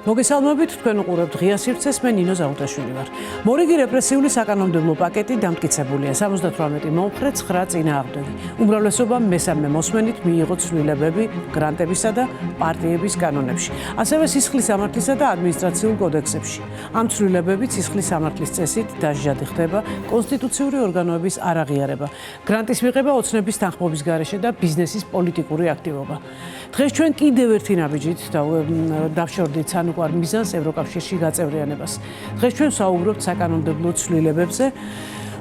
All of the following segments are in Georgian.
მოგესალმებით, თქვენ უყურებთ ღია სივრცეს, მე ნინო ზაუდაშვილი ვარ. მორიგი რეპრესიული საკანონმდებლო პაკეტი დამტკიცებულია 78 მომხრე 9 წინააღმდეგი. უმრავლესობამ მესამე მოსმენით მიიღო ცვლილებები გრანტებისა და პარტიების კანონებში, ასევე სისხლის სამართლისა და ადმინისტრაციულ კოდექსებში. ამ ცვლილებებით სისხლის სამართლის წესით დასჯადი ხდება კონსტიტუციური ორგანოების არაღიარება, გრანტის მიღება ოცნების თანხმობის გარეშე და ბიზნესის პოლიტიკური აქტივობა. დღეს ჩვენ კიდევ ერთი ნაბიჯით დავშორდით სანუკვარ მიზანს ევროკავშირში გაწევრიანებას. დღეს ჩვენ ვსაუბრობთ საკანონმდებლო ცვლილებებზე,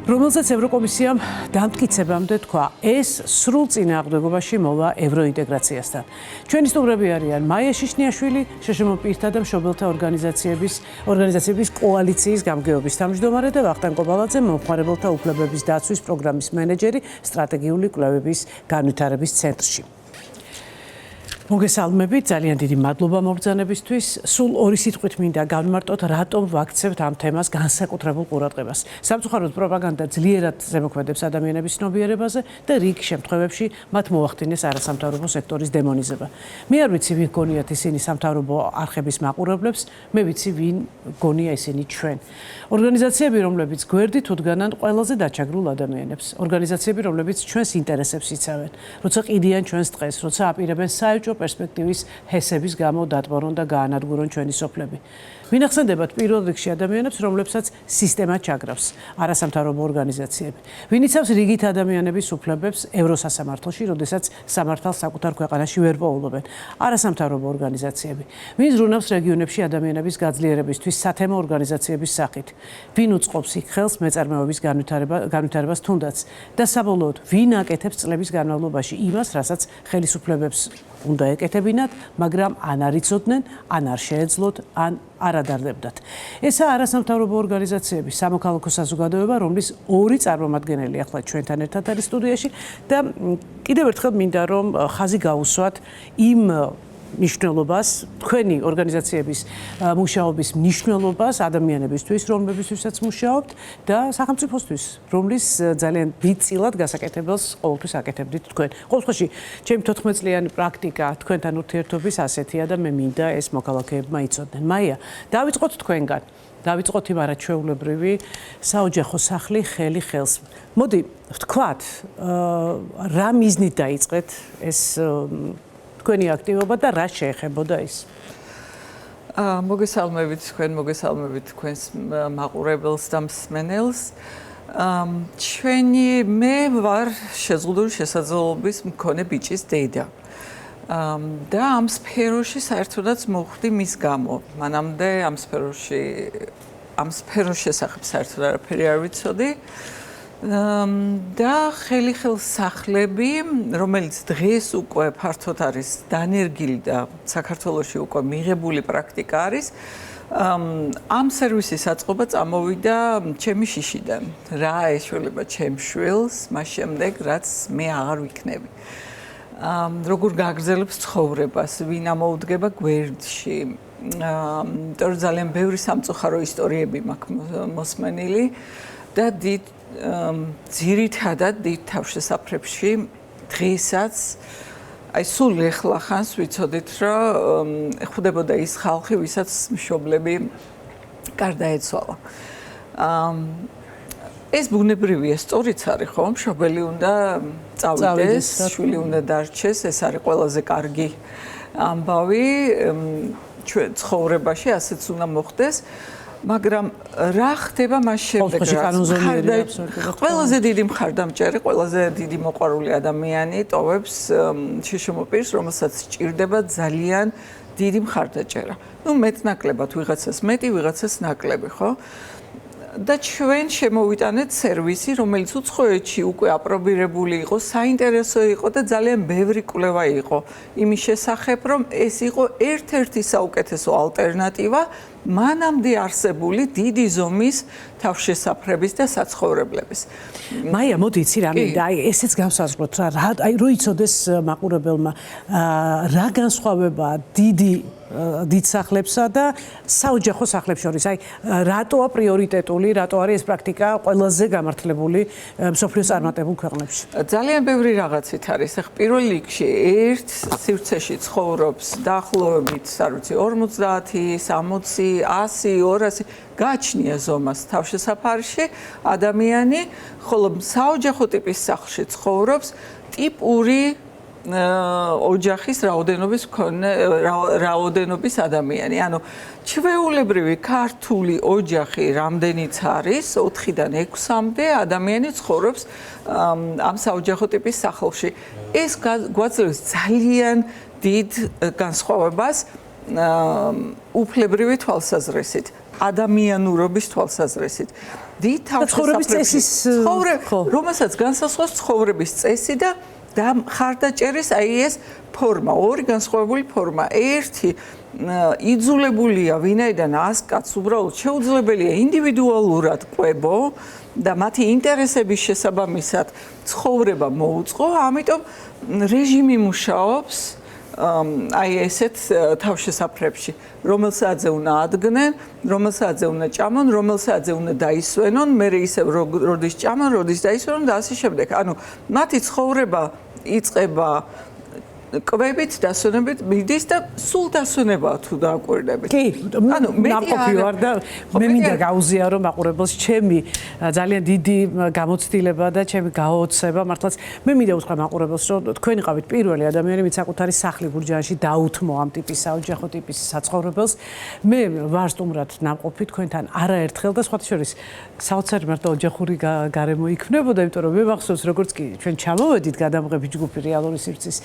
რომელზეც ევროკომისიამ დამტკიცებამდე თქვა, ეს სრულ წინააღმდეგობაში მოვა ევროინტეგრაციასთან. ჩვენი სტუმრები არიან მაია შიშნიაშვილი, შშმ პირთა და მშობელთა ორგანიზაციების კოალიციის გამგეობის თავმჯდომარე და ვახტანგ კობალაძე, მომხმარებელთა უფლებების დაცვის პროგრამის მენეჯერი სტრატეგიული კვლევების განვითარების ცენტრში. მოგესალმებით, ძალიან დიდი მადლობა მობრძანებისთვის. სულ ორი სიტყვით მინდა განმარტოთ, რატომ ვაქცევთ ამ თემას განსაკუთრებულ ყურადღებას. სამწუხაროდ პროპაგანდა ძლიერად ზემოქმედებს ადამიანების ცნობიერებაზე და რიგ შემთხვევებში მათ მოახდინეს არასამთავრობო სექტორის დემონიზება. მე არ ვიცი, ვინ გონიათ ისინი სამთავრობო არხების მაყურებლებს, მე ვიცი, ვინ გონია ისინი ჩვენ. ორგანიზაციები, რომლებიც გვერდით უდგანან ყველაზე დაჩაგრულ ადამიანებს. ორგანიზაციები, რომლებიც ჩვენს ინტერესებს იცავენ, როცა ყიდიან ჩვენს დღეს, როცა აპირებენ საერთო პერსპექტივის ჰესების გამო დატბორონ და გაანადგურონ ჩვენი სოფლები. ვინახსენდებათ პირველ რიგში ადამიანებს, რომლებსაც სისტემა ჩაგრავს, არასამთავრობო ორგანიზაციები. ვინ იცავს რიგით ადამიანების უფლებებს ევროსასამართლოში, როდესაც სამართალს საკუთარ ქვეყანაში ვერ პოულობენ, არასამთავრობო ორგანიზაციები. ვინ ზრუნავს რეგიონებში ადამიანების გაძლიერებისთვის სათემო ორგანიზაციების სახით. ვინ უწყობს იქ ხელს მეწარმეობის განვითარებას თუნდაც და საბოლოოდ ვინ აკეთებს წლების განმავლობაში იმას, რასაც ხელისუფლებებს უნდა ეკეთებინათ, მაგრამ ან არ იცოდნენ, ან არ შეეძლოთ, ან არ ადარდებდათ. ესაა არასამთავრობო ორგანიზაციების სამოქალაქო საზოგადოება, რომლის ორი წარმომადგენელი ახლა ჩვენთან ერთად არის სტუდიაში და კიდევ ერთხელ მინდა რომ ხაზი გაუსვათ იმ მნიშვნელობას, თქვენი ორგანიზაციების მუშაობის მნიშვნელობას ადამიანებისთვის, რომლებისთვისაც მუშაობთ და სახელმწიფოსთვის, რომლის ძალიან დიდწილად გასაკეთებელს ყოველთვის აკეთებდით თქვენ. ყოველ შემთხვევაში, ჩემი 14 წლიანი პრაქტიკა თქვენთან ურთიერთობის ასეთია და მე მინდა ეს მოქალაქეებმა იცოდნენ. მაია, დავიწყოთ თქვენგან. დავიწყოთ იმ არაჩვეულებრივი საოჯახო სახლი ხელი ხელს. მოდი, ვთქვათ, რა მიზნით დაიწყეთ ეს თქვენი აქტივობა და რა შეეხებოდა ის? მოგესალმებით თქვენს მაყურებელს და მსმენელს. მე ვარ შეზღუდული შესაძლებლობის მქონე ბიჭის დედა. და ამ სფეროში საერთოდაც მოვხვდი მის გამო. მანამდე ამ სფეროს შესახებ საერთოდ არაფერი არ ვიცოდი. და ხელი ხელს სახლები, რომელიც დღეს უკვე ფართოდ არის დანერგილი და საქართველოში უკვე მიღებული პრაქტიკა არის, ამ სერვისის აწყობა წამოვიდა ჩემი შიშიდან. რა ეშველება ჩემს შვილს, მას შემდეგ, რაც მე აღარ ვიქნები. როგორ გაგრძელებს ცხოვრებას, ვინ ამოუდგება გვერდში. იმიტომ რომ ძალიან ბევრი სამწუხარო ისტორიები მაქვს მოსმენილი და ძირითადად დიდ თავშესაფრებში დღესაც აი სულ ეხლახანს ვიცოდით რომ ხვდებოდა ის ხალხი, ვისაც მშობლები გარდაეცვალა. ეს ბუნებრივია, სწორიც არის ხო, მშობელი უნდა წავიდეს, შვილი უნდა დარჩეს, ეს არის ყველაზე კარგი ამბავი ჩვენ ცხოვრებაში, ასეც უნდა მოხდეს. მაგრამ რა ხდება მას შემდეგ, ყველაზე დიდი მხარდამჭერი, ყველაზე დიდი მოყვარული ადამიანი ტოვებს შშმ პირს, რომელსაც სჭირდება ძალიან დიდი მხარდაჭერა. მეტნაკლებად ვიღაცას მეტი, ვიღაცას ნაკლები, ხო? და ჩვენ შემოვიტანეთ სერვისი, რომელიც უცხოეთში უკვე აპრობირებული იყო, საინტერესო იყო და ძალიან ბევრი კვლევა იყო იმის შესახებ, რომ ეს იყო ერთ-ერთი საუკეთესო ალტერნატივა მანამდე არსებული დიდი ზომის თავშესაფრების და საცხოვრებლების. მაია, მოდი იცი რა მინდა, აი ესეც გავსაზღვროთ რა, აი რო იცოდეს მაყურებელმა რა განსხვავებაა დიდ სახლებსა და საოჯახო სახლებს შორის. აი რატოა პრიორიტეტული, რატო არის ეს პრაქტიკა ყველაზე გამართლებული მსოფლიოს წარმატებულ ქვეყნებში? ძალიან ბევრი რაღაცით არის. ახლა პირველ რიგში ერთ სივრცეში ცხოვრობს დაახლოებით, არ ვიცი, 50, 60, 100, 200 გააჩნია ზომას თავშესაფარში ადამიანი, ხოლო საოჯახო ტიპის სახლში ცხოვრობს ტიპური ოჯახის რაოდენობის ადამიანი. ანუ ჩვეულებრივი ქართული ოჯახი რამდენიც არის 4-დან 6-მდე ადამიანი ცხოვრობს ამ საოჯახო ტიპის სახლში. ეს გვაძლევს ძალიან დიდ განსხვავებას უფლებრივი თვალსაზრისით, ადამიანურობის თვალსაზრისით. დიდ ცხოვრების წესის რომელსაც განსაზღვრავს ცხოვრების წესი და ხარდაჭერის აი ეს ფორმა, ორი განსხვავებული ფორმა. ერთი იძულებულია ვინაიდან 100 კაცს უბრალოდ შეუძლებელია ინდივიდუალურად ყვებო და მათი ინტერესების შესაბამისად ცხოვრება მოუწყო, ამიტომ რეჟიმი მუშაობს აი ესეთ თავშესაფრებში, რომელ საათზე უნდა ადგნენ, რომელ საათზე უნდა ჭამონ, რომელ საათზე უნდა დაისვენონ, მერე ისევ როდის ჭამონ, როდის დაისვენონ და ასე შემდეგ. ანუ მათი ცხოვრება იწყება კვებით, დასვენებით, მიდის და სულ დასვენებაა თუ დააკვირდებით. კი, ანუ ნამყოფი ვარ და მე მინდა გაუზიარო მაყურებელს ჩემი ძალიან დიდი გამოცდილება და ჩემი გაოცება. მართლაც მე მინდა უთხრა მაყურებელს, რომ თქვენ იყავით პირველი ადამიანი, ვინც საკუთარი სახლი გურჯაანში დაუთმო ამ ტიპის საოჯახო ტიპის საცხოვრებელს. მე ვარ სტუმრად ნამყოფი თქვენთან არაერთხელ და სხვათა შორის საოცარი მარტო ოჯახური გარემო იქნებოდა, იმიტომ რომ მე მახსოვს როგორც კი ჩვენ ჩამოვედით გადამღები ჯგუფი რეალური სივრცის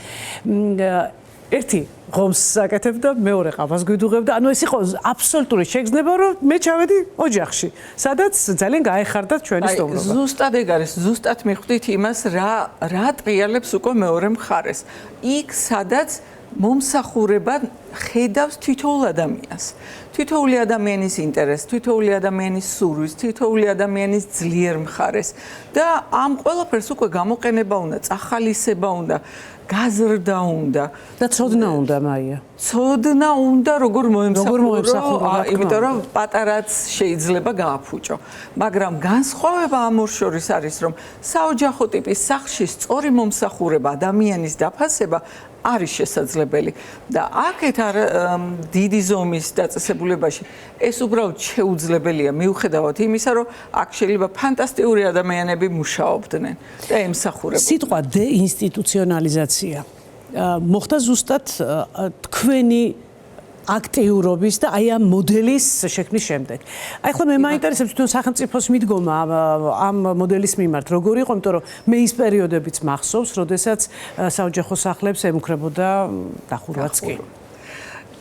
ერთი ღომს საკეთებდა, მეორე ყავას გვიდუღებდა. ანუ ეს იყო აბსოლუტური შეგრძნება, რომ მე ჩავედი ოჯახში, სადაც ძალიან გაეხარდათ ჩვენი სტუმრობა. ზუსტად ეგ არის, ზუსტად მიხვდით იმას, რა ტრიალებს უკვე მეორე მხარეს. იქ სადაც მომსახურება ხედავს თითოეულ ადამიანს. თითოეული ადამიანის ინტერესს, თითოეული ადამიანის სურვილს, თითოეული ადამიანის ძლიერ მხარეს და ამ ყველაფერს უკვე გამოყენება უნდა, წახალისება უნდა, გაზრდა უნდა და ცოდნა უნდა, მაია. ცოდნა უნდა როგორ მოემსახურო, იმიტომ რომ პატარაც შეიძლება გააფუჭო. მაგრამ განსხვავება ამ ორ შორის არის, რომ საოჯახო ტიპის სახლში სწორი მომსახურება, ადამიანის დაფასება არის შესაძლებელი და აქეთ დიდი ზომის დაწესებულებაში ეს უბრალოდ შეუძლებელია მიუხედავად იმისა, რომ აქ შეიძლება ფანტასტიკური ადამიანები მუშაობდნენ და ემსახურებოდნენ. სიტყვა დეინსტიტუციონალიზაცია მოხდა ზუსტად თქვენი აქტიურობის და აი ამ მოდელის შექმნის შემდეგ. აი ახლა მე მაინტერესებს თვითონ სახელმწიფოს მიდგომა ამ მოდელის მიმართ როგორი იყო, იმიტომ რომ მე ის პერიოდებიც მახსოვს, როდესაც საოჯახო სახლებს ემუქრებოდა დახურვაც კი.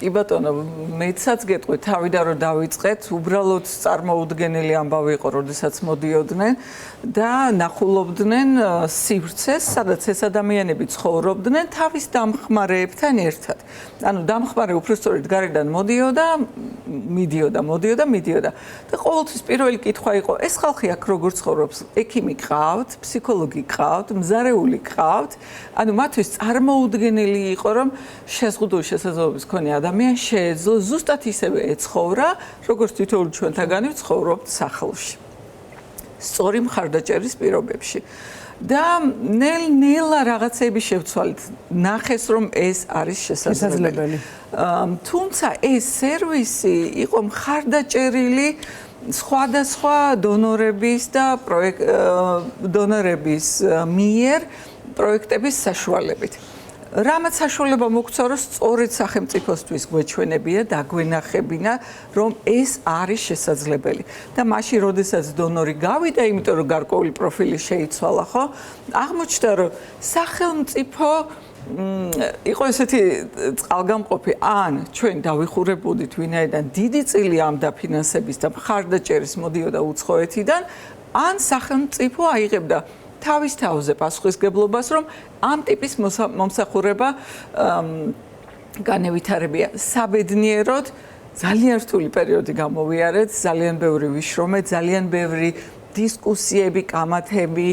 კი ბატონო, მეცაც გეტყვი, თავიდან რომ დავიწყეთ, უბრალოდ წარმოუდგენელი ამბავი იყო, როდესაც მოდიოდნენ და ნახულობდნენ სივრცეს, სადაც ეს ადამიანები ცხოვრობდნენ თავის დამხმარეებთან ერთად. ანუ დამხმარე უბრალოდ გარედან მოდიოდა და ყოველთვის პირველი კითხვა იყო, ეს ხალხი აქ როგორ ცხოვრობს? ექიმი გყავთ, ფსიქოლოგი გყავთ, მზარეული გყავთ? ანუ მათთვის წარმოუდგენელი იყო, რომ შეზღუდული შესაძლებლობის მქონე ადამიანი შეეძლო ზუსტად ისევე ეცხოვრა, როგორც თითოეული ჩვენთაგანი ვცხოვრობთ სახლში. სწორი მხარდაჭერის პირობებში. და ნელ-ნელა რაღაცები შევცვალეთ. ნახეს, რომ ეს არის შესაძლებელი. თუმცა ეს სერვისი იყო მხარდაჭერილი სხვადასხვა დონორების და დონორების მიერ პროექტების საშუალებით. რამაც საშუალება მოგცა, რომ სწორედ სახელმწიფოსთვის გვეჩვენებია და გვენახებინა, რომ ეს არის შესაძლებელი. და მაშინ, როდესაც დონორი გავიდა, იმიტომ რომ გარკვეული პროფილი შეიცვალა, ხო? აღმოჩნდა, რომ სახელმწიფო იყო ესეთი წყალგამყოფი, ან ჩვენ დავიხურებოდით ვინაიდან დიდი წილი ამ დაფინანსების და მხარდაჭერის მოდიოდა უცხოეთიდან, ან სახელმწიფო აიღებდა თავის თავზე პასუხისგებლობას, რომ ამ ტიპის მომსახურება განევითარებია საბედნიეროდ ძალიან რთული პერიოდი გამოვიარეთ, ძალიან ბევრი ვიშრომე, ძალიან ბევრი დისკუსიები, კამათები,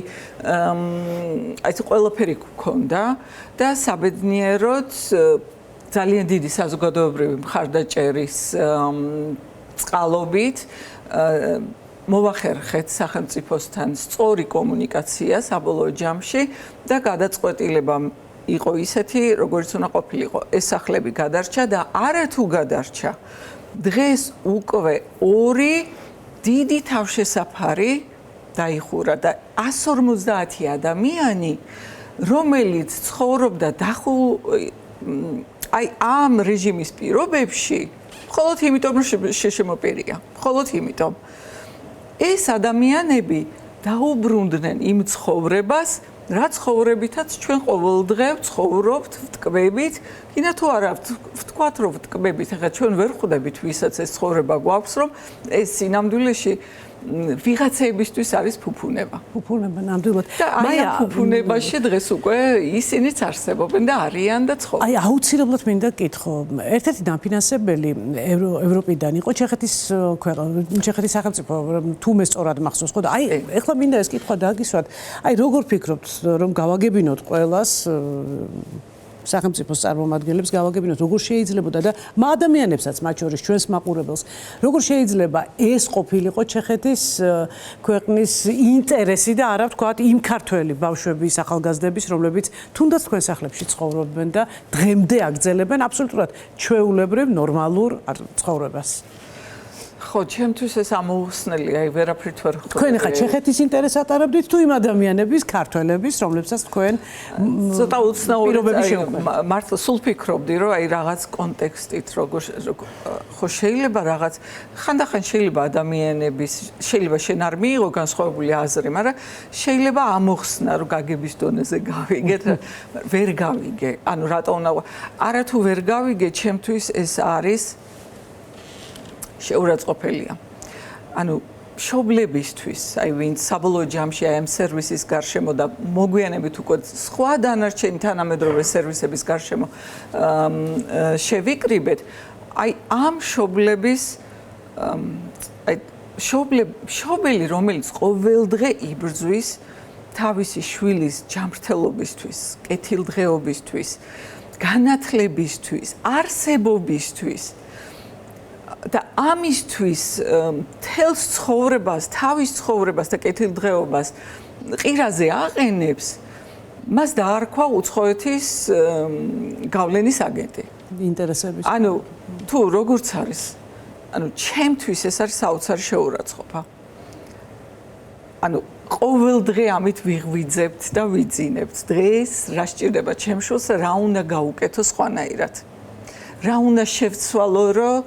აი ეს ყველაფერი გქონდა და საბედნიეროდ ძალიან დიდი საზოგადოებრივი მხარდაჭერის წყალობით მოვახერხეთ სახელმწიფოსთან სწორი კომუნიკაცია საბოლოო ჯამში და გადაწყვეტილება იყო ისეთი, როგორც უნდა ყოფილიყო. ეს სახლები გადარჩა და არათუ გადარჩა. დღეს უკვე 2 დიდი თავშესაფარი დაიხურა და 150 ადამიანი, რომელიც ცხოვრობდა აი ამ რეჟიმის პირობებში, მხოლოდ იმიტომ რომ შეშემოპირია, მხოლოდ იმიტომ. ეს ადამიანები დაუბრუნდნენ იმ ცხოვრებას, რაც ცხოვრებითაც ჩვენ ყოველდღე ვცხოვრობთ, ვტკბებით, კიდე თუ არა ვთქვათ, რომ ვტკბებით, ახლა ჩვენ ვერ ხვდებით, ვისაც ეს ცხოვრება გვაქვს, რომ ეს სინამდვილეში ვიღაცეებისთვის არის ფუფუნება. ფუფუნება ნამდვილად. და აი ამ ფუფუნებაში დღეს უკვე ისინიც არსებობენ და არიან და ცხოვრობენ. აი აუცილებლად მინდა კითხო. ერთ-ერთი დაფინანსებელი ევროპიდან იყო ჩეხეთის ქვეყანა, ჩეხეთის სახელმწიფო, თუ მე სწორად მახსოვს, ხო და აი ეხლა მინდა ეს კითხვა დააგისვათ. აი როგორ ფიქრობთ, რომ გავაგებინოთ ყველას სახელმწიფოს წარმომადგენლებს გავაგებინოთ, როგორ შეიძლებოდა და ადამიანებსაც, მათ შორის ჩვენს მაყურებელს, როგორ შეიძლება ეს ყოფილიყო ჩეხეთის ქვეყნის ინტერესი და არა ვთქვათ იმ ქართველი ბავშვების, ახალგაზრდების, რომლებიც თუნდაც თქვენ სახლებში ცხოვრობენ და დღემდე აგრძელებენ აბსოლუტურად ჩვეულებრივ ნორმალურ ცხოვრებას. ხო, ჩემთვის ეს ამოუხსნელია, აი ვერაფრით ვერ ხვდები. თქვენ ხა ჩეხეთის ინტერესს ატარებდით თუ იმ ადამიანების, ქართველების, რომლებსაც თქვენ ცოტა უცნაური მართლა სულ ფიქრობდი, რომ აი რაღაც კონტექსტით როგორ ხო შეიძლება რაღაც ხანდახან შეიძლება ადამიანების შეიძლება შენ არ მიიღო განსხვავებული აზრი, მაგრამ შეიძლება ამოხსნა, რომ გაგების დონეზე გავიგეთ, ვერ გავიგე. ანუ რატო უნდა არათუ ვერ გავიგე, ჩემთვის ეს არის შეურაცხყოფელია. ანუ მშობლებისთვის, აი ვინც საბოლოო ჯამში აი ამ სერვისის გარშემო და მოგვიანებით უკვე სხვა დანარჩენი თანამედროვე სერვისების გარშემო შევიკრიბეთ, აი ამ მშობლების აი მშობელი, რომელიც ყოველდღე იბრძვის თავისი შვილის ჯანმრთელობისთვის, კეთილდღეობისთვის, განათლებისთვის, არსებობისთვის და ამისთვის თელს ცხოვრებას, თავის ცხოვრებას და კეთილდღეობას ყირაზე აყენებს, მას დაარქვა უცხოეთის გავლენის აგენტი. ინტერესების. ანუ თუ როგორც არის, ანუ ჩემთვის ეს არის საოცარი შეურაცხყოფა. ანუ ყოველდღე ამით ვიღვიძებთ და ვიძინებთ. დღეს რა სჭირდება ჩემ შვილს, რა უნდა გაუკეთო სხვანაირად. რა უნდა შევცვალო, რომ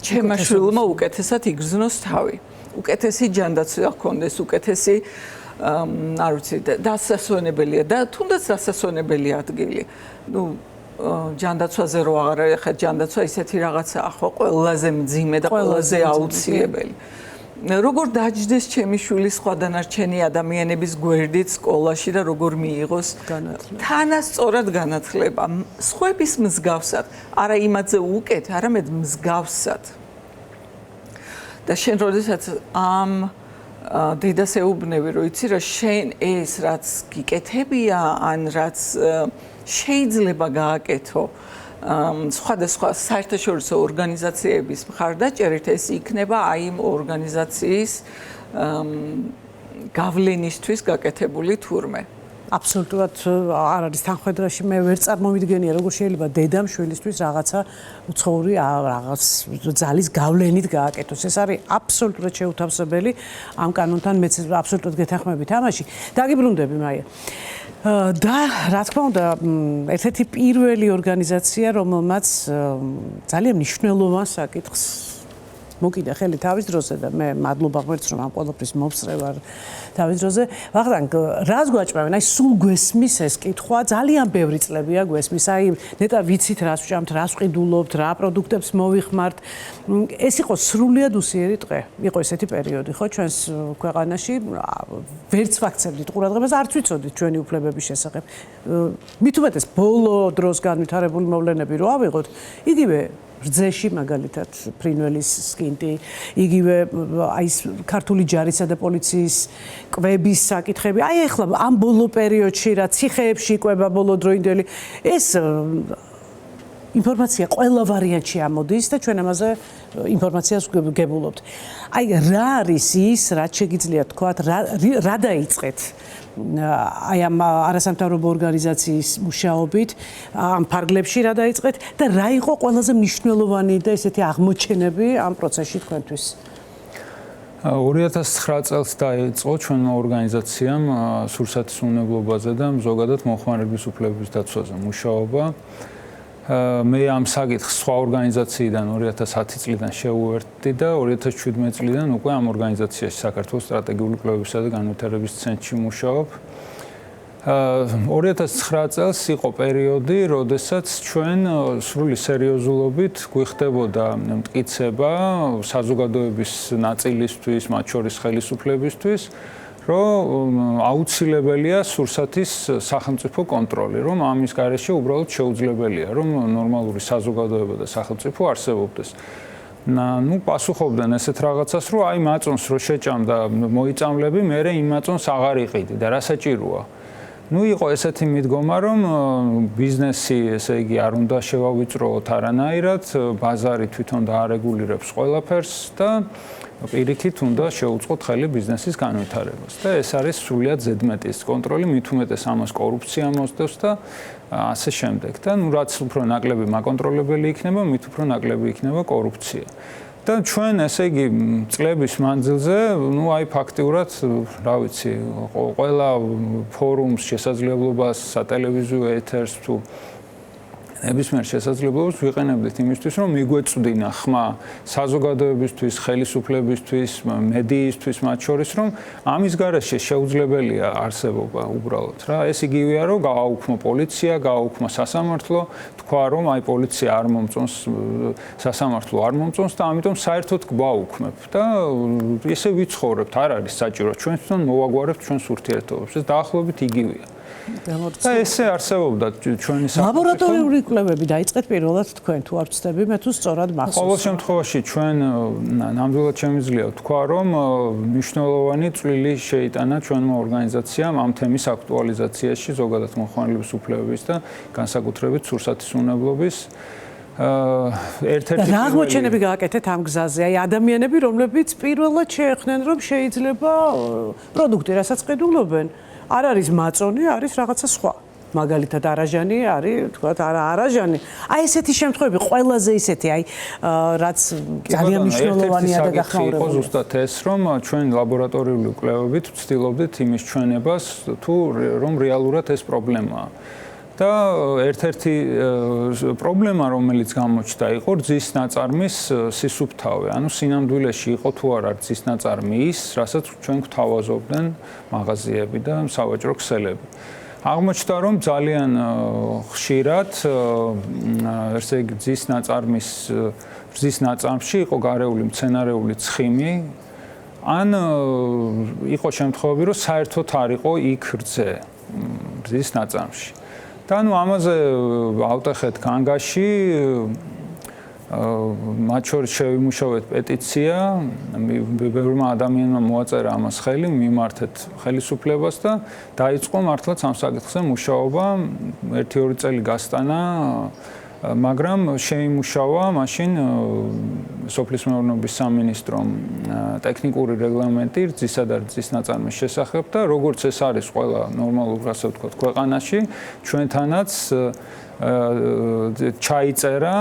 ჩემმა შვილმა უკეთესად იგრძნოს თავი. უკეთესი ჯანდაცვა ჰქონდეს, უკეთესი არ ვიცი, დასასვენებელია და თუნდაც დასასვენებელი ადგილი. ნუ ჯანდაცვაზე რო აღარა, ხა ჯანდაცვა ისეთი რაღაცაა, ხო, ყველაზე მძიმე და ყველაზე აუცილებელი. როგორ დაჯდეს ჩემი შვილი სხვა დანარჩენი ადამიანების გვერდით სკოლაში და როგორ მიიღოს თანასწორად განათლება, სხვების მსგავსად, არა იმაზე უკეთ, არამედ მსგავსად. და შენ როდესაც ამ დედას ეუბნები, რომ იცი რა შენ ეს რაც გიკეთებია, ან რაც შეიძლება გააკეთო სხვადასხვა საერთაშორისო ორგანიზაციების მხარდაჭერით, ეს იქნება აი იმ ორგანიზაციის გავლენისთვის გაკეთებული თურმე. აბსოლუტურად არ არის თანხმედრაში, მე ვერ წარმოვიდგენია, როგორ შეიძლება დედამ შვილისთვის რაღაცა უცხოური რაღაც ძალის გავლენით გააკეთოს. ეს არის აბსოლუტურად შეუთავსებელი ამ კანონთან, მეც აბსოლუტურად გეთანხმებით ამაში. დაგიბრუნდები, მაია. და რა თქმა უნდა, ერთ-ერთი პირველი ორგანიზაცია, რომელმაც ძალიან მნიშვნელოვან საკითხს მოკიდა ხელი თავის დროზე და მე მადლობა ღმერთს, რომ ამ ყველაფრის მომსწრე ვარ თავის დროზე. ვახტანგ, რას გვაჭმევენ? აი სულ გვესმის ეს კითხვა, ძალიან ბევრი წლებია გვესმის. აი ნეტა ვიცით რას ვჭამთ, რას ვყიდულობთ, რა პროდუქტებს მოვიხმართ. ეს იყო სრულიად უსიერი ტყე. იყო ესეთი პერიოდი, ხო, ჩვენს ქვეყანაში ვერც ვაქცევდით ყურადღებას, არც ვიცოდით ჩვენი უფლებების შესახებ. მით უმეტეს ბოლო დროს განვითარებული მოვლენები რო ავიღოთ, იგივე რძეში მაგალითად ფრინველის სკინტი, იგივე აი ეს ქართული ჯარისა და პოლიციის კვების საკითხები. აი ახლა ამ ბოლო პერიოდში რა ციხეებში იკვება ბოლოდროინდელი ეს ინფორმაცია ყველა ვარიანტში ამოდის და ჩვენ ამაზე ინფორმაციას ვგებულობთ. აი რა არის ის, რაც შეგიძლია თქვათ, რა დაიწყეთ აი ამ არასამთავრობო ორგანიზაციის მუშაობით, ამ ფარგლებში რა დაიწყეთ და რა იყო ყველაზე მნიშვნელოვანი და ესეთი აღმოჩენები ამ პროცესში თქვენთვის? 2009 წელს დაიწყო ჩვენმა ორგანიზაციამ სურსათის უნებლობაზე და ზოგადად მომხმარებლების უფლებების დაცვაზე მუშაობა. მე ამ საკითხს სხვა ორგანიზაციიდან 2010 წლიდან შევუერთდი და 2017 წლიდან უკვე ამ ორგანიზაციაში საქართველოს სტრატეგიული კვლევებისა და განვითარების ცენტრში მუშაობ. 2009 წელს იყო პერიოდი, როდესაც ჩვენ სრული სერიოზულობით გვიხდებოდა მტკიცება საზოგადოების ნაწილისთვის, მათ შორის ხელისუფლებისთვის, რომ აუცილებელია სურსათის სახელმწიფო კონტროლი, რომ ამის გარეშე უბრალოდ შეუძლებელია, რომ ნორმალური საზოგადოება და სახელმწიფო არსებობდეს. ნუ პასუხობდნენ ესეთ რაღაცას, რომ აი მაწონს რო შეჭამ და მოიწამლები, მე იმ მაწონს აღარ იყიდი და რა საჭიროა. ნუ იყო ესეთი მიდგომა, რომ ბიზნესი, ესე იგი, არ უნდა შევავიწროოთ არანაირად, ბაზარი თვითონ დაარეგულირებს ყველაფერს და პირიქით უნდა შეუწყოთ ხელი ბიზნესის განვითარებას და ეს არის სრულიად ზედმეტის კონტროლი, მით უმეტეს ამას კორუფცია მოსდევს და ასე შემდეგ და ნუ რაც უფრო ნაკლები მაკონტროლებელი იქნება, მით უფრო ნაკლები იქნება კორუფცია. და ჩვენ ესე იგი წლების მანძილზე, ნუ აი ფაქტიურად, რა ვიცი, ყველა ფორუმს შესაძლებლობას, სატელევიზიო ეთერს თუ ნებისმიერ შესაძლებლობას ვიყენებდით იმისთვის, რომ მიგვეწვდინა ხმა საზოგადოებისთვის, ხელისუფლებისთვის, მედიისთვის, მათ შორის, რომ ამის გარეშე შეუძლებელია არსებობა უბრალოდ რა. ეს იგივეა, რომ გააუქმო პოლიცია, გააუქმო სასამართლო, თქვა, რომ აი პოლიცია არ მომწონს, სასამართლო არ მომწონს და ამიტომ საერთოდ გვაუქმებ და ესე ვიცხოვრებთ, არ არის საჭირო ჩვენთან მოვაგვარებთ ჩვენს ურთიერთობებს. ეს დაახლოებით იგივეა. და ესე არსებობდა ჩვენი ლაბორატორიული კვლევები დაიწყეთ პირველად თქვენ თუ არ ვცდები მე თუ სწორად მახსოვს. ყოველ შემთხვევაში ჩვენ ნამდვილად შემიძლია ვთქვა, რომ მნიშვნელოვანი წვლილი შეიტანა ჩვენმა ორგანიზაციამ ამ თემის აქტუალიზაციაში, ზოგადად მომხმარებლების უფლებების და განსაკუთრებით სურსათის უნებლობის ერთ-ერთი რა აღმოჩენები გააკეთეთ ამ გზაზე? აი ადამიანები, რომლებიც პირველად შეეხნენ, რომ შეიძლება პროდუქტი, რასაც ყიდულობენ, არ არის მაწონი, არის რაღაცა სხვა. მაგალითად არაჟანი არის, თქვათ, არაჟანი. აი ესეთი შემთხვევები ყველაზე ისეთი, აი რაც ძალიან მნიშვნელოვანია და გახმაურებელია. იყო ზუსტად ეს, რომ ჩვენ ლაბორატორიული კვლევებით ვცდილობდით იმის ჩვენებას, თუ რომ რეალურად ეს პრობლემაა. და ერთ-ერთი პრობლემა, რომელიც გამოჩნდა, იყო რძის ნაწარმის სისუფთავე. ანუ სინამდვილეში იყო თუ არა რძის ნაწარმი ის, რასაც ჩვენ გვთავაზობდნენ მაღაზიები და სავაჭრო ქსელები. აღმოჩნდა, რომ ძალიან ხშირად ესე იგი რძის ნაწარმში იყო გარეული მცენარეული ცხიმი, ან იყო შემთხვევები, რომ საერთოდ არ იყო იქ რძე რძის ნაწარმში. და ნუ ამაზე ავტეხეთ განგაში, მათ შორის შევიმუშავეთ პეტიცია, ბევრმა ადამიანმა მოაწერა ამას ხელი, მიმართეთ ხელისუფლებას და დაიწყო მართლაც ამ საკითხზე მუშაობა, 1-2 წელი გასტანა, მაგრამ შეიმუშავა მაშინ სოფლის მეურნეობის სამინისტრომ ტექნიკური რეგლამენტი რძისა და რძის ნაწარმის შესახებ და როგორც ეს არის ყველა ნორმალურ, ასე ვთქვათ, ქვეყანაში, ჩვენთანაც ჩაიწერა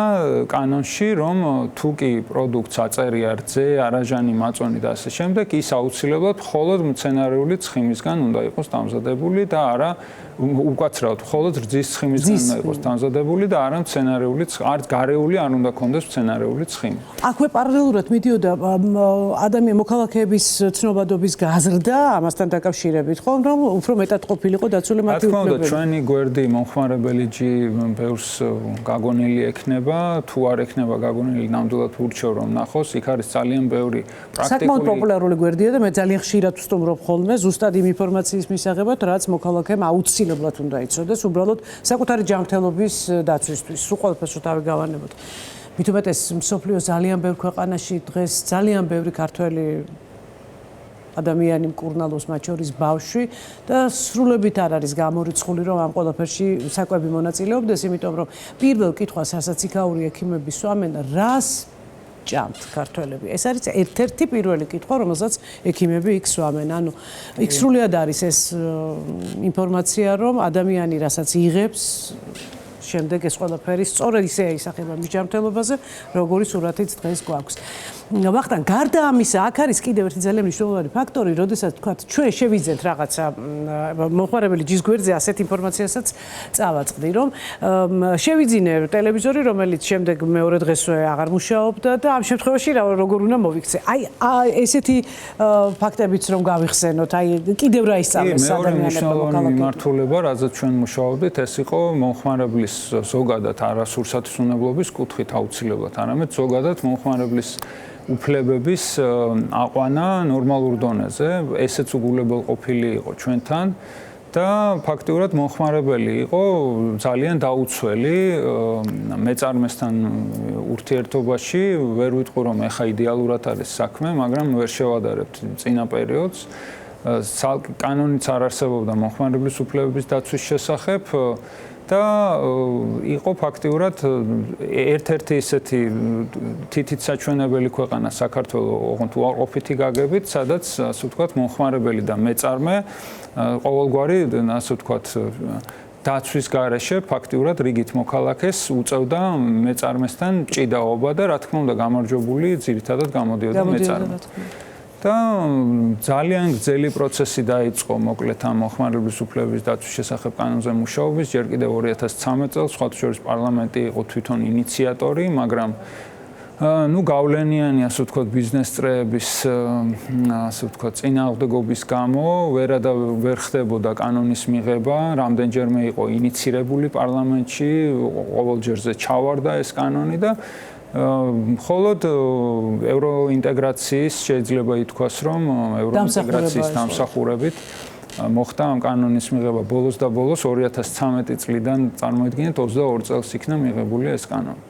კანონში, რომ თუ კი პროდუქტს აწერია რძე, არაჟანი, მაწონი და ასე შემდეგ, ის აუცილებლად მხოლოდ მცენარეული ცხიმისგან უნდა იყოს დამზადებული და არა უკაცრავად მხოლოდ რძის ცხიმისგან უნდა იყოს დამზადებული და არა მცენარეული, არ გარეული არ უნდა კონდეს მცენარეული ცხიმი. აქვე პარალელურად მიდიოდა მოქალაქეების ცნობადობის გაზრდა ამასთან დაკავშირებით, ხო, რომ უფრო მეტად ყოფილიყო დაცული მათი უფლებები. რა თქმა უნდა, ჩვენი გვერდი მომხმარებელი ჯი ბევრს გაგონილი ექნება, თუ არ ექნება გაგონილი, ნამდვილად ურჩევ რომ ნახოს, იქ არის ძალიან ბევრი პრაქტიკული. საკმაოდ პოპულარული გვერდია და მე ძალიან ხშირად ვსტუმრობ ხოლმე ზუსტად იმ ინფორმაციის მისაღებად, რაც მოქალაქემ აუცილებლად უნდა იცოდეს, უბრალოდ საკუთარი ჯანმრთელობის დაცვისთვის, სულ ყველაფერს თავი გავანებოთ. მით უმეტეს მსოფლიოს ძალიან ბევრ ქვეყანაში დღეს ძალიან ბევრი ქართველი ადამიანი მკურნალობს, მათ შორის ბავშვი და სრულებით არ არის გამორიცხული, რომ ამ ყველაფერში საკვები მონაწილეობდეს, იმიტომ რომ პირველ კითხვას, რასაც იქაური ექიმები სვამენ, რას ჭამთ ქართველები. ეს არის ერთ-ერთი პირველი კითხვა, რომელსაც ექიმები იქ სვამენ. ანუ იქ სრულიად არის ეს ინფორმაცია, რომ ადამიანი რასაც იღებს შემდეგ ეს ყველაფერი სწორედ ისე აისახება მის როგორი სურათიც დღეს გვაქვს. ვახტანგ, გარდა ამისა, აქ არის კიდევ ერთი ძალიან მნიშვნელოვანი ფაქტორი, როდესაც თქვათ, ჩვენ შევიძენთ რაღაცა მომხმარებელი ჯის გვერდზე ასეთ ინფორმაციასაც წავაწყდი, რომ შევიძინე ტელევიზორი, რომელიც შემდეგ მეორე დღესვე აღარ მუშაობდა და ამ შემთხვევაში როგორ უნდა მოვიქცე. აი ესეთი ფაქტებიც რომ გავიხსენოთ, აი კიდევ რა ისწავლეს ადამიანებმა მოქალაქეებმა. მიმართულება, რაზეც ჩვენ მუშაობდით, ეს იყო მომხმარებლის ზოგადად არასურსათმობლობის კუთხით აუცილებლად, არამედ ზოგადად მომხმარებლის უფლებების აყვანა ნორმალურ დონეზე, ესეც უგულებელყოფილი იყო ჩვენთან და ფაქტიურად მომხმარებელი იყო ძალიან დაუცველი მეწარმესთან ურთიერთობაში, ვერ ვიტყვი რომ ეხა იდეალურად არის საქმე, მაგრამ ვერ შევადარებთ წინა პერიოდს. კანონიც არ არსებობდა მომხმარებლის უფლებების დაცვის შესახებ და იყო ფაქტიურად ერთ-ერთი ისეთი თითით საჩვენებელი ქვეყანა საქართველოს, ოღონდ უარყოფითი გაგებით, სადაც ასე ვთქვათ მომხმარებელი და მეწარმე ყოველგვარი ასე ვთქვათ დაცვის გარეშე ფაქტიურად რიგით მოქალაქეს უწევდა მეწარმესთან ჭიდაობა და რა თქმა უნდა გამარჯვებული ძირითადად გამოდიოდა მეწარმე. და ძალიან გრძელი პროცესი დაიწყო მოკლედ ამ მომხმარებლის უფლებების დაცვის შესახებ კანონზე მუშაობის, ჯერ კიდევ 2013 წელს, სხვათა შორის პარლამენტი იყო თვითონ ინიციატორი, მაგრამ გავლენიანი ასე ვთქვათ ბიზნეს წრეების ასე ვთქვათ წინააღმდეგობის გამო ვერ ხდებოდა კანონის მიღება, რამდენჯერმე იყო ინიცირებული პარლამენტში, ყოველჯერზე ჩავარდა ეს კანონი და მხოლოდ ევროინტეგრაციის შეიძლება ითქვას, რომ ევროინტეგრაციის დამსახურებით მოხდა ამ კანონის მიღება ბოლოს და ბოლოს 2013 წლიდან წარმოიდგინეთ 22 წელს იქნა მიღებული ეს კანონი.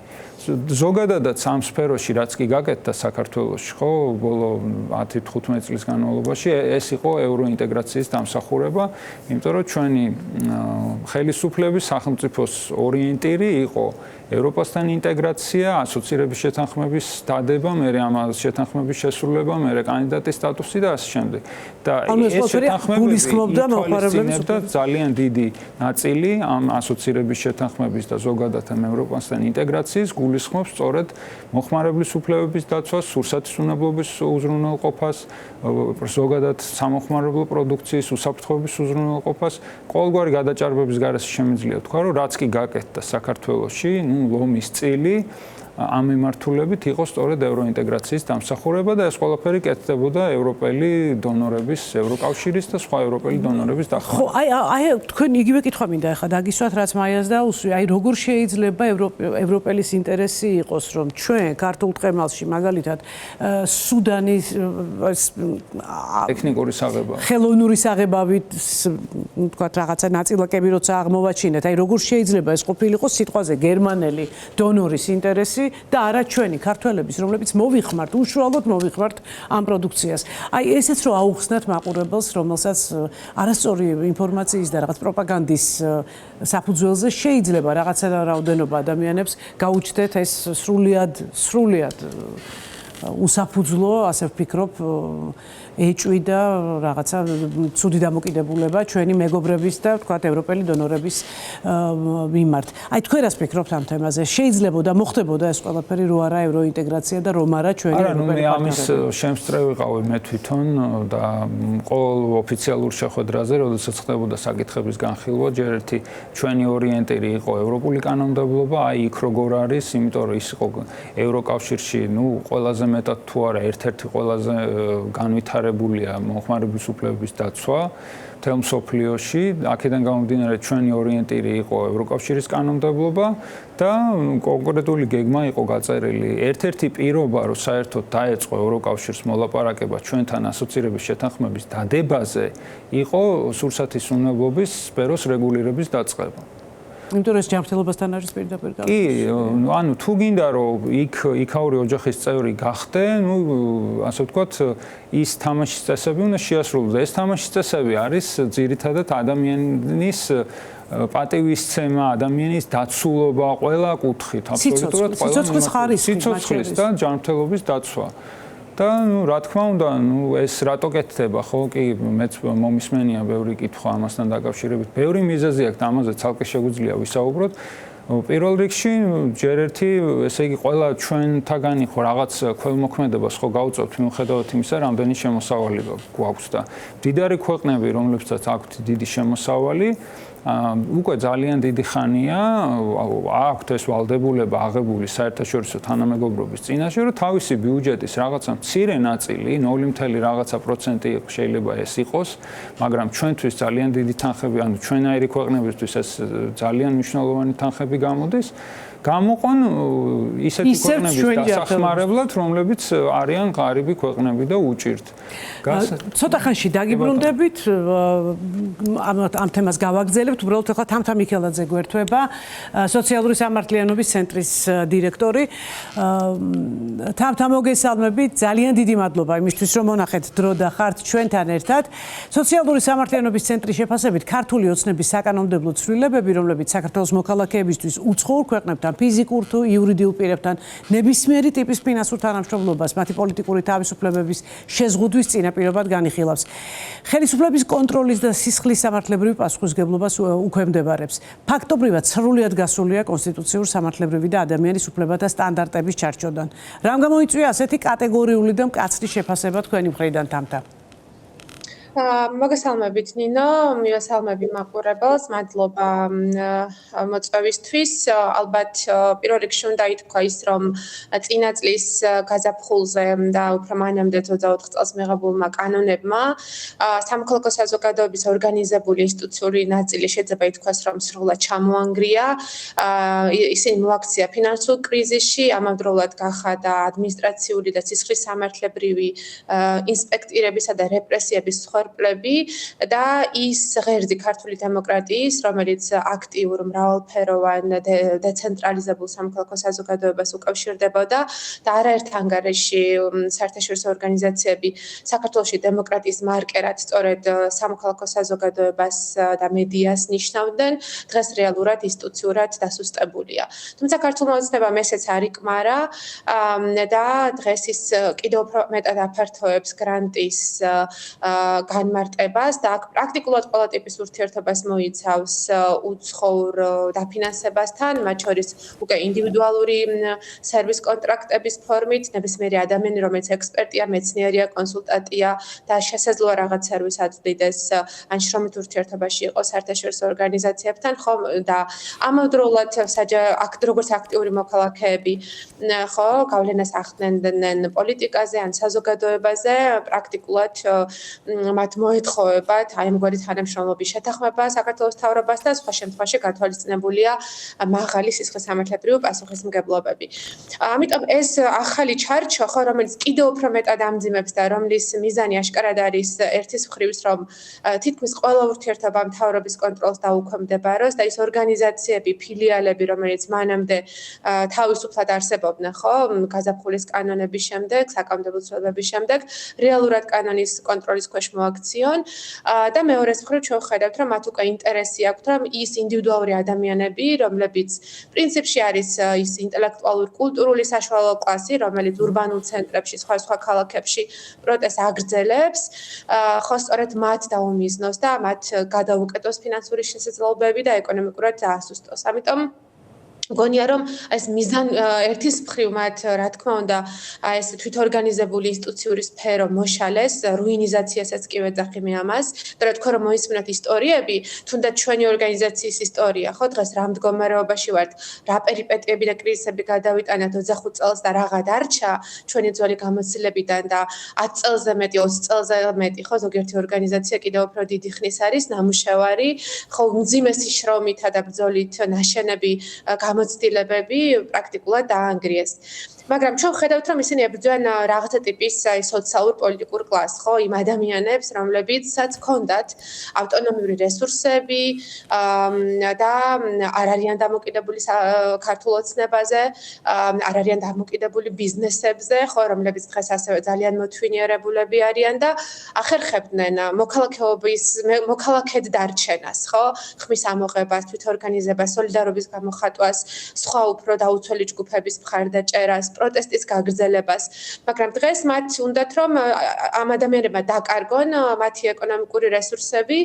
ზოგადადაც ამ სფეროში რაც კი გაკეთდა საქართველოში, ხო, ბოლო 10-15 წლის განმავლობაში ეს იყო ევროინტეგრაციის დამსახურება, იმიტომ რომ ჩვენი ხელისუფლების სახელმწიფოს ორიენტირი იყო ევროპასთან ინტეგრაცია, ასოცირების შეთანხმების დადება, მერე ამ შეთანხმების შესრულება, მერე კანდიდატის სტატუსი და ასე შემდეგ. და ეს შეთანხმებები ითვალისწინებდა ძალიან დიდი ნაწილი ამ ასოცირების შეთანხმების და ზოგადად ამ ევროპასთან ინტეგრაციის გულისხმობს სწორედ მომხმარებლის უფლებების დაცვას, სურსათმობლობის უზრუნველყოფას, ზოგადად სამომხმარებლო პროდუქციის უსაფრთხოების უზრუნველყოფას, ყოველგვარი გადაჭარბების გარეშე შემიძლია თქვა, რომ რაც კი გაკეთდა საქართველოში, ლომის წილი ამ მიმართულებით იყო სწორედ ევროინტეგრაციის დამსახურება და ეს ყველაფერი კეთდებოდა ევროპელი დონორების, ევროკავშირის და სხვა ევროპელი დონორების დახმარებით. ხო, აი თქვენ იგივე კითხვა მინდა ახლა დაგისვათ, რაც მაიას დაუსვი, აი როგორ შეიძლება ევროპელის ინტერესი იყოს, რომ ჩვენ ქართულ ტყემალში მაგალითად სუდანის ტექნიკური საღებავი, ხელოვნური საღებავით, თქვათ რაღაცა ნაწილაკები როცა აღმოვაჩინეთ, აი როგორ შეიძლება ეს ყოფილიყო სიტყვაზე გერმანელი დონორის ინტერესი და არა ჩვენი ქართველების, რომლებიც მოვიხმართ, უშუალოდ მოვიხმართ ამ პროდუქციას. აი ესეც რომ აუხსნათ მაყურებელს, რომელსაც არასწორი ინფორმაციის და რაღაც პროპაგანდის საფუძველზე შეიძლება რაღაცა რაოდენობა ადამიანებს გაუჩნდეთ ეს სრულიად უსაფუძვლო, ასე ვფიქრობ, ეჭვი და რაღაცა ცუდი დამოკიდებულება ჩვენი მეგობრების და თქვათ ევროპელი დონორების მიმართ. აი თქვენ რას ფიქრობთ ამ თემაზე? შეიძლება და მოხდებოდა ეს ყველაფერი რო არა ევროინტეგრაცია და რომ არა ჩვენი ევროპელი პარტნიორები? არა, ამის შემსწრე ვიყავი მე თვითონ და ყოველ ოფიციალურ შეხვედრაზე, როდესაც ხდებოდა საკითხების განხილვა, ჯერ ერთი ჩვენი ორიენტირი იყო ევროპული კანონმდებლობა, აი იქ როგორ არის, იმიტომ რომ ის იყო ევროკავშირში, ყველაზე მეტად თუ არა ერთ-ერთი ყველაზე განვითარებულია მომხმარებლის უფლებების დაცვა მთელ მსოფლიოში. აქედან გამომდინარე ჩვენი ორიენტირი იყო ევროკავშირის კანონმდებლობა და კონკრეტული გეგმა იყო გაწერილი. ერთ-ერთი პირობა, რომ საერთოდ დაეწყო ევროკავშირს მოლაპარაკება ჩვენთან ასოცირების შეთანხმების დადებაზე, იყო სურსათმობლობის სფეროს რეგულირების დაწყება. იმიტომ რომ ეს ჯანმრთელობასთან არის პირდაპირ კი, ანუ თუ გინდა რომ იქაური ოჯახის წევრი გახდე, ასე ვთქვათ, ის თამაშის წესები უნდა შეასრულოს. ეს თამაშის წესები არის ძირითადად ადამიანის პატივისცემა, ადამიანის დაცულობა ყველა კუთხით, აბსოლუტურად ყველა სიცოცხლის ხარისხი, სიცოცხლის და ჯანმრთელობის დაცვა. და რა თქმა უნდა, ეს რატო კეთდება, ხო? კი, მეც მომისმენია ბევრი კითხვა ამასთან დაკავშირებით. ბევრი მიზეზი აქვს და ამაზე ცალკე შეგვიძლია ვისაუბროთ. პირველ რიგში ჯერ ერთი, ესე იგი, ყველა ჩვენთაგანი ხო რაღაც ქველმოქმედებას ხო გავწევთ მიუხედავად იმისა, რამდენი შემოსავალი გვაქვს და მდიდარი ქვეყნები, რომლებსაც აქვთ დიდი შემოსავალი, უკვე ძალიან დიდი ხანია აქვთ ეს ვალდებულება აღებული საერთაშორისო თანამეგობრობის წინაშე, რომ თავისი ბიუჯეტის რაღაცა მცირე ნაწილი, 0 რაღაცა პროცენტი შეიძლება ეს იყოს, მაგრამ ჩვენთვის ძალიან დიდი თანხები, ანუ ჩვენაირი ქვეყნებისთვის ეს ძალიან მნიშვნელოვანი თანხები გამოდის. გამოყვან ისეთი ქვეყნების დასახმარებლად, რომლებიც არიან ღარიბი ქვეყნები და უჭირთ. ცოტა ხანში დაგიბრუნდებით, ამ თემას გავაგრძელებთ, უბრალოდ ახლა თამთა მიქელაძე გვერდება, სოციალური სამართლიანობის ცენტრის დირექტორი. თამთა, მოგესალმებით, ძალიან დიდი მადლობა იმისთვის, რომ მონახეთ დრო და ხართ ჩვენთან ერთად. სოციალური სამართლიანობის ცენტრის შეფასებით, ქართული ოცნების საკანონმდებლო ცვლილებები, რომლებიც საქართველოს მოქალაქეებისთვის უცხოურ ქვეყნებთან ფიზიკურ თუ იურიდიულ პირებთან ნებისმიერი ტიპის ფინანსურ თანამშრომლობას, მათი პოლიტიკური თავისუფლებების შეზღუდვის წინაპირობად განიხილავს. ხელისუფლების კონტროლის და სისხლის სამართლებრივი პასუხისმგებლობას უქვემდებარებს. ფაქტობრივად სრულიად გასულია კონსტიტუციურ სამართლებრივი და ადამიანის უფლებათა სტანდარტების ჩარჩოდან. რამ გამოიწვია ასეთი კატეგორიული და მკაცრი შეფასება თქვენი მხრიდან, თამთა? მოგესალმებით ნინო, მივესალმები მაყურებელს, მადლობა მოწვევისთვის. ალბათ პირველ რიგში უნდა ითქვა ის, რომ წინა წლის გაზაფხულზე და უფრო მანამდე 24 წელს მიღებულმა კანონებმა სამოქალაქო საზოგადოების ორგანიზებული ინსტიტუციური ნაწილი შეიძლება ითქვას, რომ სრულად ჩამოანგრია. ისინი მოაქცია ფინანსურ კრიზისში, ამავდროულად გახადა ადმინისტრაციული და სისხლის სამართლებრივი ინსპექტირებისა და რეპრესიების და ის ღერძი ქართული დემოკრატიის, რომელიც აქტიურ, მრავალფეროვან, დეცენტრალიზებულ სამოქალაქო საზოგადოებას უკავშირდებოდა და არაერთ ანგარიში საერთაშორისო ორგანიზაციები საქართველოში დემოკრატიის მარკერად სწორედ სამოქალაქო საზოგადოებას და მედიას ნიშნავდნენ, დღეს რეალურად ინსტიტუციურად დასუსტებულია. თუმცა ქართულმა ოცნებამ ესეც არ იკმარა და დღეს ის კიდევ უფრო მეტად აფართოებს გრანტის განმარტებას და აქ პრაქტიკულად ყველა ტიპის ურთიერთობას მოიცავს უცხოურ დაფინანსებასთან, მათ შორის უკვე ინდივიდუალური სერვის კონტრაქტების ფორმით, ნებისმიერი ადამიანი, რომელიც ექსპერტია, მეცნიერია, консультანტია და შესაძლოა რაღაც სერვის აწვდიდეს ან შრომით ურთიერთობაში იყოს საერთაშორისო ორგანიზაციებთან, ხომ და ამავდროულად როგორც აქტიური მოქალაქეები, ხო, გავლენას ახდენდნენ პოლიტიკაზე ან საზოგადოებაზე, პრაქტიკულად მათ მოეთხოვებათ აი ამგვარი თანამშრომლობის შეთანხმება საქართველოს მთავრობას და სხვა შემთხვევაში გათვალისწინებულია მაღალი სისხლის სამართლებრივი პასუხისმგებლობები. ამიტომ ეს ახალი ჩარჩო, ხო, რომელიც კიდევ უფრო მეტად ამძიმებს და რომლის მიზანი აშკარად არის ერთის მხრივ, რომ თითქმის ყველა ურთიერთობა მთავრობის კონტროლს დაუქვემდებაროს და ის ორგანიზაციები, ფილიალები, რომელიც მანამდე თავისუფლად არსებობდნენ, ხო, გაზაფხულის კანონების შემდეგ, საკანონმდებლო ცვლილებების შემდეგ, რეალურად კანონის კონტროლის ქვეშ მოაქციონ და მეორეს მხრივ ჩვენ ხედავთ, რომ მათ უკვე ინტერესი აქვთ, რომ ის ინდივიდუალური ადამიანები, რომლებიც პრინციპში არის ის ინტელექტუალური კულტურული საშუალო კლასი, რომელიც ურბანულ ცენტრებში, სხვა ქალაქებში პროტესტს აგრძელებს, ხო სწორედ მათ დაუმიზნოს და მათ გადაუკეტოს ფინანსური შესაძლებლობები და ეკონომიკურად დაასუსტოს. ამიტომ გონია რომ ეს მიზან ერთის მხრივ მათ რა თქმა უნდა ეს თვითორგანიზებული ინსტიტუციური სფერო მოშალეს რუინიზაციასაც კი ვეძახი მე ამას და თქვა რომ მოისმინოთ ისტორიები თუნდაც ჩვენი ორგანიზაციის ისტორია ხო დღეს რა მდგომარეობაში ვართ რა პერიპეტიები და კრიზისები გადავიტანეთ 25 წელს და რაღა დარჩა ჩვენი ძველი გამოცდილებიდან და 10 წელზე მეტი 20 წელზე მეტი ხო ზოგიერთი ორგანიზაცია კიდევ უფრო დიდი ხნის არის ნამუშევარი ხო უმძიმესი შრომითა და ბრძოლით ნაშენები გამოცდილებები პრაქტიკულად დაანგრიეს. მაგრამ ჩვენ ხედავთ რომ ისინი ებრძვიან რაღაცა ტიპის სოციალურ პოლიტიკურ კლასს, ხო, იმ ადამიანებს, რომლებიცაც ჰქონდათ ავტონომიური რესურსები და არ არიან დამოკიდებული ქართულ ოცნებაზე, არ არიან დამოკიდებული ბიზნესებზე, ხო, რომლებიც დღეს ასევე ძალიან მოთვინიერებულები არიან და ახერხებდნენ მოქალაქედ დარჩენას, ხო, ხმის ამოღებას, თვითორგანიზებას, სოლიდარობის გამოხატვას, სხვა უფრო დაუცველი ჯგუფების მხარდაჭერას, პროტესტის გაგრძელებას, მაგრამ დღეს მათ უნდათ რომ ამ ადამიანებმა დაკარგონ მათი ეკონომიკური რესურსები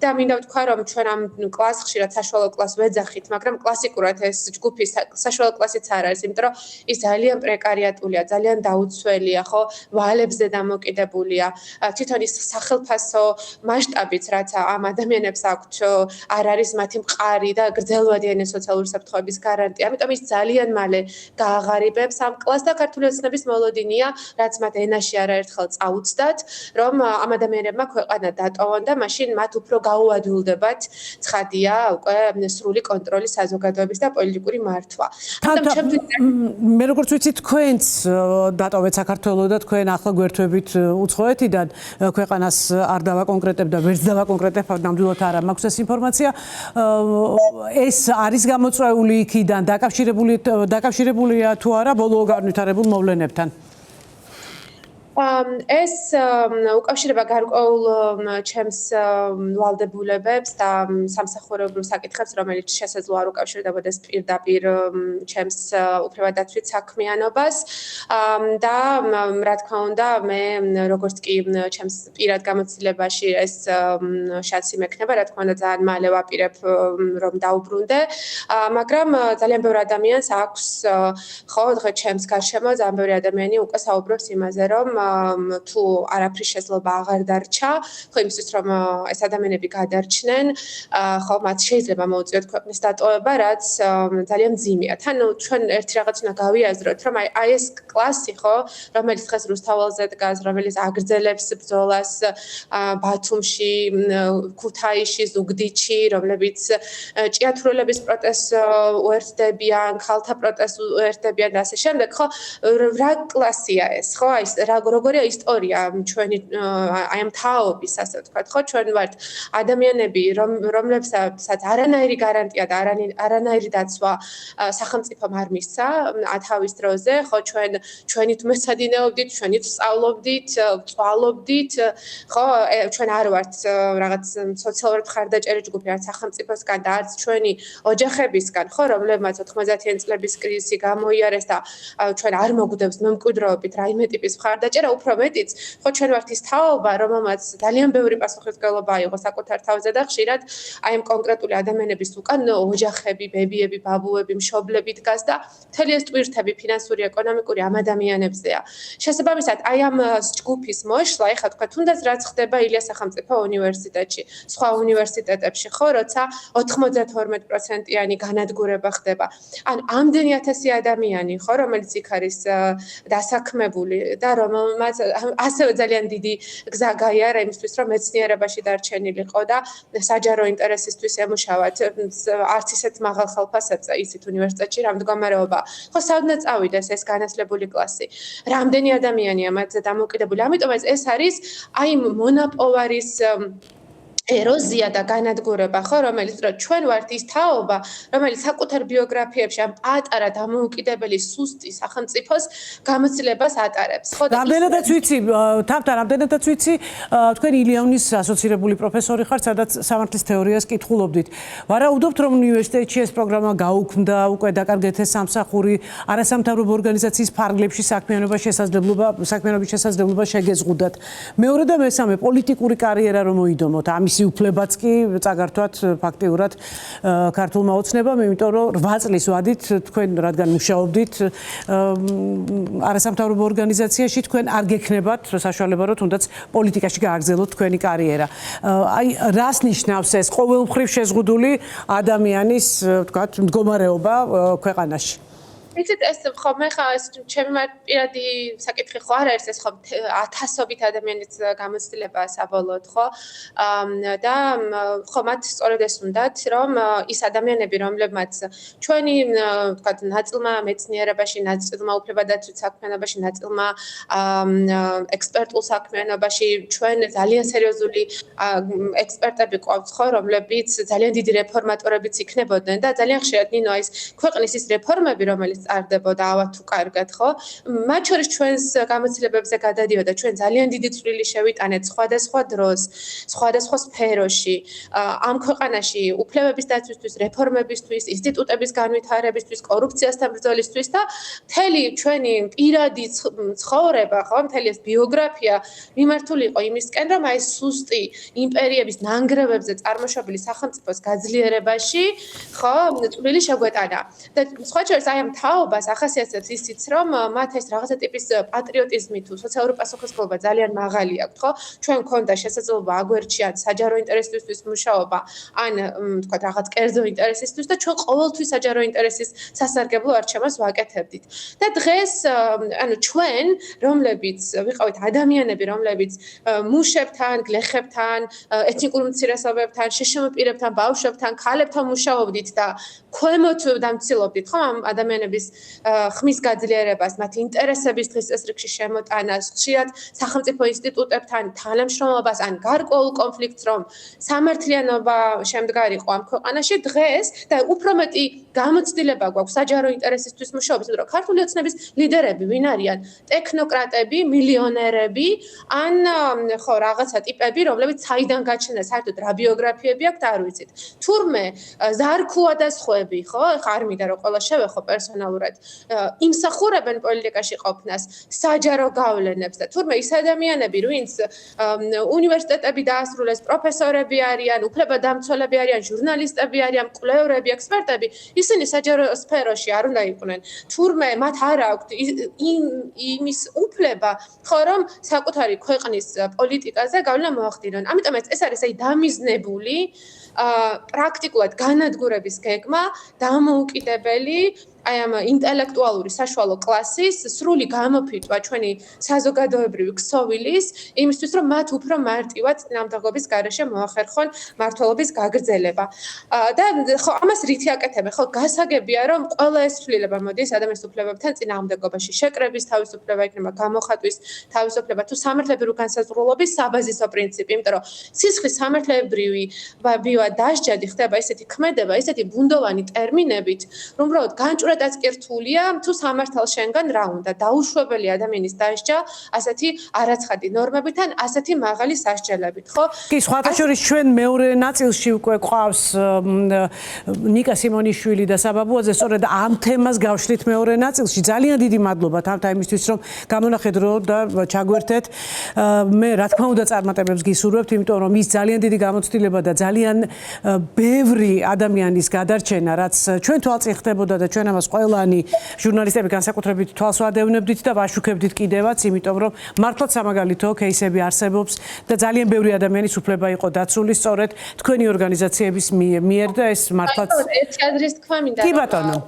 და მინდა ვთქვა რომ ჩვენ ამ კლასს ხშირად საშუალო კლასს ვეძახით, მაგრამ კლასიკურად ეს ჯგუფი საშუალო კლასიც არ არის, იმიტომ რომ ის ძალიან პრეკარიატულია, ძალიან დაუცველია, ხო, ვალებზე დამოკიდებულია. თვითონ ის სახელფასო მასშტაბიც, რაც ამ ადამიანებს აქვთ, არ არის მათი მყარი და გრძელვადიანი სოციალური საფრთხეების გარანტია. ამიტომ ის ძალიან მალე გააღარიბებს ამ კლასს და ქართული ოცნების მოლოდინია, რაც მათ ენაში არაერთხელ წაუცდათ, რომ ამ ადამიანებმა ქვეყანა დატოვონ და მაშინ მათ უფრო გაუადვილდებათ, ცხადია, უკვე სრული კონტროლი საზოგადოების და პოლიტიკური მართვა. მე როგორც ვიცი, თქვენც დატოვეთ საქართველოს და თქვენ ახლა გვერდებით უცხოეთიდან ქვეყანას არ დავაკონკრეტებ და ვერც დავაკონკრეტებ, ნამდვილად არ მაქვს ეს ინფორმაცია. ეს არის გამოწვეული იქიდან, დაკავშირებულია თუ არა ბოლო განვითარებულ მოვლენებთან? ეს უკავშირდება გარკვეულ ჩემს ვალდებულებებს და სამსახურებრივ საკითხებს, რომელიც შესაძლოა არ უკავშირდებოდეს პირდაპირ ჩემს უფლებადაცვით საქმიანობას და რა თქმა უნდა, მე როგორც კი ჩემს პირად გამოცდილებაში ეს შანსი მექნება, რა თქმა უნდა, ძალიან მალე ვაპირებ რომ დაუბრუნდე, მაგრამ ძალიან ბევრი ადამიანს აქვს, ხო, დღეს ჩემს გარშემო ძალიან ბევრი ადამიანი უკვე საუბრობს იმაზე, რომ თუ არაფრის შესაძლებლობა აღარ დარჩა, ხო იმისთვის რომ ეს ადამიანები გადარჩნენ, ხო მათ შეიძლება მოუწიოთ ქვეყნის დატოვება, რაც ძალიან მძიმეა. თან ჩვენ ერთი რაღაც უნდა გავიაზროთ, რომ აი ეს კლასი, ხო, რომელიც დღეს რუსთაველზე დგას, რომელიც აგრძელებს ბრძოლას ბათუმში, ქუთაისში, ზუგდიდში, რომლებიც ჭიათურელების პროტესტს უერთდებიან, ქალთა პროტესტს უერთდებიან და ასე შემდეგ, ხო, რა კლასია ეს, ხო, აი როგორია ისტორია ჩვენი აი ამ თაობის, ასე ვთქვათ, ხო, ჩვენ ვართ ადამიანები, რომლებსაც არანაირი გარანტია და არანაირი დაცვა სახელმწიფომ არ მისცა თავის დროზე, ხო, ჩვენით მეცადინეობდით, ჩვენით სწავლობდით, წვალობდით, ხო, ჩვენ არ ვართ რაღაც სოციალურად მხარდაჭერი ჯგუფი, რაც სახელმწიფოსგან და არც ჩვენი ოჯახებისგან, ხო, რომლებმაც 90-იანი წლების კრიზისი გამოიარეს და ჩვენ არ მოგვდევს მემკვიდრეობით რაიმე ტიპის მხარდაჭერა, უფრო მეტიც, ხო, ჩვენ ვართ ის თაობა, რომელმაც ძალიან ბევრი პასუხისმგებლობა აიღო საკუთარ თავზე და ხშირად აი ამ კონკრეტული ადამიანების უკან ოჯახები, ბებიები, ბაბუები, მშობლები დგას და მთელი ეს ტვირთები ფინანსური, ეკონომიკური ამ ადამიანებზეა. შესაბამისად, აი ამ ჯგუფის მოშლა, ეხლა თქვა, თუნდაც რაც ხდება ილიას სახელმწიფო უნივერსიტეტში, სხვა უნივერსიტეტებში, ხო, როცა 92%-იანი განადგურება ხდება. ან ამდენი ათასი ადამიანი, ხო, რომელიც იქ არის დასაქმებული და რომელმაც ასევე ძალიან დიდი გზა გაიარა იმისთვის, რომ მეცნიერებაში დარჩენილიყო და საჯარო ინტერესისთვის ემუშავათ. არც ისეთ მაღალ ხალხასაც ისეთ უნივერსიტეტში რა მდგომარეობა. ხო, საერთოდ წავიდეს ეს განათლებული კლასი. რამდენი ადამიანია მათზე დამოკიდებული. ამიტომ ეს არის აი მონაპოვარის ეროზია და განადგურება, ხო, რომელიც ჩვენ ვართ ის თაობა, რომელიც საკუთარ ბიოგრაფიებში ამ პატარა დამოუკიდებელი სუსტი სახელმწიფოს გამოცდილებას ატარებს, ხო? რამდენადაც ვიცი, რამდენადაც ვიცი, თქვენ ილიონის ასოცირებული პროფესორი ხართ, სადაც სამართლის თეორიას კითხულობდით. ვარაუდობთ, რომ უნივერსიტეტში ეს პროგრამა გაუქმდა, უკვე დაკარგეთ ეს სამსახური, არასამთავრობო ორგანიზაციის ფარგლებში საქმიანობის შესაძლებლობა შეგეზღუდათ. მეორე და მესამე, პოლიტიკური კარიერა რომ მოიდომოთ, ამის უფლებაც კი წაგართვათ ფაქტიურად ქართულმა ოცნებამ, იმიტომ რომ 8 წლის ვადით თქვენ რადგან მუშაობდით არასამთავრობო ორგანიზაციაში, თქვენ არ გექნებათ საშუალება, რომ თუნდაც პოლიტიკაში გააგრძელოთ თქვენი კარიერა. აი, რას ნიშნავს ეს ყოველმხრივ შეზღუდული ადამიანის, ვთქვათ, მდგომარეობა ქვეყანაში? იცით ეს ხომ ხა ეს ჩემი პირადი საკითხი ხო არ არის ეს ხომ ათასობით ადამიანის გამოცდილებაა საბოლოოდ ხო და ხო მათ სწორედ ეს უნდათ რომ ის ადამიანები რომლებმაც ჩვენი თქვათ ნაწილმა მეცნიერებაში ნაწილმა უფლებადაცვით საქმიანობაში ნაწილმა ექსპერტულ საქმიანობაში ჩვენ ძალიან სერიოზული ექსპერტები ყავთ ხო რომლებიც ძალიან დიდი რეფორმატორებიც იქნებოდნენ და ძალიან ხშირად ნინო ის ქვეყნის ის რეფორმები რომელიც წარდებოდა ავად თუ კარგად ხო მათ შორის ჩვენს გამოცდილებებზე გადადიოდა ჩვენ ძალიან დიდი წვლილი შევიტანეთ სხვადასხვა დროს სხვადასხვა სფეროში ამ ქვეყანაში უფლებების დაცვისთვის რეფორმებისთვის ინსტიტუტების განვითარებისთვის კორუფციასთან ბრძოლისთვის და მთელი ჩვენი პირადი ცხოვრება ხო მთელი ეს ბიოგრაფია მიმართული იყო იმისკენ რომ აი სუსტი იმპერიების ნანგრევებზე წარმოშობილი სახელმწიფოს გაძლიერებაში ხო წვლილი შეგვეტანა და სხვა შორის აი ამ თაობას ახასიათებს ისიც რომ მათ ეს რაღაცა ტიპის პატრიოტიზმი თუ სოციალური პასუხისმგებლობა ძალიან მაღალი აქვს ხო ჩვენ გქონდა შესაძლებლობა აგვერჩიათ საჯარო ინტერესისთვის მუშაობა ან თქვა რაღაც კერძო ინტერესისთვის და ჩვენ ყოველთვის საჯარო ინტერესის სასარგებლო არჩევას ვაკეთებდით და დღეს ანუ ჩვენ რომლებიც ვიყავით ადამიანები რომლებიც მუშებთან გლეხებთან ეთნიკურ უმცირესობებთან შეშმოპირებთან ბავშვებთან ქალებთან მუშაობდით და ქვემოთ დამცილობდით ხო ამ ადამიანების ხმის გაძლიერებას მათ ინტერესების დღის წესრიგში შემოტანას ხშირად სახელმწიფო ინსტიტუტებთან თანამშრომლობას ან გარკვეულ კონფლიქტს რომ სამართლიანობა შემდგარიყო ამ ქვეყანაში დღეს და უფრო მეტი გამოცდილება გვაქვს საჯარო ინტერესისთვის მუშაობის იმიტომ რომ ქართული ოცნების ლიდერები ვინ არიან ტექნოკრატები მილიონერები ან ხო რაღაცა ტიპები რომლებიც საიდან გაჩნდა საერთოდ რა ბიოგრაფიები აქვთ არ ვიცით თურმე ზარქუა და სხვები ხო ხა არ მინდა რომ ყველა შევეხო პერსონალურად იმსახურებენ პოლიტიკაში ყოფნას საჯარო გავლენებს და თურმე ის ადამიანები ვინც უნივერსიტეტები დაასრულეს პროფესორები არიან უფლებადამცველები არიან ჟურნალისტები არიან მკვლევრები ექსპერტები ისინი საჯარო სფეროში არ უნდა იყვნენ თურმე მათ არ აქვთ იმის უფლება ხო რომ საკუთარი ქვეყნის პოლიტიკაზე გავლენა მოახდინონ ამიტომ ეს არის აი დამიზნებული პრაქტიკულად განადგურების გეგმა დამოუკიდებელი აი ამ ინტელექტუალური საშუალო კლასის სრული გამოფიტვა ჩვენი საზოგადოებრივი ქსოვილის იმისთვის რომ მათ უფრო მარტივად წინამძღოლობის გარეშე მოახერხონ მმართველობის გაგრძელება და ხო ამას რითი აკეთებენ ხო გასაგებია რომ ყველა ეს ცვლილება მოდის ადამიანის უფლებებთან წინააღმდეგობაში შეკრების თავისუფლება იქნება გამოხატვის თავისუფლება თუ სამართლებრივი განსაზღვრულობის საბაზისო პრინციპი იმიტომ რომ სისხლის სამართლებრივი ბივა დასჯადი ხდება ესეთი ქმედება ესეთი ბუნდოვანი ტერმინებით რომ უბრალოდ განჭურა დაწკირთულია თუ სამართალ შენგან რა უნდა დაუშვებელი ადამიანის დასჯა ასეთი არაცხადი ნორმებით ან ასეთი მაღალი სასჯელებით ხო კი სხვათა შორის ჩვენ მეორე ნაწილში უკვე ყავს ნიკა სიმონიშვილი და საბაბუაძე სწორედ ამ თემას გავშლით მეორე ნაწილში ძალიან დიდი მადლობა თამთა იმისთვის რომ გამონახეთ დრო და ჩაგვერთეთ მე რა თქმა უნდა წარმატებებს გისურვებთ იმიტომ რომ ის ძალიან დიდი გამოცდილება და ძალიან ბევრი ადამიანის გადარჩენა რაც ჩვენ თვალწინ ხდებოდა და ჩვენ ამას ყველანი ჟურნალისტები განსაკუთრებით თვალს ვადევნებდით და ვაშუქებდით კიდევაც იმიტომ რომ მართლაც სამაგალითო кейსები არსებობს და ძალიან ბევრი ადამიანის უფლება იყო დაცული სწორედ თქვენი ორგანიზაციების მიერ და ეს მართლაც ეს კადრის თქვა მინდა კი ბატონო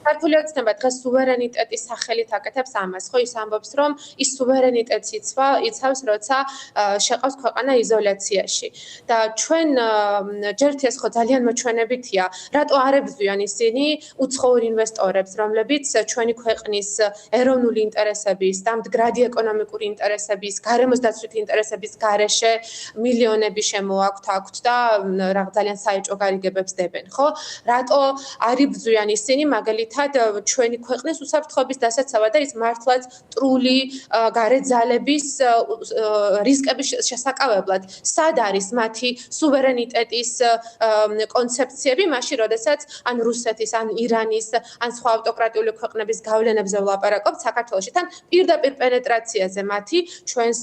ქართული ოცნება დღეს სუვერენიტეტის სახელით აკეთებს ამას, ხო ის ამბობს, რომ ის სუვერენიტეტს იცავს, როცა შეყავს ქვეყანა იზოლაციაში. და ჩვენ ჯერთ ეს ხო ძალიან მოჩვენებითია, რატო არ ებრძვიან ისინი უცხოურ ინვესტორებს, რომლებიც ჩვენი ქვეყნის ეროვნული ინტერესების და მდგრადი ეკონომიკური ინტერესების, გარემოს დაცვითი ინტერესების გარეშე მილიონები შემოაქვთ და ძალიან საეჭვო გარიგებებს დებენ, ხო? რატო არ იბრძვიან ისინი მაგალითად ჩვენი ქვეყნის უსაფრთხოების დასაცავად და ის მართლაც ტრული გარეთ ძალების რისკების შესაკავებლად სად არის მათი სუვერენიტეტის კონცეფციები მაშინ როდესაც ან რუსეთის ან ირანის ან სხვა ავტოკრატიული ქვეყნების გავლენებზე ვლაპარაკობთ საქართველოში თან პირდაპირ პენეტრაციაზე მათი ჩვენს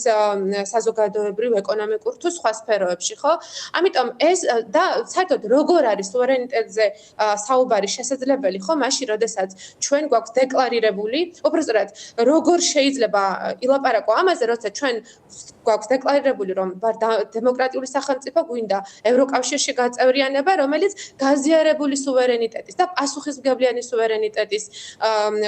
საზოგადოებრივ ეკონომიკურ თუ სხვა სფეროებში ხო ამიტომ ეს და საერთოდ როგორ არის სუვერენიტეტზე საუბარი შესაძლებელი ხო მაშინ როდესაც ჩვენ გვაქვს დეკლარირებული, უბრალოდ როგორ შეიძლება ილაპარაკო ამაზე, როცა ჩვენ გვაქვს დეკლარირებული, რომ ვარ დემოკრატიული სახელმწიფო, გვინდა ევროკავშირში გაწევრიანება, რომელიც გაზიარებული სუვერენიტეტის და პასუხისმგებლიანი სუვერენიტეტის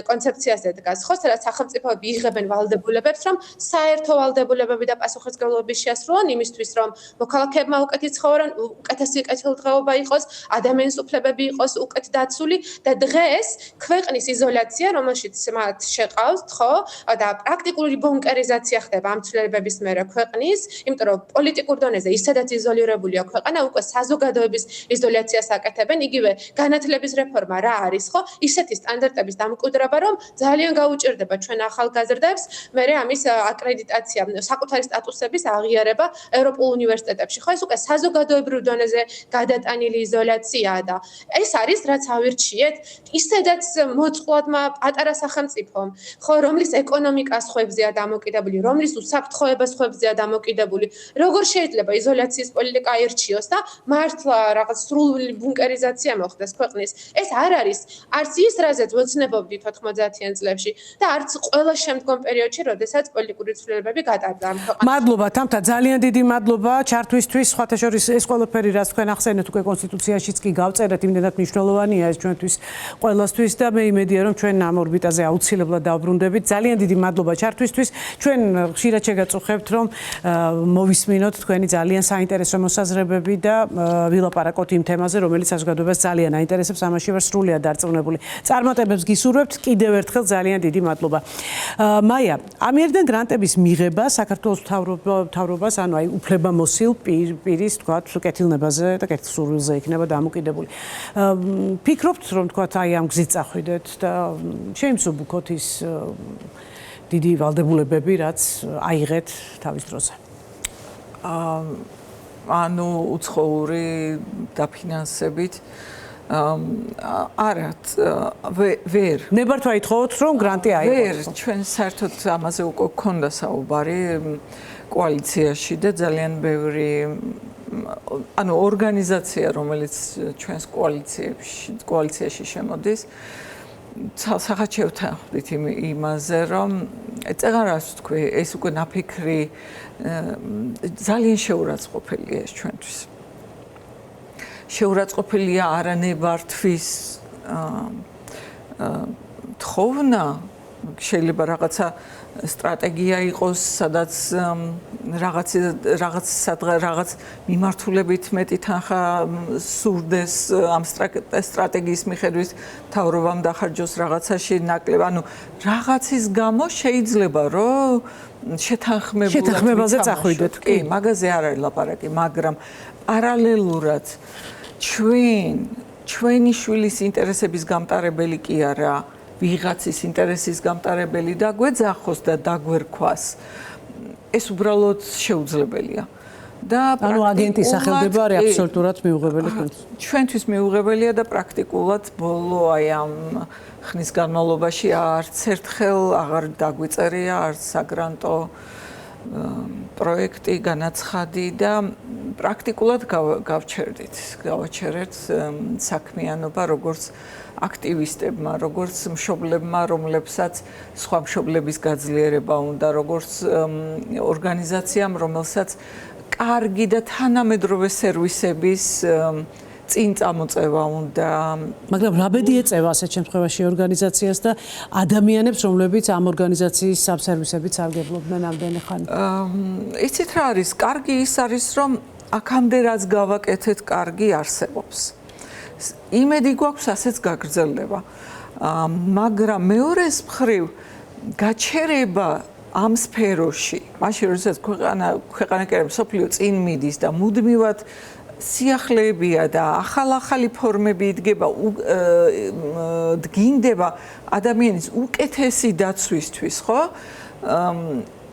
კონცეფციას ედგას. ხო, სადაც სახელმწიფოები იღებენ ვალდებულებებს, რომ საერთო ვალდებულებები და პასუხისმგებლობები შეასრულონ იმისთვის, რომ მოქალაქეებმა უკეთი ცხოვრონ, უკეთესი კეთილდღეობა იყოს, ადამიანის უფლებები იყოს უკეთ დაცული და დღეს ქვეყნის იზოლაცია, რომელშიც მათ შეყავთ, ხო, და პრაქტიკული ბუნკერიზაცია ხდება ამ ცვლილებების მერე ქვეყნის, იმიტომ რომ პოლიტიკურ დონეზე ისედაც იზოლირებულია ქვეყანა, უკვე საზოგადოების იზოლაციას აკეთებენ, იგივე განათლების რეფორმა რა არის, ხო? ისეთი სტანდარტების დამკვიდრება, რომ ძალიან გაუჭირდება ჩვენ ახალგაზრდებს, მერე ამის აკრედიტაცია, საკუთარი სტატუსების აღიარება ევროპულ უნივერსიტეტებში, ხო? ეს უკვე საზოგადოებრივ დონეზე გადატანილი იზოლაციაა და ეს არის რაც ავირჩიეთ, ისედაც მოწყვლადმა პატარა სახელმწიფომ, ხო, რომლის ეკონომიკა სხვებზეა დამოკიდებული, რომლის უსაფრთხოება სხვებზეა დამოკიდებული, როგორ შეიძლება იზოლაციის პოლიტიკა აირჩიოს და მართლა რაღაც სრული ბუნკერიზაცია მოხდეს ქვეყნის. ეს არ არის არც ის, რაზეც ვოცნებობდით 90-იან წლებში და არც ყველა შემდგომ პერიოდში, როდესაც პოლიტიკური ცვლილებები გატარდა ამ ქვეყანაში. მადლობა, თამთა, ძალიან დიდი მადლობა ჩართვისთვის. სხვათა შორის ეს ყველაფერი, რაც თქვენ ახსენეთ, უკვე კონსტიტუციაშიც კი გავწერეთ, იმდენად მნიშვნელოვანია ეს ჩვენთვის ყველასთვის და მე იმედია, რომ ჩვენ ამ ორბიტაზე აუცილებლად დავბრუნდებით. ძალიან დიდი მადლობა ჩართვისთვის. ჩვენ ხშირად შეგაწუხებთ, რომ მოვისმინოთ თქვენი ძალიან საინტერესო მოსაზრებები და ვილაპარაკოთ იმ თემაზე, რომელიც საზოგადოებას ძალიან აინტერესებს. ამაში ვარ სრულიად დარწმუნებული. წარმატებებს გისურვებთ. კიდევ ერთხელ ძალიან დიდი მადლობა. მაია, ამიერიდან გრანტების მიღება საქართველოს მთავრობას, ანუ აი უფლებამოსილ პირის, თქვათ, კეთილნებაზე და კეთილსურვილზე იქნება დამოკიდებული. ფიქრობთ, რომ თქვათ, აი ამ გზით წახვიდეთ და შეიმსუბუქოთ ის დიდი ვალდებულებები, რაც აიღეთ თავის დროზე. ანუ უცხოური დაფინანსებით არა ვერ ნებართვა ითხოვოთ, რომ გრანტი აიღოთ. ვერ ჩვენ საერთოდ ამაზე უკვე გქონდა საუბარი კოალიციაში და ძალიან ბევრი ანუ ორგანიზაცია, რომელიც ჩვენს კოალიციაში შემოდის, სახაჩევთან ხვდით იმაზე, რომ წეგარას თქვი, ეს უკვე ნაფიქრი ძალიან შეურაცხყოფილია ეს ჩვენთვის. შეურაცხყოფილია არანებართვის თხოვნა, შეიძლება რაღაცა სტრატეგია იყოს, სადაც რაღაც მიმართულებით მეტი თანხა სურდეს ამ სტრატეგიის მიხედვით მთავრობამ დახარჯოს რაღაცაში ნაკლებ, ანუ რაღაცის გამო შეიძლება რომ შეთანხმებაზე წახვიდეთ. კი, მაგაზე არ არის ლაპარაკი, მაგრამ პარალელურად ჩვენი შვილის ინტერესების გამტარებელი კი არა, ვიღაცის ინტერესის გამტარებელი დაგვეძახოს და დაგვერქვას. ეს უბრალოდ შეუძლებელია. და ანუ აგენტის სახელდება არის აბსოლუტურად მიუღებელი თქვენთვის. ჩვენთვის მიუღებელია და პრაქტიკულად ბოლო აი ამ ხნის განმავლობაში არც ერთხელ აღარ დაგვიწერია არც საგრანტო პროექტი, განაცხადი და პრაქტიკულად გავაჩერეთ საქმიანობა როგორც აქტივისტებმა, როგორც მშობლებმა, რომლებსაც სხვა მშობლების გაძლიერება უნდა, როგორც ორგანიზაციამ, რომელსაც კარგი და თანამედროვე სერვისების წინ წამოწევა უნდა. მაგრამ რა ბედი ეწევა ასეთ შემთხვევაში ორგანიზაციას და ადამიანებს, რომლებიც ამ ორგანიზაციის სამსერვისებით სარგებლობდნენ ამდენი ხანი? იცით რა არის? კარგი ის არის, რომ აქამდე რაც გავაკეთეთ, კარგი არსებობს. იმედი გვაქვს ასეც გაგრძელდება. მაგრამ მეორეს მხრივ გაჩერება ამ სფეროში, მაშინ როდესაც ქვეყანა კი არა მსოფლიო წინ მიდის და მუდმივად სიახლეებია და ახალ-ახალი ფორმები დგინდება ადამიანის უკეთესი დაცვისთვის, ხო?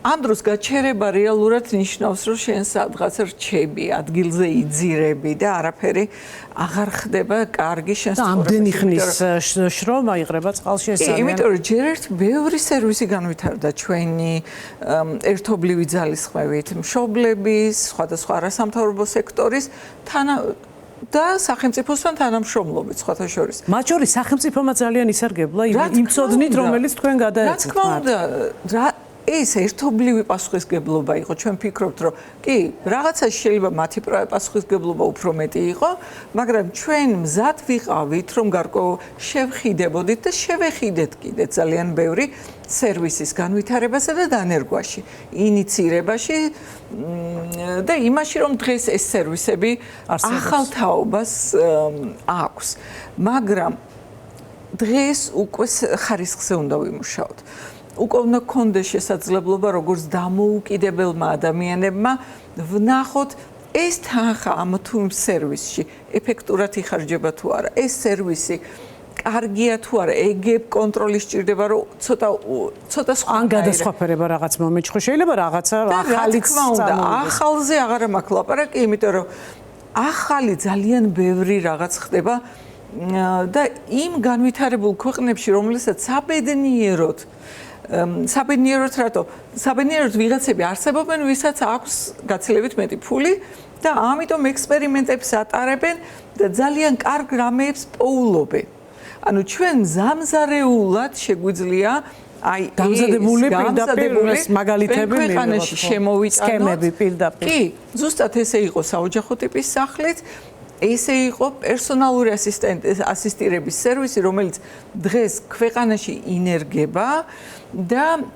ამ დროს გაჩერება რეალურად ნიშნავს, რომ შენ სადღაც რჩები, ადგილზე იძირები და არაფერი აღარ ხდება კარგი შენ ცხოვრებაში. ამდენი ხნის შრომა იღრება წყალში ეს ძალიან. იმიტომ რომ ჯერ ერთ ბევრი სერვისი განვითარდა ჩვენი ერთობლივი ძალისხმევით, მშობლების, სხვადასხვა არასამთავრობო სექტორის და სახელმწიფოსთან თანამშრომლობით სხვათა შორის. მათ შორის სახელმწიფომა ძალიან ისარგებლა იმ წოდნით, რომელიც თქვენ გადაეცეთ. რა თქმა უნდა, ეს ერთობლივი პასუხისგებლობა იყო. ჩვენ ვფიქრობთ, რომ კი, რაღაცაში შეიძლება მათი პასუხისგებლობა უფრო მეტი იყო, მაგრამ ჩვენ მზად ვიყავით, რომ გარკვეულ შევხიდებოდით და შევეხიდეთ კიდე ძალიან ბევრი სერვისის განვითარებასა და დანერგვაში, ინიცირებაში და იმაში, რომ დღეს ეს სერვისები ახალ თაობას აქვს. მაგრამ დღეს უკვე ხარისხზე უნდა ვიმუშაოთ. უკვე უნდა გქონდეს შესაძლებლობა როგორც დამოუკიდებელმა ადამიანებმა ვნახოთ ეს თანხა ამ თუ იმ სერვისში ეფექტურად იხარჯება თუ არა, ეს სერვისი კარგია თუ არა, ეგ კონტროლის სჭირდება, რომ ცოტა სხვა ან გადასხვაფერება რაღაც მომენტში ხო შეიძლება რაღაცა ახალიც წამოვიდეს. ახალზე აღარ მაქვს ლაპარაკი, იმიტომ რომ ახალი ძალიან ბევრი რაღაც ხდება და იმ განვითარებულ ქვეყნებში, რომელსაც საბედნიეროდ რატო? საბედნიეროდ ვიღაცები არსებობენ, ვისაც აქვს გაცილებით მეტი ფული და ამიტომ ექსპერიმენტებს ატარებენ და ძალიან კარგ რამეებს პოულობენ. ანუ ჩვენ ზამზარეულად შეგვიძლია აი გამზადებული პირდაპირ მაგალითები ქვეყანაში შემოვიტანოთ. სქემები პირდაპირ. კი, ზუსტად ესე იყო საოჯახო ტიპის სახლით. ესე იყო პერსონალური ასისტირების სერვისი, რომელიც დღეს ქვეყანაში ინერგება და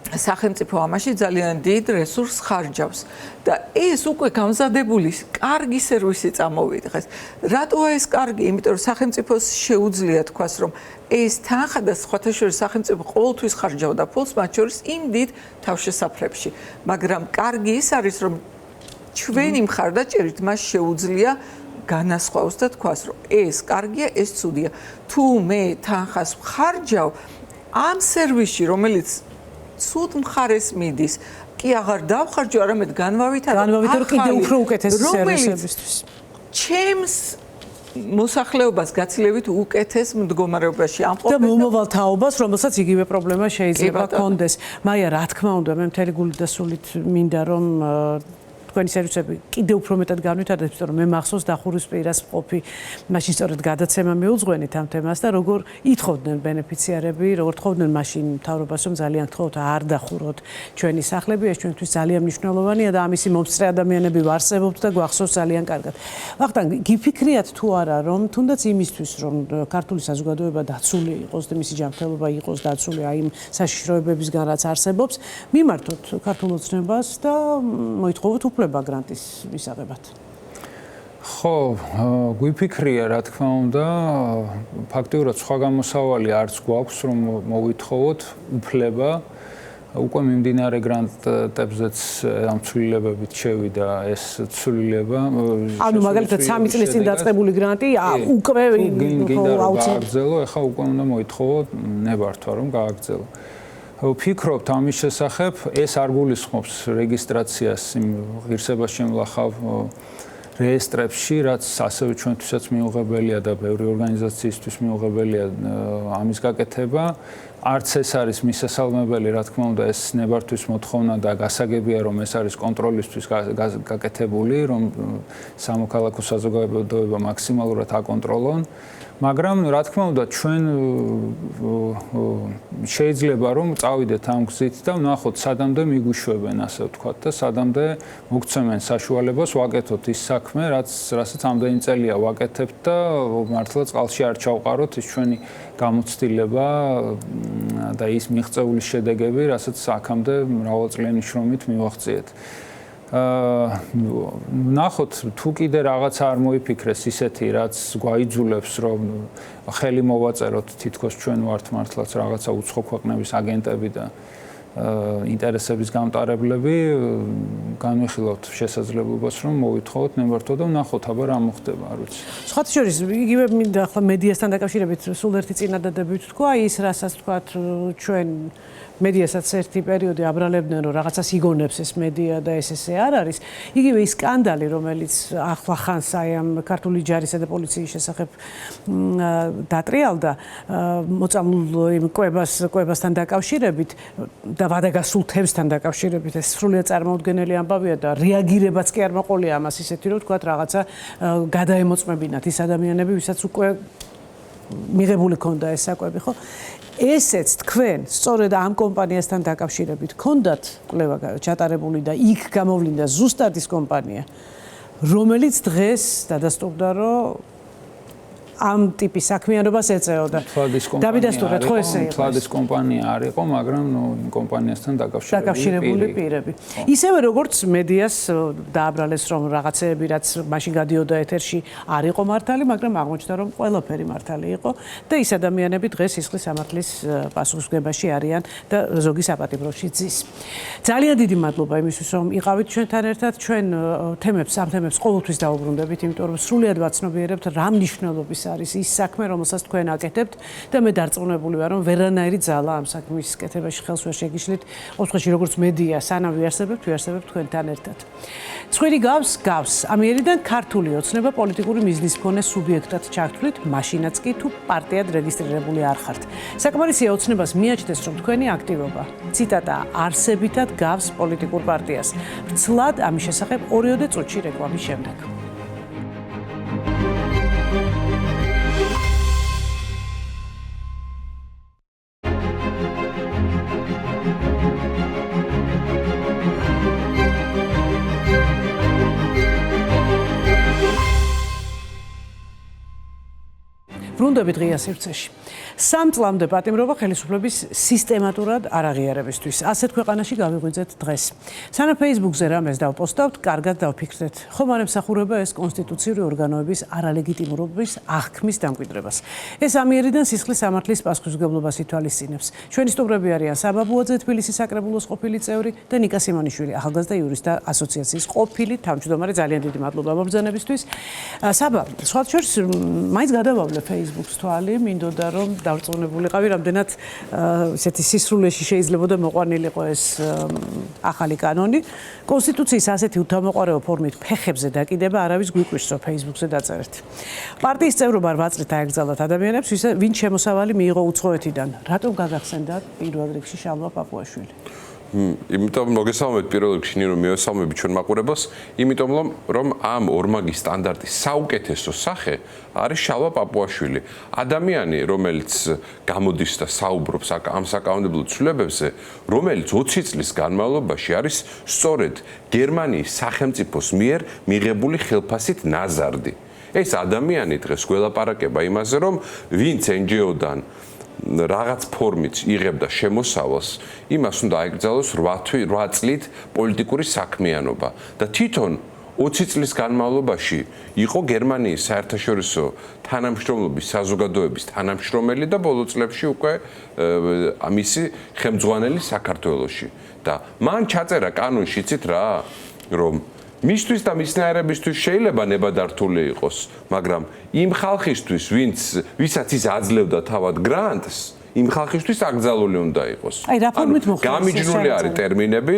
სახელმწიფო ამაში ძალიან დიდ რესურსს ხარჯავს და ეს უკვე გამზადებული კარგი სერვისი წამოვიდგეს. რატოა ეს კარგი? იმიტომ რომ სახელმწიფოს შეუძლია თქვას, რომ ეს თანხა და სხვათა შორის სახელმწიფო ყოველთვის ხარჯავდა ფულს, მათ შორის იმ დიდ თავშესაფრებში. მაგრამ კარგი ის არის, რომ ჩვენი მხარდაჭერით მას შეუძლია განასხვავს და თქვას, რომ ეს კარგია, ეს ცუდია. თუ მე თანხას ვხარჯავ ამ სერვისში, რომელიც ცუდ მხარეს მიდის, კი აღარ დავხარჯო, არამედ განვავითარო. განვავითარო კიდევ უფრო უკეთესი სერვისებისთვის. ჩემს მოსახლეობას გაცილებით უკეთეს მდგომარეობაში ამყოფენ და მომავალ თაობას, რომელსაც იგივე პრობლემა შეიძლება ჰქონდეს. მაია, რა თქმა უნდა, მე მთელი გულით და სულით მინდა რომ თქვენი სერვისები კიდევ უფრო მეტად განვითარდეს, იმიტომ რომ მე მახსოვს დახურის პირას ყოფი, მაშინ სწორედ გადაცემა მიუძღვენით ამ თემას და როგორ ითხოვდნენ ბენეფიციარები, როგორ თხოვდნენ მაშინ მთავრობას, რომ ძალიან გთხოვთ არ დახუროთ ჩვენი სახლები, ეს ჩვენთვის ძალიან მნიშვნელოვანია და ამისი მომსწრე ადამიანები ვარსებობთ და გვახსოვს ძალიან კარგად. ვახტანგ, გიფიქრიათ თუ არა, რომ თუნდაც იმისთვის, რომ ქართული საზოგადოება დაცული იყოს და მისი ჯანმრთელობა იყოს დაცული აი იმ საშიშროებებისგან, რაც არსებობს, მიმართოთ ქართულ ოცნებას და მოითხოვოთ უფლება გრანტის მისაღებად. ხო, გვიფიქრია, რა თქმა უნდა, ფაქტიურად სხვა გამოსავალი არც გვაქვს, რომ მოვითხოვოთ უფლება. უკვე მიმდინარე გრანტებზეც ამ ცვლილებებით შევიდა ეს ცვლილება. ანუ მაგალითად 3 წლის წინ დაწყებული გრანტი უკვე გააგრძელო, ეხლა უკვე უნდა მოითხოვოთ ნებართვა, რომ გააგრძელო. ვფიქრობთ ამის შესახებ, ეს არ გულისხმობს რეგისტრაციას იმ ღირსებაშემლახავ რეესტრებში, რაც ასევე ჩვენთვისაც მიუღებელია და ბევრი ორგანიზაციისთვის მიუღებელია ამის გაკეთება. არც ეს არის მისასალმებელი, რა თქმა უნდა, ეს ნებართვის მოთხოვნა და გასაგებია, რომ ეს არის კონტროლისთვის გაკეთებული, რომ სამოქალაქო საზოგადოება მაქსიმალურად აკონტროლონ. მაგრამ რა თქმა უნდა ჩვენ შეიძლება რომ წავიდეთ ამ გზით და ვნახოთ სადამდე მიგვიშვებენ ასე ვთქვათ და სადამდე მოგცემენ საშუალებას ვაკეთოთ ის საქმე რასაც ამდენი წელია ვაკეთებთ და მართლა წყალში არ ჩავყაროთ ის ჩვენი გამოცდილება და ის მიღწეული შედეგები რასაც აქამდე მრავალწლიანი შრომით მივაღწიეთ. ნახოთ თუ კიდე რაღაცა არ მოიფიქრეს ისეთი რაც გვაიძულებს რომ ხელი მოვაწეროთ თითქოს ჩვენ ვართ მართლაც რაღაცა უცხო ქვეყნების აგენტები და ინტერესების გამტარებლები განვიხილავთ შესაძლებლობას რომ მოვითხოვოთ ნებართვა და ვნახოთ აბა რა მოხდება არ ვიცი. სხვათა შორის იგივე მინდა ახლა მედიასთან დაკავშირებით სულ ერთი წინადადებით თქვა ის რასაც თქვათ ჩვენ მედიასაც ერთი პერიოდი აბრალებდნენ რომ რაღაცას იგონებს ეს მედია და ეს ესე არ არის. იგივე ის სკანდალი რომელიც ახლა ხანს აი ამ ქართული ჯარისა და პოლიციის შესახებ დატრიალდა მოწამლულ იმ კვებასთან დაკავშირებით და ვადაგასულ თემსთან დაკავშირებით ეს სრულიად წარმოუდგენელი ამბავია და რეაგირებაც კი არ მოყოლია ამას ისეთი რომ თქვა რაღაცა გადაემოწმებინათ ის ადამიანები ვისაც უკვე მიღებული ქონდა ეს საკვები ხო ესეც თქვენ სწორედ ამ კომპანიასთან დაკავშირებით ქონდათ კვლევა ჩატარებული და იქ გამოვლინდა ზუსტად ის კომპანია რომელიც დღეს დადასტურდა რომ ამ ტიპის საქმიანობას ეწეოდა. დავიდასტურეთ ხო ესე იყო. თვალის კომპანია არ იყო, მაგრამ იმ კომპანიასთან დაკავშირებული პირები. ისევე როგორც მედიას დააბრალეს რომ რაღაცეები რაც მაშინ გადიოდა ეთერში არ იყო მართალი, მაგრამ აღმოჩნდა რომ ყველაფერი მართალი იყო და ის ადამიანები დღეს სისხლის სამართლის პასუხისმგებაში არიან და ზოგი საპატიმროში ძის. ძალიან დიდი მადლობა იმისთვის რომ იყავით ჩვენთან ერთად, ჩვენ ამ თემებს ყოველთვის დაუბრუნდებით, იმიტომ რომ სრულიად ვაცნობიერებთ რა მნიშვნელობის არის ის საქმე, რომელსაც თქვენ აკეთებთ და მე დარწმუნებული ვარ, რომ ვერანაირი ძალა ამ საქმის კეთებაში ხელს ვერ შეგიშლით, ოთხში როგორც მედია, სანამ ვიარსებებთ თქვენთან ერთად. ცხვირი გავს, ამიერიდან ქართული ოცნება პოლიტიკური მიზნის მქონე სუბიექტად ჩართვლით, მაშინაც კი თუ პარტიად რეგისტრირებული არ ხართ. საკმარისია ოცნებას მიაჩნდეს, რომ თქვენი აქტივობა, ციტატა, არსებითად გავს პოლიტიკურ პარტიას. ვრცლად ამის შესახებ 2 წუთში რეკლამის შემდეგ. ბრუნდებით ღია სივრცეში. 3 წლამდე პატიმრობა ხელისუფლების სისტემატურად არ აღიარებისთვის. ასეთ ქვეყანაში გავიღვიძეთ დღეს. სანამ Facebook-ზე რამეს დავპოსტავთ, კარგად დავფიქრდეთ. ხომ არ ემსახურება ეს კონსტიტუციური ორგანოების არალეგიტიმურობის აღქმის დამკვიდრებას. ეს ამიერიდან სისხლის სამართლის პასუხისმგებლობას ითვალისწინებს. ჩვენი სტუმრები არიან საბა ბუაძე, თბილისის საკრებულოს ყოფილი წევრი და ნიკა სიმონიშვილი, ახალგაზრდა იურისტთა ასოციაციის ყოფილი თავმჯდომარე. ძალიან დიდი მადლობა მობრძანებისთვის. საბა, სხვა შორის მაინც გადავავლე Facebook-ს თვალი, მინდოდა რომ დავწუნებულიყავი, რამდენად ესეთი სისრულეში შეიძლებოდა მოყვანილიყო ეს ახალი კანონი. კონსტიტუციის ასეთი უთამოყარეო ფორმით ფეხებზე დაკიდება არავის გვიკვირს, რომ Facebook-ზე დაწერეთ. პარტიის წევრობა 8 წლით აეკრძალათ ადამიანებს, ვინც შემოსავალი მიიღო უცხოეთიდან. რატომ გაგახსენდათ პირველ რიგში შალვა პაპუაშვილი? იმიტომ მოგესალმებით პირველ რიგში რომ მივესალმები ჩვენ მაყურებელს, იმიტომ რომ ამ ორმაგი სტანდარტის საუკეთესო სახე არის შალვა პაპუაშვილი. ადამიანი, რომელიც გამოდის და საუბრობს ამ საკანონმდებლო ცვლილებებზე, რომელიც 20 წლის განმავლობაში არის სწორედ გერმანიის სახელმწიფოს მიერ მიღებული ხელფასით ნაზარდი. ეს ადამიანი დღეს გველაპარაკება იმაზე, რომ ვინც NGO-დან რაღაც ფორმით იღებდა შემოსავალს, იმას უნდა აეკრძალოს 8 წლით პოლიტიკური საქმიანობა და თვითონ 20 წლის განმავლობაში იყო გერმანიის საერთაშორისო თანამშრომლობის საზოგადოების თანამშრომელი და ბოლო წლებში უკვე მისი ხელმძღვანელი საქართველოში. და მან ჩაწერა კანონში იცით რა, რომ მისთვის და მისნაირებისთვის შეიძლება ნებადართული იყოს, მაგრამ იმ ხალხისთვის, ვისაც ის აძლევდა თავად გრანტს, იმ ხალხისთვის აკრძალული უნდა იყოს. გამიჯნული არის ტერმინები,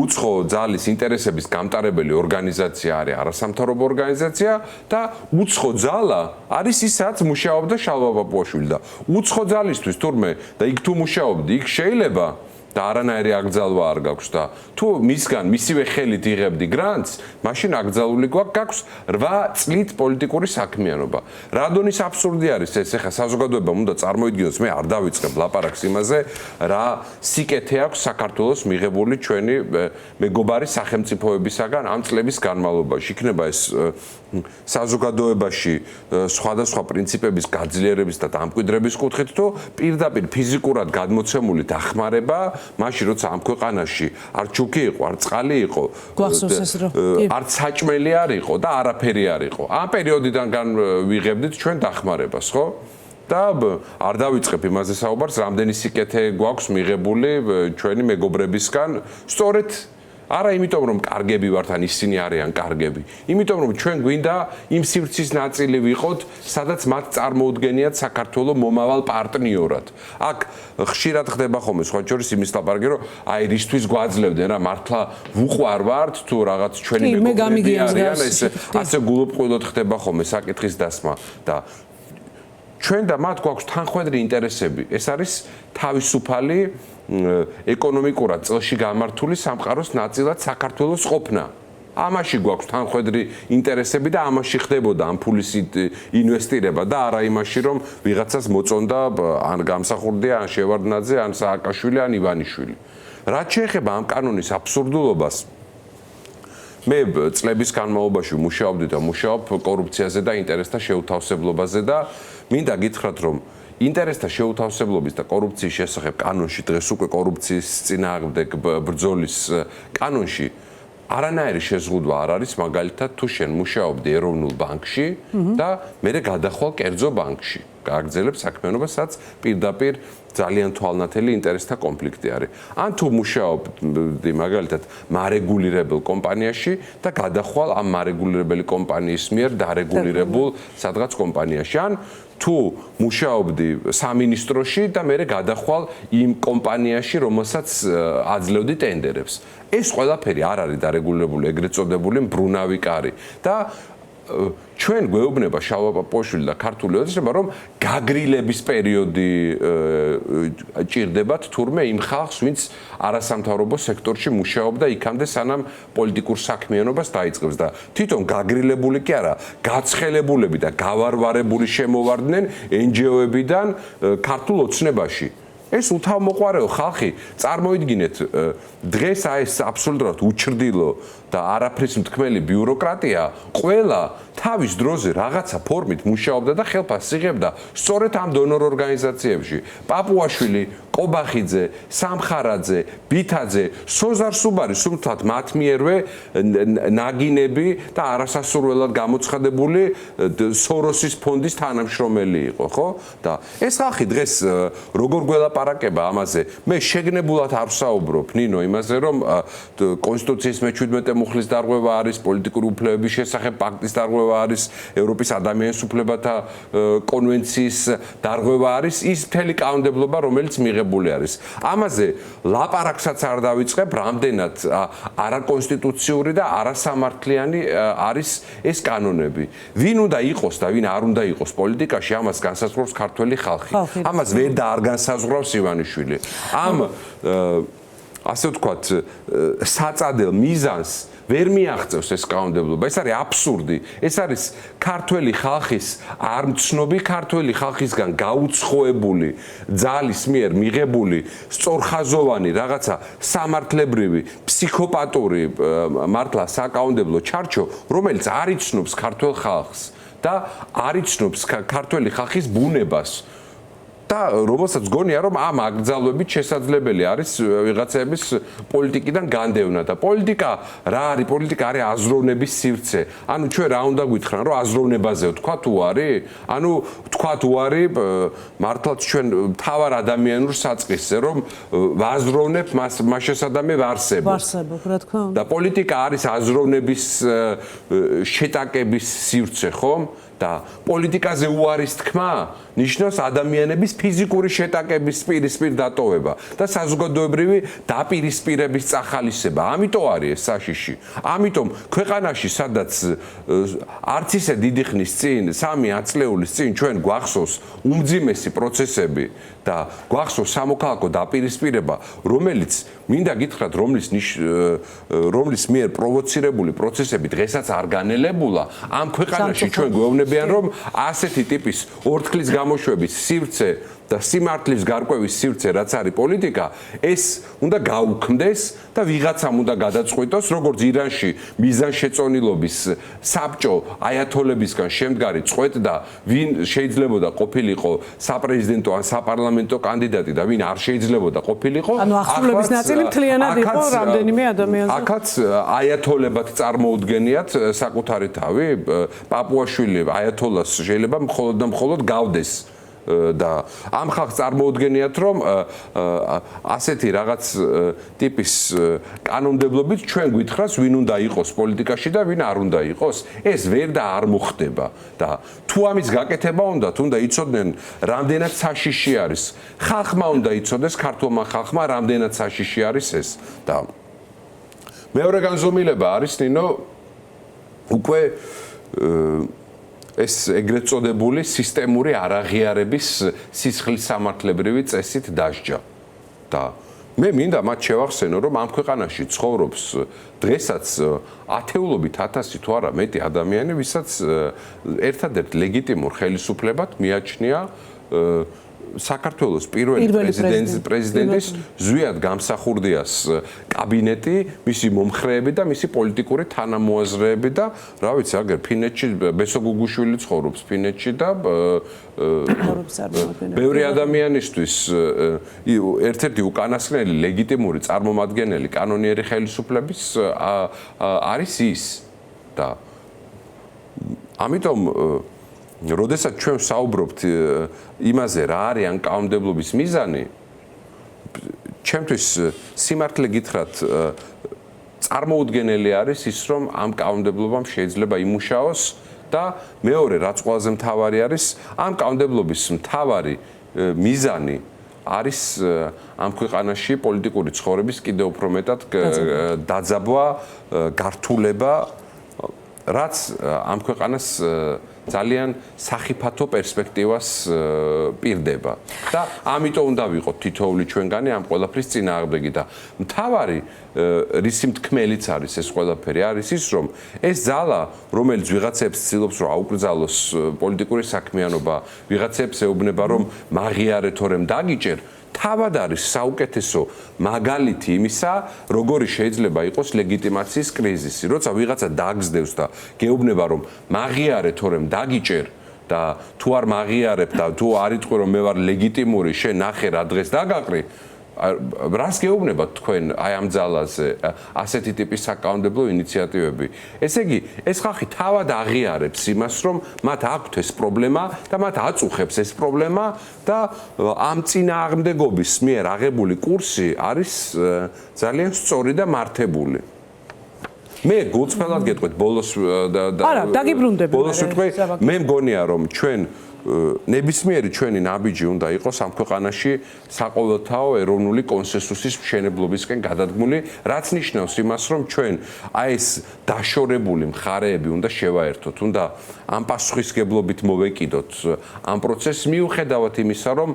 უცხო ძალის ინტერესების გამტარებელი ორგანიზაცია არის არასამთავრობო ორგანიზაცია და უცხო ძალა არის ისაც მუშაობდა შალვა პაპუაშვილი და უცხო ძალისთვის თურმე და იქ თუ მუშაობდი, იქ შეიძლება და არანაირი აკრძალვა არ გაქვს და თუ მისგან მისივე ხელით იღებდი გრანტს, მაშინ აკრძალული გაქვს 8 წლით პოლიტიკური საქმიანობა. რადონის აბსურდი არის ეს, ეხა საზოგადოებამ უნდა წარმოიდგინოს, მე არ დავიწყებ ლაპარაკს იმაზე, რა სიკეთე აქვს საქართველოს მიღებული ჩვენი მეგობარი სახელმწიფოებისაგან ამ წლების განმავლობაში. იქნება ეს საზოგადოებაში სხვადასხვა პრინციპების გაძლიერების და დამკვიდრების კუთხით, თუ პირდაპირ ფიზიკურად გადმოცემული დახმარება მაშინ როცა ამ ქვეყანაში არ ჩუქი იყო, არ წყალი იყო, არც საჭმელი არ იყო და არაფერი არ იყო. ამ პერიოდიდან ვიღებდით ჩვენ დახმარებას, ხო? და არ დავიწყებ იმაზე საუბარს, რამდენი სიკეთე გვაქვს მიღებული ჩვენი მეგობრებისგან, სწორედ არა იმიტომ რომ კარგები ვართ ან ისინი არიან კარგები, იმიტომ რომ ჩვენ გვინდა იმ სივრცის ნაწილი ვიყოთ, სადაც მათ წარმოუდგენიათ საქართველოს მომავალ პარტნიორად. აქ ხშირად ხდება ხოლმე სხვა შორის იმის ლაპარაკი, რომ აი რისთვის გვაძლევდნენ რა, მართლა ვუყვარ ვართ თუ რაღაც ჩვენი მეგობრები არიან, ესე ასე გულობყვილოდ ხდება ხოლმე საკითხის დასმა და ჩვენ და მათ გვაქვს თანხმედრი ინტერესები. ეს არის თავისუფალი ეკონომიკურად წელში გამართული სამყაროს ნაწილად საქართველოს ყოფნა. ამაში გვაქვს თანხმედრი ინტერესები და ამაში ხდებოდა ამ ფულის ინვესტირება და არა იმაში, რომ ვიღაცას მოწონდა ან გამსახურდია, ან შევარდნაძე, ან სააკაშვილი, ან ივანიშვილი. რაც შეეხება ამ კანონის აბსურდულობას, მე წლების განმავლობაში მუშაობდი და მუშაობ კორუფციაზე და ინტერესთა შეუთავსებლობაზე და მინდა გითხრათ, რომ ინტერესთა შეუთავსებლობის და კორუფციის შესახებ კანონში დღეს უკვე კორუფციის წინააღმდეგ ბრძოლის კანონში არანაირი შეზღუდვა არ არის, მაგალითად თუ შენ მუშაობდი ეროვნულ ბანკში და მერე გადახვალ კერძო ბანკში. გააგრძელებ საქმიანობას, სადაც პირდაპირ ძალიან თვალნათელი ინტერესთა კონფლიქტი არის. ან თუ მუშაობდი მაგალითად მარეგულირებელ კომპანიაში და გადახვალ ამ მარეგულირებელი კომპანიის მიერ დარეგულირებულ სადღაც კომპანიაში. ან თუ მუშაობდი სამინისტროში და მერე გადახვალ იმ კომპანიაში, რომელსაც აძლევდი ტენდერებს. ეს ყველაფერი არ არის დარეგულირებული, ეგრეთ წოდებული მბრუნავი კარი და ჩვენ გვეუბნება შალვა პაპუაშვილი და ქართული ოცნება, რომ გაგრილების პერიოდი ჭირდებათ თურმე იმ ხალხს, ვინც არასამთავრობო სექტორში მუშაობდა იქამდე, სანამ პოლიტიკურ საქმიანობას დაიწყებს და თვითონ გაგრილებული კი არა, გაცხელებულები და გავარვარებული შემოვარდნენ NGO-ებიდან ქართულ ოცნებაში. ეს უთავმოყვარეო ხალხი, წარმოიდგინეთ, დღეს ეს აბსოლუტურად უჩრდილო და არაფრის მთქმელი ბიუროკრატია ყველა თავის დროზე რაღაცა ფორმით მუშაობდა და ხელფასს იღებდა სწორედ ამ დონორ ორგანიზაციებში. პაპუაშვილი, კობახიძე, სამხარაძე, ბითაძე, სოზარ სუბარი, სულთად მათ მიერვე ნაგინები და არასასურველად გამოცხადებული სოროსის ფონდის თანამშრომელი იყო, ხო? და ეს ხალხი დღეს როგორ გველაპარაკება ამაზე? მე შეგნებულად არ ვსაუბრობ, ნინო, იმაზე, რომ კონსტიტუციის მე-17 მუხლის დარღვევა არის, პოლიტიკური უფლებების შესახებ პაქტის დარღვევა არის, ევროპის ადამიანის უფლებათა კონვენციის დარღვევა არის, ის მთელი კანონმდებლობა, რომელიც მიღებული არის. ამაზე ლაპარაკსაც არ დავიწყებ, რამდენად არაკონსტიტუციური და არასამართლიანი არის ეს კანონები. ვინ უნდა იყოს და ვინ არ უნდა იყოს პოლიტიკაში, ამას განსაზღვრავს ქართველი ხალხი. ამას ვერ და არ განსაზღვრავს ივანიშვილი. ამ ასე ვთქვათ, საწადელ მიზანს ვერ მიაღწევს ეს კანონმდებლობა. ეს არის აბსურდი. ეს არის ქართველი ხალხის არმცნობი, ქართველი ხალხისგან გაუცხოებული ძალის მიერ მიღებული სწორხაზოვანი რაღაცა სამართლებრივი, ფსიქოპატური მართლა საკანონმდებლო ჩარჩო, რომელიც არ იცნობს ქართველ ხალხს და არ იცნობს ქართველი ხალხის ბუნებას. და რომელსაც გონია, რომ ამ აკრძალვებით შესაძლებელი არის ვიღაცების პოლიტიკიდან განდევნა და პოლიტიკა რა არის? პოლიტიკა არის აზროვნების სივრცე. ანუ ჩვენ რა უნდა გითხრან, რომ აზროვნებაზე ვთქვა თუ არის? ანუ ვთქვა თუ არის მართლაც ჩვენ მთავარ ადამიანურ საწყისზე, რომ ვაზროვნებ მას შესაძამე ვარსებობ. ვარსებობ, რა თქმა უნდა. და პოლიტიკა არის აზროვნების შეტაკების სივრცე, ხომ? და პოლიტიკაზე უარის თქმა ნიშნავს ადამიანების ფიზიკური შეტაკების პირისპირ დატოვება და საზოგადოებრივი დაპირისპირების წახალისება. ამიტომ არის ეს საშიში. ამიტომ ქვეყანაში, სადაც არც ისე დიდი ხნის წინ, 3 ათწლეულის წინ ჩვენ გვახსოვს უმძიმესი პროცესები და გვახსოვს სამოქალაქო დაპირისპირება, რომელიც მინდა გითხრათ, რომლის მიერ პროვოცირებული პროცესები დღესაც არ განელებულა, ამ ქვეყანაში ჩვენ გვეუბნებიან, რომ ასეთი ტიპის ორთქლის გამოშვების სივრცე და სიმართლის გარკვევის სივრცე, რაც არის პოლიტიკა, ეს უნდა გაუქმდეს და ვიღაცამ უნდა გადაწყვიტოს, როგორც ირანში მიზანშეწონილობის საბჭო აიათოლებისგან შემდგარი წყვეტდა, ვინ შეიძლებოდა ყოფილიყო საპრეზიდენტო ან საპარლამენტო კანდიდატი და ვინ არ შეიძლებოდა ყოფილიყო. ანუ ახსნების ნაწილი მთლიანად იყო რამდენიმე ადამიანზე. აქაც აიათოლებად წარმოუდგენიათ საკუთარი თავი, პაპუაშვილი აიათოლას შეიძლება მხოლოდ და მხოლოდ გავდეს. და ამ ხალხს წარმოუდგენიათ, რომ ასეთი რაღაც ტიპის კანონმდებლობით ჩვენ გვითხრას, ვინ უნდა იყოს პოლიტიკაში და ვინ არ უნდა იყოს. ეს ვერ და არ მოხდება და თუ ამის გაკეთება უნდა იცოდნენ, რამდენად საშიში არის. ხალხმა უნდა იცოდეს, ქართულმა ხალხმა, რამდენად საშიში არის ეს. და მეორე განზომილება არის, ნინო, უკვე ეს ეგრეთ წოდებული სისტემური არაღიარების სისხლის სამართლებრივი წესით დასჯა და მე მინდა მათ შევახსენო, რომ ამ ქვეყანაში ცხოვრობს დღესაც ათეულობით ათასი თუ არა მეტი ადამიანი, ვისაც ერთადერთ ლეგიტიმურ ხელისუფლებად მიაჩნია საქართველოს პირველი პრეზიდენტის ზვიად გამსახურდიას კაბინეტი, მისი მომხრეები და მისი პოლიტიკური თანამოაზრეები და რა ვიცი, აგერ ფინეთში ბესო გუგუშვილი ცხოვრობს ფინეთში და ბევრი ადამიანისთვის ერთ-ერთი უკანასკნელი ლეგიტიმური წარმომადგენელი კანონიერი ხელისუფლების არის ის და ამიტომ როდესაც ჩვენ საუბრობთ იმაზე, რა არის ან კანონმდებლობის მიზანი, ჩემთვის სიმართლე გითხრათ, წარმოუდგენელი არის ის, რომ ამ კანონმდებლობამ შეიძლება იმუშაოს და მეორე, რაც ყველაზე მთავარი არის, ამ კანონმდებლობის მთავარი მიზანი არის ამ ქვეყანაში პოლიტიკური ცხოვრების კიდევ უფრო მეტად დაძაბვა, გართულება, რაც ამ ქვეყანას ძალიან სახიფათო პერსპექტივას პირდება და ამიტომ უნდა ვიყოთ თითოეული ჩვენგანი ამ ყველაფრის წინააღმდეგი და მთავარი რისი მთქმელიც არის ეს ყველაფერი არის ის რომ ეს ძალა რომელიც ვიღაცებს ცდილობს რომ აუკრძალოს პოლიტიკური საქმიანობა ვიღაცებს ეუბნება რომ მაღიარე თორემ დაგიჭერ თავად არის საუკეთესო მაგალითი იმისა, როგორი შეიძლება იყოს ლეგიტიმაციის კრიზისი. როცა ვიღაცა დაგზდევს და გეუბნება, რომ მაღიარე თორემ დაგიჭერ და თუ არ მაღიარებ და თუ არ იტყვი, რომ მე ვარ ლეგიტიმური, შენ ნახე რა დღეს დაგაყრი, რას გეუბნებათ თქვენ აი ამ ძალაზე ასეთი ტიპის საკანონმდებლო ინიციატივები. ესე იგი, ეს ხალხი თავად აღიარებს იმას, რომ მათ აქვთ ეს პრობლემა და მათ აწუხებს ეს პრობლემა და ამ წინააღმდეგობის მიერ აღებული კურსი არის ძალიან სწორი და მართებული. მე გულწრფელად გეტყვით ბოლოს არა, დაგიბრუნდები. ბოლოს ვიტყვი, მე მგონია რომ ჩვენ ნებისმიერი ჩვენი ნაბიჯი უნდა იყოს ამ ქვეყანაში საყოველთაო ეროვნული კონსენსუსის მშენებლობისკენ გადადგმული, რაც ნიშნავს იმას, რომ ჩვენ აი ეს დაშორებული მხარეები უნდა შევაერთოთ, უნდა ამ პასუხისგებლობით მოვეკიდოთ ამ პროცესს მიუხედავად იმისა, რომ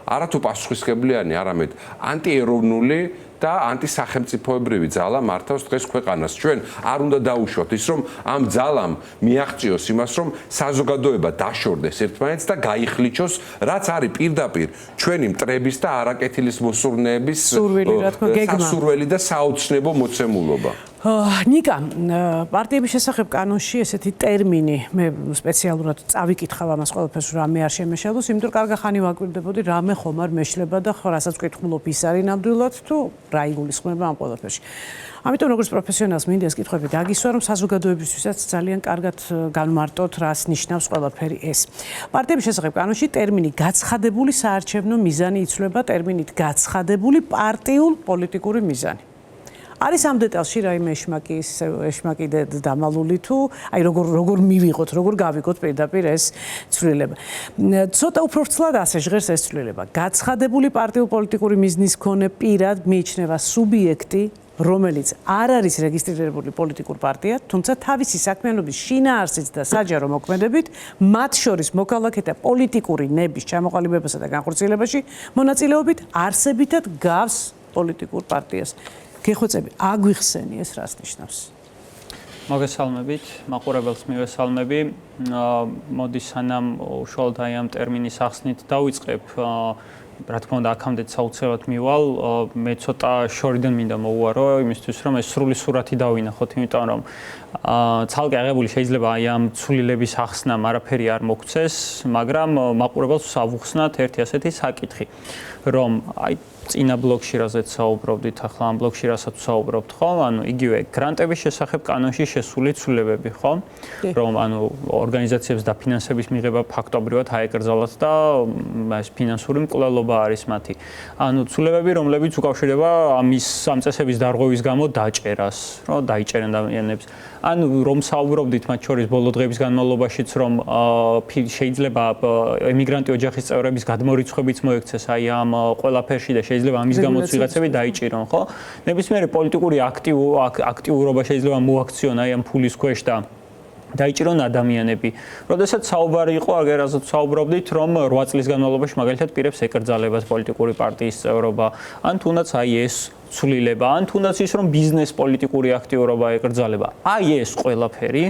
არათუ პასუხისგებლიანი, არამედ ანტიეროვნული და ანტისახელმწიფოებრივი ძალა მართავს დღეს ქვეყანას. ჩვენ არ უნდა დაუშვათ ის, რომ ამ ძალამ მიაღწიოს იმას, რომ საზოგადოება დაშორდეს ერთმანეთს და გაიხლიჩოს, რაც არის პირდაპირ ჩვენი მტრების და არაკეთილის მოსურნეების სასურველი და საოცნებო მოცემულობა. ნიკა, პარტიების შესახებ კანონში ესეთი ტერმინი, მე სპეციალურად წავიკითხავ ამას ყველაფერს, რამე არ შემეშალოს, იმიტომ რომ კარგი ხანი ვაკვირდებოდი, რამე ხომ არ მეშლება და რასაც ვკითხულობ ის არის ნამდვილად თუ რა იგულისხმება ამ ყველაფერში. ამიტომ როგორც პროფესიონალს მინდა ეს კითხვები დაგისვა, რომ საზოგადოებისთვისაც ძალიან კარგად განმარტოთ, რას ნიშნავს ყველაფერი ეს. პარტიების შესახებ კანონში ტერმინი გაცხადებული საარჩევნო მიზანი იცვლება ტერმინით გაცხადებული პარტიულ-პოლიტიკური მიზანი. არის ამ დეტალში რაიმე ეშმაკი დამალული თუ აი როგორ მივიღოთ, როგორ გავიგოთ პირდაპირ ეს ცვლილება. ცოტა უფრო ვრცლად ასე ჟღერს ეს ცვლილება. გაცხადებული პარტიულ-პოლიტიკური მიზნის მქონე პირად მიიჩნევა სუბიექტი, რომელიც არ არის რეგისტრირებული პოლიტიკურ პარტია, თუმცა თავისი საქმიანობის შინაარსით და საჯარო მოქმედებით, მათ შორის მოქალაქეთა პოლიტიკური ნების ჩამოყალიბებასა და განხორციელებაში მონაწილეობით არსებითად გავს პოლიტიკურ პარტიას. გეხვეწები, აგვიხსენი ეს რას ნიშნავს? მოგესალმებით, მაყურებელს მივესალმები. მოდი სანამ უშუალოდ აი ამ ტერმინის ახსნით დავიწყებ, რა თქმა უნდა, აქამდეც საოცრად მივალ, მე ცოტა შორიდან მინდა მოვუარო იმისთვის, რომ ეს სრული სურათი დავინახოთ, იმიტომ რომ ცალკე აღებული შეიძლება აი ამ ცვლილების ახსნამ არაფერი არ მოგცეს, მაგრამ მაყურებელს ავუხსნათ ერთი ასეთი საკითხი, რომ აი წინა ბლოკში რაზეც საუბრობდით, ახლა ამ ბლოკში რასაც საუბრობთ, ხო? ანუ იგივე გრანტების შესახებ კანონში შესული ცვლილებები, ხო? რომ ანუ ორგანიზაციებს დაფინანსების მიღება ფაქტობრივად აეკრძალათ და ეს ფინანსური მკვლელობა არის მათი. ანუ ცვლილებები, რომლებიც უკავშირდება ამის ამ წესების დარღვევის გამო დაჭერას, რომ დაიჭერენ ადამიანებს. ანუ რომ საუბრობდით მათ შორის ბოლო დღეების განმავლობაშიც, რომ შეიძლება ემიგრანტი ოჯახის წევრების გადმორიცხვებიც მოექცეს აი ამ ყველაფერში და შეიძლება ამის გამოც ვიღაცები დაიჭირონ, ხო? ნებისმიერი პოლიტიკური აქტიურობა შეიძლება მოაქციონ აი ამ ფულის ქვეშ და დაიჭირონ ადამიანები. როდესაც საუბარი იყო, აგერ ასეთ საუბრობდით, რომ 8 წლის განმავლობაში მაგალითად პირებს ეკრძალებას პოლიტიკური პარტიის წევრობა, ან თუნდაც აი ეს ცვლილება, ან თუნდაც ის რომ ბიზნეს პოლიტიკური აქტიურობა ეკრძალება. აი ეს ყველაფერი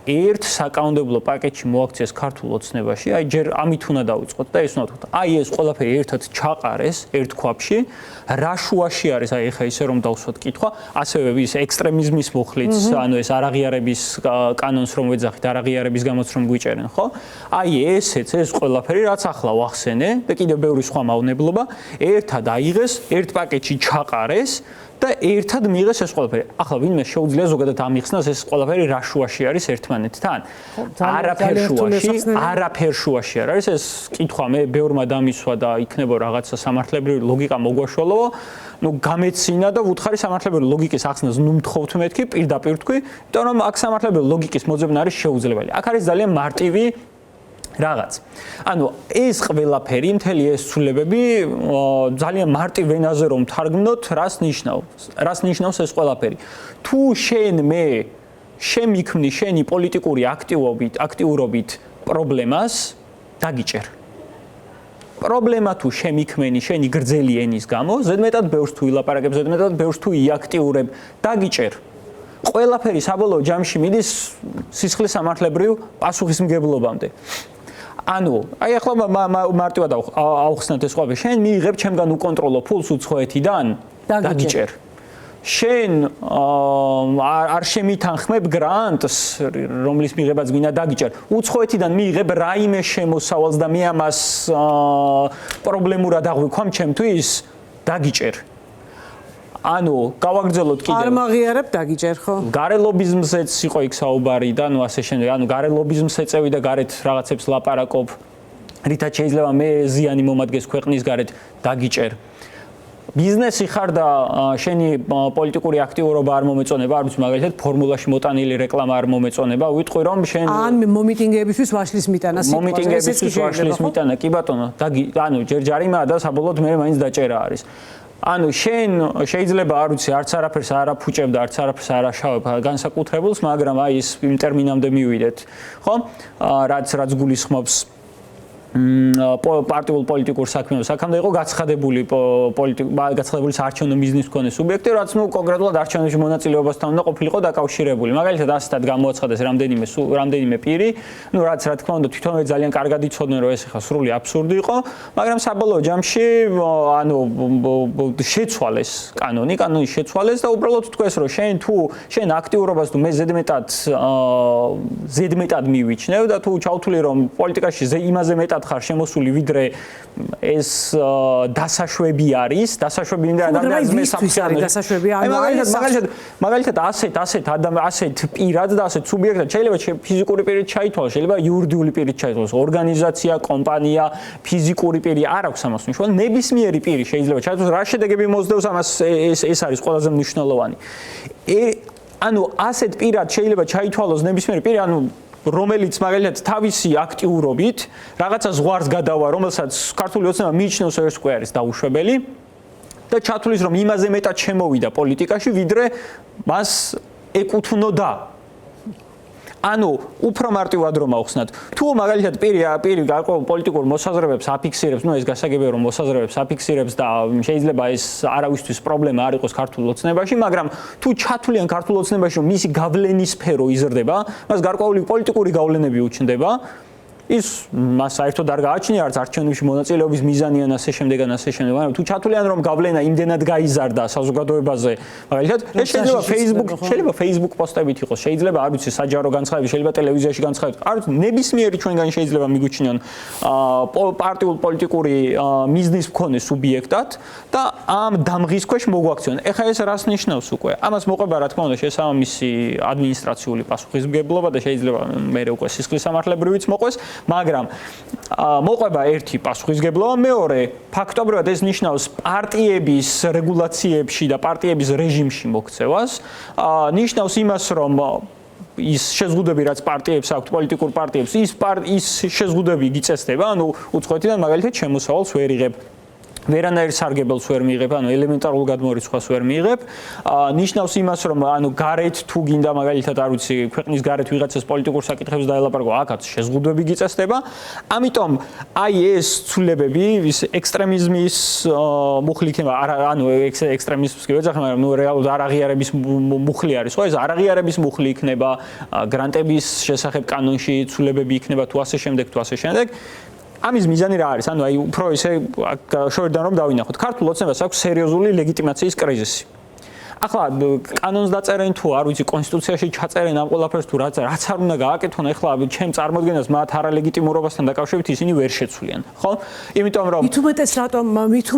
ერთ საკანონმდებლო პაკეტში მოაქციეს ქართულ ოცნებაში, აი ჯერ ამით უნდა დავიწყოთ და ეს უნდა ვთქვათ. აი ეს ყველაფერი ერთად ჩაყარეს ერთ ქვაბში, რა შუაში არის, აი ეხა ისე რომ დავსვათ კითხვა, ასევე ის ექსტრემიზმის მუხლიც, ანუ ეს არაღიარების კანონს რომ ვეძახით, არაღიარების გამოც რომ გვიჭერენ, ხო? აი ესეც ეს ყველაფერი რაც ახლა ვახსენე და კიდევ ბევრი სხვა მავნებლობა ერთად აიღეს, ერთ პაკეტში ჩაყარეს და ერთად მიიღეს ეს ყველაფერი. ახლა ვინმე შეუძლია ზოგადად ამიხსნას ეს ყველაფერი რა შუაში არის ერთმანეთთან? არაფერ შუაში არ არის ეს კითხვა მე ბევრმა დამისვა და იქნება რაღაცა სამართლებრივი ლოგიკა მოგვაშველო. ნუ გამეცინა და ვუთხარი სამართლებრივი ლოგიკის ახსნას ნუ მთხოვთ მეთქი პირდაპირ თქვი, იმიტომ რომ აქ სამართლებრივი ლოგიკის მოძებნა არის შეუძლებელი. აქ არის ძალიან მარტივი რაღაც. ანუ ეს ყველაფერი, მთელი ეს ცვლილებები ძალიან მარტივ ენაზე რომ თარგმნოთ, რას ნიშნავს ეს ყველაფერი. თუ შენ მე შემიქმნი შენი პოლიტიკური აქტიურობით პრობლემას, დაგიჭერ. პრობლემა თუ შემიქმენი შენი გრძელი ენის გამო, ზედმეტად ბევრს თუ ილაპარაკებ, ზედმეტად ბევრს თუ იაქტიურებ, დაგიჭერ. ყველაფერი საბოლოო ჯამში მიდის სისხლის სამართლებრივ პასუხისმგებლობამდე. ანუ, აი ახლა მარტივად ავხსნათ ეს ყველაფერი. შენ მიიღებ ჩემგან უკონტროლო ფულს უცხოეთიდან, დაგიჭერ. შენ არ შემითანხმებ გრანტს, რომლის მიღებაც გინდა დაგიჭერ. უცხოეთიდან მიიღებ რაიმე შემოსავალს და მე ამას პრობლემურად აღვიქვამ ჩემთვის, დაგიჭერ. ანუ გავაგრძელოთ კიდევ. არ მაღიარებ დაგიჭერ ხო? გარე ლობიზმზეც იყო იქ საუბარი და ნუ ასე შემდეგ. ანუ გარე ლობიზმს ეწევი და გარეთ რაღაცებს ლაპარაკობ. რითაც შეიძლება მე ზიანი მომადგეს ქვეყნის გარეთ დაგიჭერ. ბიზნესი ხარ და შენი პოლიტიკური აქტიურობა არ მომეწონება, არ ვიცი მაგალითად ფორმულაში მოტანილი რეკლამა არ მომეწონება, ვიტყვი რომ შენ ან მომიტინგებისთვის ვაშლის მიტანა სიტყვა. მომიტინგებისთვის ვაშლის მიტანა, კი ბატონო, ანუ ჯერ ჯარიმაა და საბოლოოდ მე მაინც დაჭერა არის. ანუ შენ შეიძლება არ ვიცი არც არაფერს არ აფუჭებ და არც არაფერს არ აშავებ განსაკუთრებულს, მაგრამ აი ეს იმ ტერმინამდე მივიდეთ, ხო? რაც გულისხმობს პარტიულ პოლიტიკურ საქმეებს. აქამდე იყო გაცხადებული საარჩევნო ბიზნეს მქონე სუბიექტი, რაც ნუ კონკრეტულად არჩევნებში მონაწილეობასთან უნდა ყოფილიყო დაკავშირებული. მაგალითად, ასეთად გამოაცხადეს რამდენიმე პირი, ნუ რაც რა თქმა უნდა თვითონვე ძალიან კარგად იცოდნენ, რომ ეს ხა სრული აბსურდი იყო, მაგრამ საბოლოო ჯამში ანუ შეცვალეს კანონი შეცვალეს და უბრალოდ თქვეს, რომ შენ აქტიურობას თუ მე ზედმეტად მივიჩნევ და თუ ჩავთვლი რომ პოლიტიკაში იმაზე მეტად ხარ შემოსული ვიდრე ეს დასაშვები არის, დასაშვები ადამიანს მე საფრთხე დასაშვები მაგალითად ასეთ პირად და ასეთ სუბიექტად შეიძლება ფიზიკური პირით ჩაითვალოს, შეიძლება იურიდიული პირით ჩაითვალოს, ორგანიზაცია, კომპანია, ფიზიკური პირი არ აქვს ამას მნიშვნელობა, ნებისმიერი პირი შეიძლება ჩაითვალოს, რა შედეგები მოსდევს ამას ეს არის ყველაზე მნიშვნელოვანი. ანუ ასეთ პირად შეიძლება ჩაითვალოს ნებისმიერი პირი, ანუ რომელიც მაგალითად თავისი აქტიურობით რაღაცა ზღვარს გადავა, რომელსაც ქართული ოცნება მიიჩნევს ეს უკვე არის დაუშვებელი და ჩათვლის რომ იმაზე მეტად შემოვიდა პოლიტიკაში, ვიდრე მას ეკუთვნოდა. ანუ უფრო მარტივად რომ ავხსნათ. თუ მაგალითად პირი გარკვეულ პოლიტიკურ მოსაზრებებს აფიქსირებს, ეს გასაგებია რომ მოსაზრებებს აფიქსირებს და შეიძლება ეს არავისთვის პრობლემა არ იყოს ქართულ ოცნებაში, მაგრამ თუ ჩათვლიან ქართულ ოცნებაში რომ მისი გავლენის სფერო იზრდება, მას გარკვეული პოლიტიკური გავლენები უჩნდება, ის მას საერთოდ არ გააჩნია არც არჩევნებში მონაწილეობის მიზანი ან ასე შემდეგ, მაგრამ თუ ჩათვლიან რომ გავლენა იმდენად გაიზარდა საზოგადოებაზე, მაგალითად, ეს შეიძლება Facebook პოსტებით იყოს, შეიძლება არ ვიცი საჯარო განცხადები, შეიძლება ტელევიზიაში განცხადები, არ ვიცი, ნებისმიერი ჩვენგანი შეიძლება მიგვიჩნიონ პარტიულ პოლიტიკური მიზნის მქონე სუბიექტად და ამ დამღის ქვეშ მოგვაქციონენ. ეხლა ეს რას ნიშნავს უკვე? ამას მოყვება რა თქმა უნდა შესაბამისი ადმინისტრაციული პასუხისმგებლობა და შეიძლება მე უკვე სისხლის სამართლებრივიც მოყვეს. მაგრამ მოყვება ერთი პასუხისმგებლობა, მეორე ფაქტობრივად ეს ნიშნავს პარტიების რეგულაციებში და პარტიების რეჟიმში მოქცევას, ნიშნავს იმას, რომ ის შეზღუდვები რაც პარტიებს აქვთ, პოლიტიკურ პარტიებს, ის შეზღუდვები გიწესდება, ანუ უცხოეთიდან მაგალითად შემოსავალს ვერ იღებ. ვერანაირ სარგებელს ვერ მიიღებ, ანუ ელემენტარულ გადმორიცხვას ვერ მიიღებ. ნიშნავს იმას, რომ ანუ გარეთ თუ გინდა მაგალითად არ ვიცი, ქვეყნის გარეთ ვიღაცას პოლიტიკურ საკითხებს დაელაპარაკო, აქაც შეზღუდვები გიწესდება. ამიტომ აი ეს ცვლილებები, ის ექსტრემიზმის მუხლი იქნება, ანუ ექსტრემიზმს კი ვეძახი, მაგრამ ნუ რეალურად არაღიარების მუხლი არის, ხო? ეს არაღიარების მუხლი იქნება, გრანტების შესახებ კანონში ცვლილებები იქნება თუ ასე შემდეგ, თუ ასე შემდეგ. ამის მიზანი რა არის? ანუ აი უფრო ისე შორიდან რომ დავინახოთ. ქართულ ოცნებას აქვს სერიოზული ლეგიტიმაციის კრიზისი. ახლა კანონს დაწერენ თუ არ ვიცი კონსტიტუციაში ჩაწერენ ამ ყველაფერს თუ რაც არ უნდა გააკეთონ, ახლა ჩემ წარმოდგენას მათ არალეგიტიმურობასთან დაკავშირებით ისინი ვერ შეცვლიან, ხო? იმიტომ რომ მით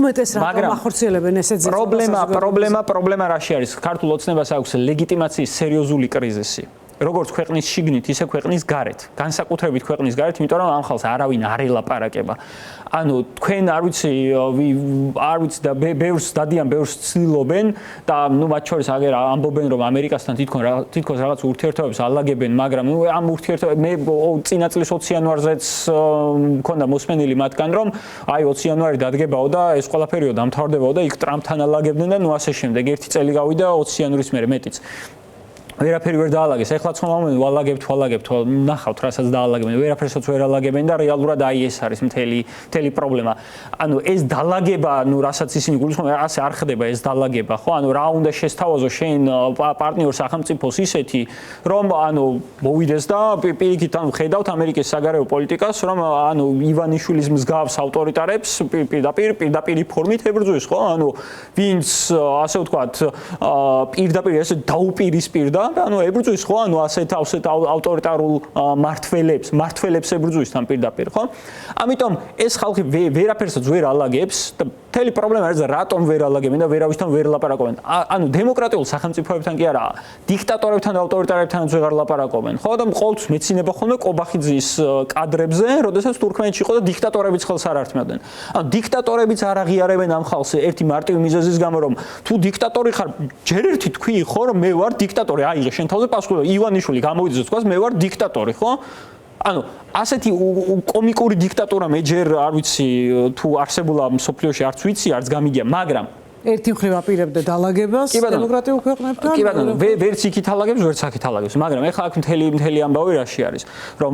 უმეტეს რატომ ახორციელებენ ესე პრობლემა რაში არის? ქართულ ოცნებას აქვს ლეგიტიმაციის სერიოზული კრიზისი. როგორც ქვეყნის შიგნით, ისე ქვეყნის გარეთ. განსაკუთრებით ქვეყნის გარეთ, იმიტომ რომ ამ ხალხს არავინ არ ელაპარაკება. ანუ თქვენ არ ვიცი და ბევრს დადიან, ბევრს ცდილობენ და ნუ მათ შორის აგერ ამბობენ რომ ამერიკასთან თითქოს რაღაც ურთიერთობებს ალაგებენ, მაგრამ ნუ ამ ურთიერთობებს მე წინა წლის 20 იანვარზეც მქონდა მოსმენილი მათგან რომ აი 20 იანვარი დადგებაო და ეს ყველაფერიო დამთავრდებაო და იქ ტრამპთან ალაგებდნენ და ნუ ასე შემდეგ. ერთი წელი გავიდა 20 იანვრის მერე მეტიც. ვერაფერი ვერ დაალაგეს. ეხლა ხომ ვალაგებთ, ნახავთ რასაც დაალაგებენ. ვერაფერსაც ვერ ალაგებენ და რეალურად აი ეს არის მთელი პრობლემა. ანუ ეს დაალაგება, ანუ რასაც ისინი გულისხმობენ, ასე არ ხდება ეს დაალაგება, ხო? ანუ რა უნდა შესთავაზო შენ პარტნიორ სახელმწიფოს ისეთი, რომ ანუ მოვიდეს და პირიქით ანუ ხედავთ ამერიკის საგარეო პოლიტიკას, რომ ანუ ივანიშვილის მსგავს ავტორიტარებს პირდაპირ ფორმით ებრძვის, ხო? ანუ ვინც ასე ვთქვათ, პირდაპირ ესე დაუპირისპირდა ანუ ებრძვის ხო ანუ ასეთ ავტორიტარულ მართველებს ებრძვის თან პირდაპირ ხო ამიტომ ეს ხალხი ვერაფერსაც ვერ ალაგებს და მთელი პრობლემა არის რატომ ვერ ალაგებენ და ვერავისთან ვერ ლაპარაკობენ ანუ დემოკრატიულ სახელმწიფოებთან კი არა დიქტატორებთან და ავტორიტარებთანაც ვეღარ ლაპარაკობენ ხო და ყოველთვის მეცინება ხოლმე კობახიძის კადრებზე როდესაც თურქმენეთში იყო და დიქტატორებიც ხელს არ ართმევდნენ ანუ დიქტატორებიც არ აღიარებენ ამ ხალხს ერთი მარტივი მიზეზის გამო რომ თუ დიქტატორი ხარ ჯერ ერთი თქვი ხო რომ მე ვარ დიქტატორი აიღე შენ თავზე პასუხი ივანიშვილი გამოვიდეს თქვას მე ვარ დიქტატორი ხო ანუ ასეთი კომიკური დიქტატურა მე ჯერ არ ვიცი თუ არსებულა მსოფლიოში არც ვიცი არც გამიგია მაგრამ ერთი მხრივ აპირებდა დაალაგებას დემოკრატიულ ქვეყნებთან კი ბატონო ვერც იქით ალაგებს ვერც აქეთ ალაგებს მაგრამ ეხლა აქ მთელი ამბავი რაში არის რომ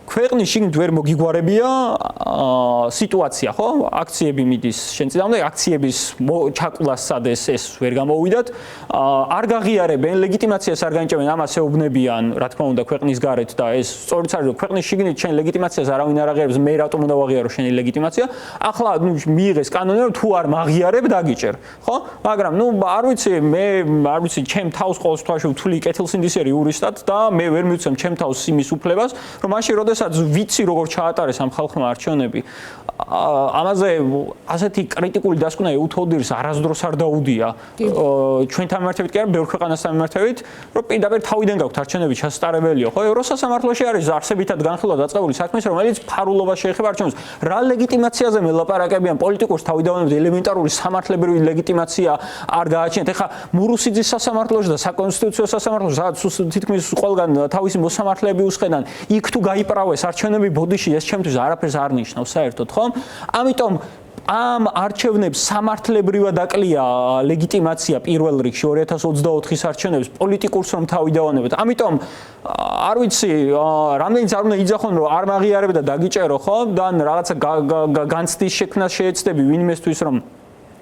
ქვეყნის შიგნით ვერ მოგიგوارებია სიტუაცია ხო აქციები მიდის შენ წინამდე აქციების ჩაკვლას სადეს ეს ვერ გამოვიდათ არ გაღიარებენ ლეგიტიმაციას არ განიჭებენ ამას ეუბნებიან რა თქმა უნდა ქვეყნის გარეთ და ეს სწორიც არის რომ ქვეყნის შიგნით შენ ლეგიტიმაციას არავინ არ აღიარებს მე რატომ უნდა ვაღიარო შენი ლეგიტიმაცია ახლა მიიღეს კანონი რომ თუ არ მაღიარებ დაგიჭერ ხო მაგრამ ნუ არ ვიცი მე არ ვიცი ჩემ თავს ყოველ შემთხვევაში ვთვლი კეთილსინდისერი იურისტად და მე ვერ მივცემ ჩემ თავს იმის უფლებას რომ მაშინ როდესაც ვიცი როგორ ჩაატარეს ამ ხალხმა არჩევნები ამაზე ასეთი კრიტიკული დასკვნა უთოდირს არასდროს არ დაუდია ჩვენთან მიმართებით კი არა ბევრ ქვეყანასთან მიმართებით რომ პირდაპირ თავიდან გაქვთ არჩევნები ჩასტარებელიო ხო ევროსასამართლოში არის არსებითად განხილვა დაწყებული საქმეს რომელიც ფარულობა შეეხება არჩევნებს რა ლეგიტიმაციაზე მელაპარაკებიან პოლიტიკურს თავიდანვე ელემენტარული სამართლებრივი ლეგიტიმაცია არ გააჩნიათ ეხლა მურუსიძის სასამართლოში და საკონსტიტუციო სასამართლოში სადაც თითქმის ყველგან თავისი მოსამართლეები უსყედან იქ თუ გაიპრავეს არჩევნები ბოდიში ეს ჩემთვის არაფერს არ ნიშნავს საერთოდ ხო ამიტომ ამ არჩევნებს სამართლებრივად აკლია ლეგიტიმაცია პირველ რიგში 2024-ის არჩევნებს პოლიტიკურს რომ თავი დავანებოთ ამიტომ არ ვიცი რამდენიც არ უნდა იძახონ რომ არ მაღიარებ და დაგიჭერო ხო და რაღაცა განცდის შექმნას შეეცდები ვინმესთვის რომ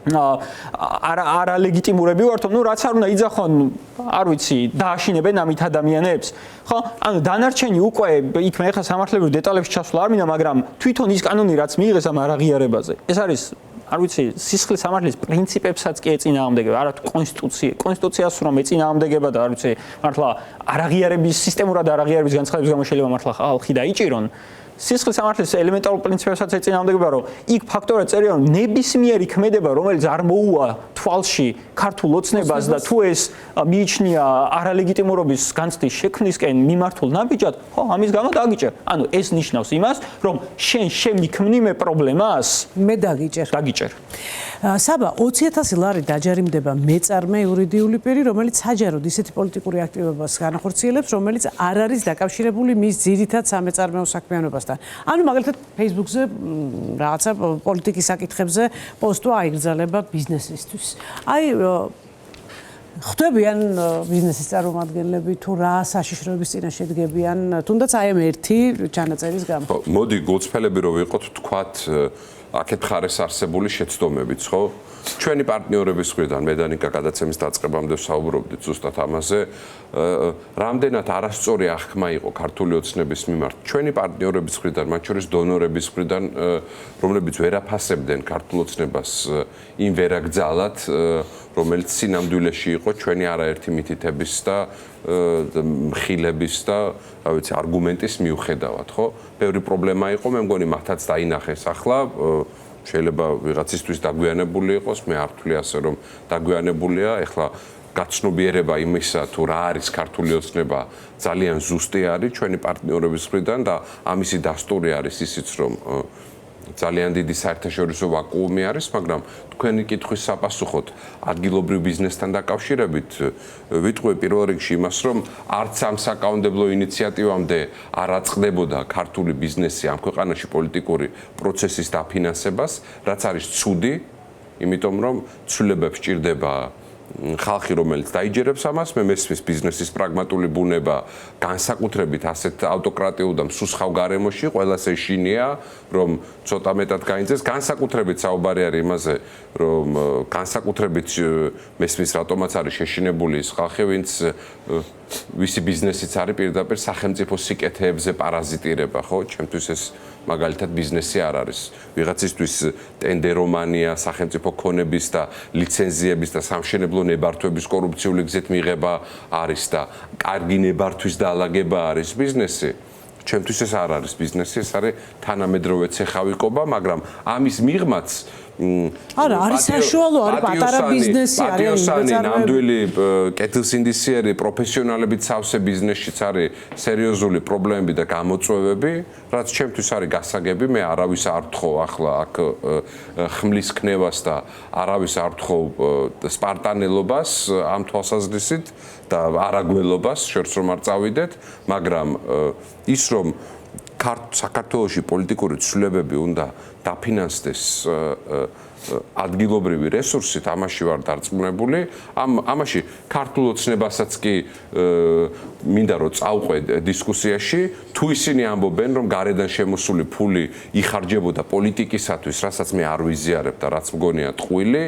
არა ლეგიტიმურები ვართო, ნუ რაც არ უნდა იძახონ, არ ვიცი, დააშინებენ ამით ადამიანებს. ხო? ანუ დანარჩენი უკვე იქ მე ხა სამართლებრივ დეტალებში ჩასვლა არ მინდა, მაგრამ თვითონ ის კანონი რაც მიიღეს ამ არაღიარებაზე. ეს არის არ ვიცი, სისხლის სამართლის პრინციპებსაც კი ეწინააღმდეგება, არა თუ კონსტიტუციას რომ ეწინააღმდეგება და არ ვიცი, მართლა არაღიარების სისტემურად არაღიარების განცხადების გამო შეიძლება მართლა ხალხი დაიჭირონ. სისხლის სამართლის ელემენტარულ პრინციპებსაც ეწინააღმდეგება, რომ იქ ფაქტორად წერია, რომ ნებისმიერი ქმედება, რომელიც არ მოუვა თვალში ქართულ ოცნებას და თუ ეს მიიჩნია არალეგიტიმურობის განცდის შექმნისკენ მიმართულ ნაბიჯად, ხო, ამის გამო დაგიჭერ. ანუ ეს ნიშნავს იმას, რომ შენ შემიქმნი მე პრობლემას, მე დაგიჭერ. საბა 20,000 ლარი დაჯარიმდება მეწარმე იურიდიული პირი, რომელიც საჯაროდ ისეთი პოლიტიკური აქტივობას განახორციელებს, რომელიც არ არის დაკავშირებული მის ძირითად სამეწარმეო საქმიანობასთან. ხმასთან. ანუ მაგალითად Facebook-ზე რაღაცა პოლიტიკის საკითხებზე პოსტვა აიგრძელება ბიზნესისთვის. აი ხვდებიან ბიზნესის წარმომადგენლები თუ რა საშიშროების წინაშე დგებიან, თუნდაც აი ამ ერთი ჩანაწერის გამო. მოდი გულწრფელები რო ვიყოთ, თქვათ აქეთ ხარეს არსებული შეცდომებიც, ხო? ჩვენი პარტნიორების მხრიდან მე და ნიკა გადაცემის დაწყებამდე ვსაუბრობდით ზუსტად ამაზე, რამდენად არასწორი აღქმა იყო ქართული ოცნების მიმართ ჩვენი პარტნიორების მხრიდან, მათ შორის დონორების მხრიდან, რომლებიც ვერაფასებდნენ ქართულ ოცნებას იმ ვერაგძალად, რომელიც სინამდვილეში იყო ჩვენი არაერთი მითითების და მხილების და რა ვიცი არგუმენტის მიუხედავად, ხო? ბევრი პრობლემა იყო, მე მგონი მათაც დაინახეს ახლა შეიძლება ვიღაცისთვის დაგვიანებული იყოს, მე არ ვთვლი ასე რომ დაგვიანებულია, ეხლა გაცნობიერება იმისა თუ რა არის ქართული ოცნება ძალიან ზუსტი არის ჩვენი პარტნიორების მხრიდან და ამისი დასტური არის ისიც რომ ძალიან დიდი საერთაშორისო ვაკუუმი არის, მაგრამ თქვენი კითხვის საპასუხოდ ადგილობრივ ბიზნესთან დაკავშირებით ვიტყვი პირველ რიგში იმას, რომ არც ამ საკანონმდებლო ინიციატივამდე არ აწყდებოდა ქართული ბიზნესი ამ ქვეყანაში პოლიტიკური პროცესის დაფინანსებას, რაც არის ცუდი, იმიტომ რომ ცვლილებებს სჭირდება ხალხი, რომელიც დაიჯერებს ამას, მე მესმის ბიზნესის პრაგმატული ბუნება განსაკუთრებით ასეთ ავტოკრატიულ და მსუსხავ გარემოში ყველას ეშინია, რომ ცოტა მეტად გაინწეს, განსაკუთრებით საუბარი არის იმაზე, რომ განსაკუთრებით მესმის რატომაც არის შეშინებული ის ხალხი, ვინც ვისი ბიზნესიც არის პირდაპირ სახელმწიფო სიკეთეებზე პარაზიტირება, ხო? ჩემთვის ეს მაგალითად ბიზნესი არ არის. ვიღაცისთვის ტენდერომანია, სახელმწიფო ქონების და ლიცენზიების და სამშენებლო ნებართვების კორუფციული გზით მიღება არის და კარგი ნებართვის დაალაგება არის ბიზნესი. ჩემთვის ეს არ არის ბიზნესი, ეს არის თანამედროვე ცეხავიკობა, მაგრამ ამის მიღმაც არა, არის საშუალო, არის პატარა ბიზნესი, არის პატიოსანი, ნამდვილი კეთილსინდისიერი პროფესიონალებით სავსე ბიზნესშიც არის სერიოზული პრობლემები და გამოწვევები, რაც ჩემთვის არის გასაგები, მე არავის არ ვთხოვ ახლა აქ ხმლის ქნევას და არავის არ ვთხოვ სპარტანელობას ამ თვალსაზრისით და არაგველობას, შორს რომ არ წავიდეთ, მაგრამ ის რომ საქართველოში პოლიტიკური ცვლილებები უნდა დაფინანსდეს ადგილობრივი რესურსით, ამაში ვარ დარწმუნებული. ამაში ქართულ ოცნებასაც კი მინდა რომ წავყვე დისკუსიაში, თუ ისინი ამბობენ, რომ გარედან შემოსული ფული იხარჯებოდა პოლიტიკისათვის, რასაც მე არ ვიზიარებ და რაც მგონია ტყუილი,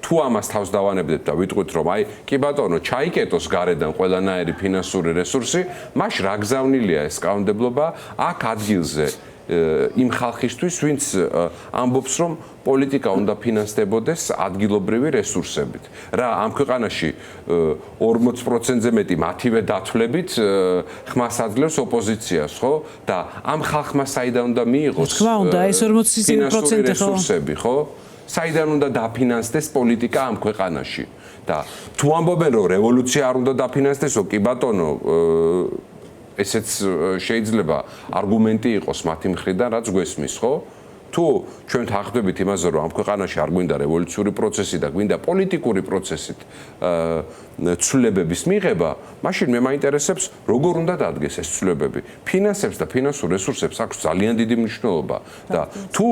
თუ ამას თავს დავანებდეთ და ვიტყვით რომ აი კი ბატონო ჩაიკეტოს გარედან ყველანაირი ფინანსური რესურსი, მაშ რა გზავნილია ეს კანონმდებლობა აქ ადგილზე იმ ხალხისთვის, ვინც ამბობს რომ პოლიტიკა უნდა ფინანსდებოდეს ადგილობრივი რესურსებით. რა ამ ქვეყანაში 40%-ზე მეტი მათივე დათვლებით ხმას აძლევს ოპოზიციას, ხო? და ამ ხალხმა საიდან უნდა მიიღოს თქმა უნდა, ეს 40% რესურსები, ხო? საიდან უნდა დაფინანსდეს პოლიტიკა ამ ქვეყანაში და თუ ამბობენ რომ რევოლუცია არ უნდა დაფინანსდესო, კი ბატონო, ესეც შეიძლება არგუმენტი იყოს მათი მხრიდან, რაც გვესმის, ხო? თუ ჩვენ თანხმდებით იმაზე, რომ ამ ქვეყანაში არ გვინდა რევოლუციური პროცესი და გვინდა პოლიტიკური პროცესით ცვლილებების მიღება, მაშინ მე მაინტერესებს, როგორ უნდა დადგეს ეს ცვლილებები. ფინანსებს და ფინანსურ რესურსებს აქვს ძალიან დიდი მნიშვნელობა და თუ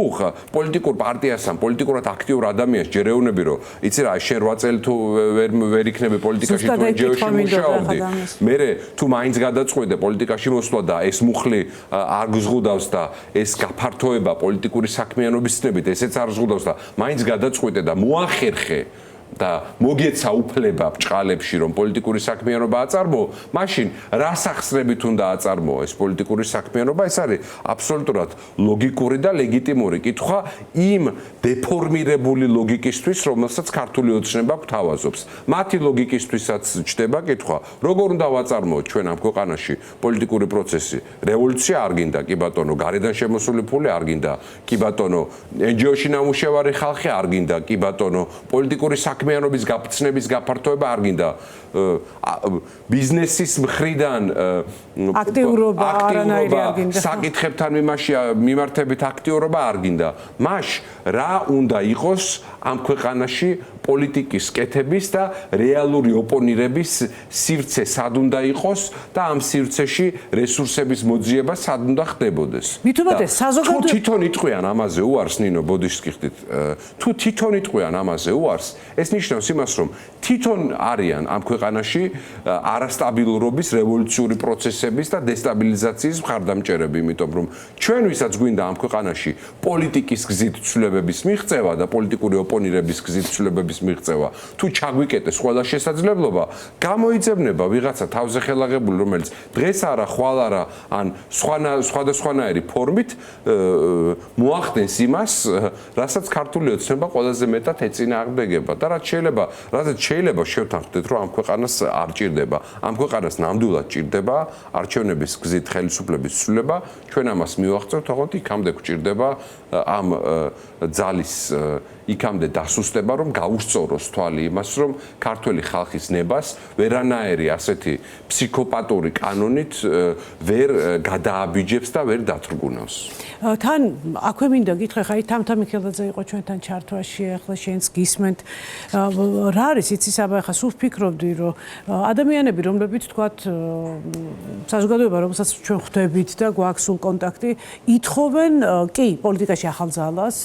პოლიტიკურ პარტიასთან, პოლიტიკურად აქტიურ ადამიანს ჯერეუნები, რომ იცი რა, შენ 8 წელი თუ ვერ იქნები პოლიტიკაში, თუ NGO-ში მუშაობდი, მერე თუ მაინც გადაწყვეტე პოლიტიკაში მოსვლა და ეს მუხლი არ გზღუდავს და ეს გაფართოება პოლიტიკური საქმიანობის ცნებით, ესეც არ ზღუდავს და მაინც გადაწყვეტე და მოახერხე და მოგეცა უფლება ბჭყალებში რომ პოლიტიკური საქმიანობა აწარმოო, მაშინ რა სახსრებით უნდა აწარმოო ეს პოლიტიკური საქმიანობა? ეს არის აბსოლუტურად ლოგიკური და ლეგიტიმური კითხვა იმ დეფორმირებული ლოგიკისთვის, რომელსაც ქართული ოცნება გვთავაზობს. მათი ლოგიკისთვისაც ჩდება კითხვა, როგორ უნდა ვაწარმოოთ ჩვენ ამ ქვეყანაში პოლიტიკური პროცესი? რევოლუცია არ გინდა, კი ბატონო, გარედან შემოსული ფული არ გინდა, კი ბატონო, NGO-ში ნამუშევარი ხალხი არ გინდა, კი ბატონო, პოლიტიკური საქმიანობის გაფცნების გაფართოება არ გინდა, ბიზნესის მხრიდან აქტიურობა არანაირი არ გინდა, საკითხებთან მიმართებით აქტიურობა არ გინდა. მაშ რა უნდა იყოს ამ ქვეყანაში პოლიტიკის კეთების და რეალური ოპონირების სივრცე სად უნდა იყოს და ამ სივრცეში რესურსების მოძიება სად უნდა ხდებოდეს. მით უმეტეს საზოგადო თუ თვითონ იტყვიან ამაზე უარს ნინო ბოდიშს გიხდით თუ თვითონ იტყვიან ამაზე უარს ეს ნიშნავს იმას რომ თვითონ არიან ამ ქვეყანაში არასტაბილურობის რევოლუციური პროცესების და დესტაბილიზაციის მხარდამჭერები იმიტომ რომ ჩვენ ვისაც გვინდა ამ ქვეყანაში პოლიტიკის გზით ცვლილებების მიღწევა და პოლიტიკური ოპონირების გზით ცვლილებების მიღწევა თუ ჩაგვიკეტეს ყველა შესაძლებლობა გამოიძებნება ვიღაცა თავზე ხელაღებული რომელიც დღეს არა ხვალ არა ან სხვადასხვანაირი ფორმით მოახდენს იმას რასაც ქართული ოცნება ყველაზე მეტად ეწინააღმდეგება და რაც შეიძლება შევთანხმდეთ რომ ამ ქვეყანას არ ჭირდება ამ ქვეყანას ნამდვილად ჭირდება არჩევნების გზით ხელისუფლების ცვლილება ჩვენ ამას მივახცევთ თქო იქამდე გვჭირდება ამ ძალის იქამდე დასუსტება რომ გაუსწოროს თვალი იმას რომ ქართველი ხალხის ნებას ვერანაირი ასეთი ფსიქოპატური კანონით ვერ გადააბიჯებს და ვერ დათრგუნავს. თან აქვე მინდა გითხრა ხა თამთა მიქელაძე იყო ჩვენთან ჩართვაში ახლა შენს გისმენთ რა არის იცი საბა ხა სულ ვფიქრობდი რომ ადამიანები რომლებიც თქვათ საზოგადოება რომელსაც ჩვენ ხვდებით და გვაქვს სულ კონტაქტი ითხოვენ კი პოლიტიკაში ახალ ძალას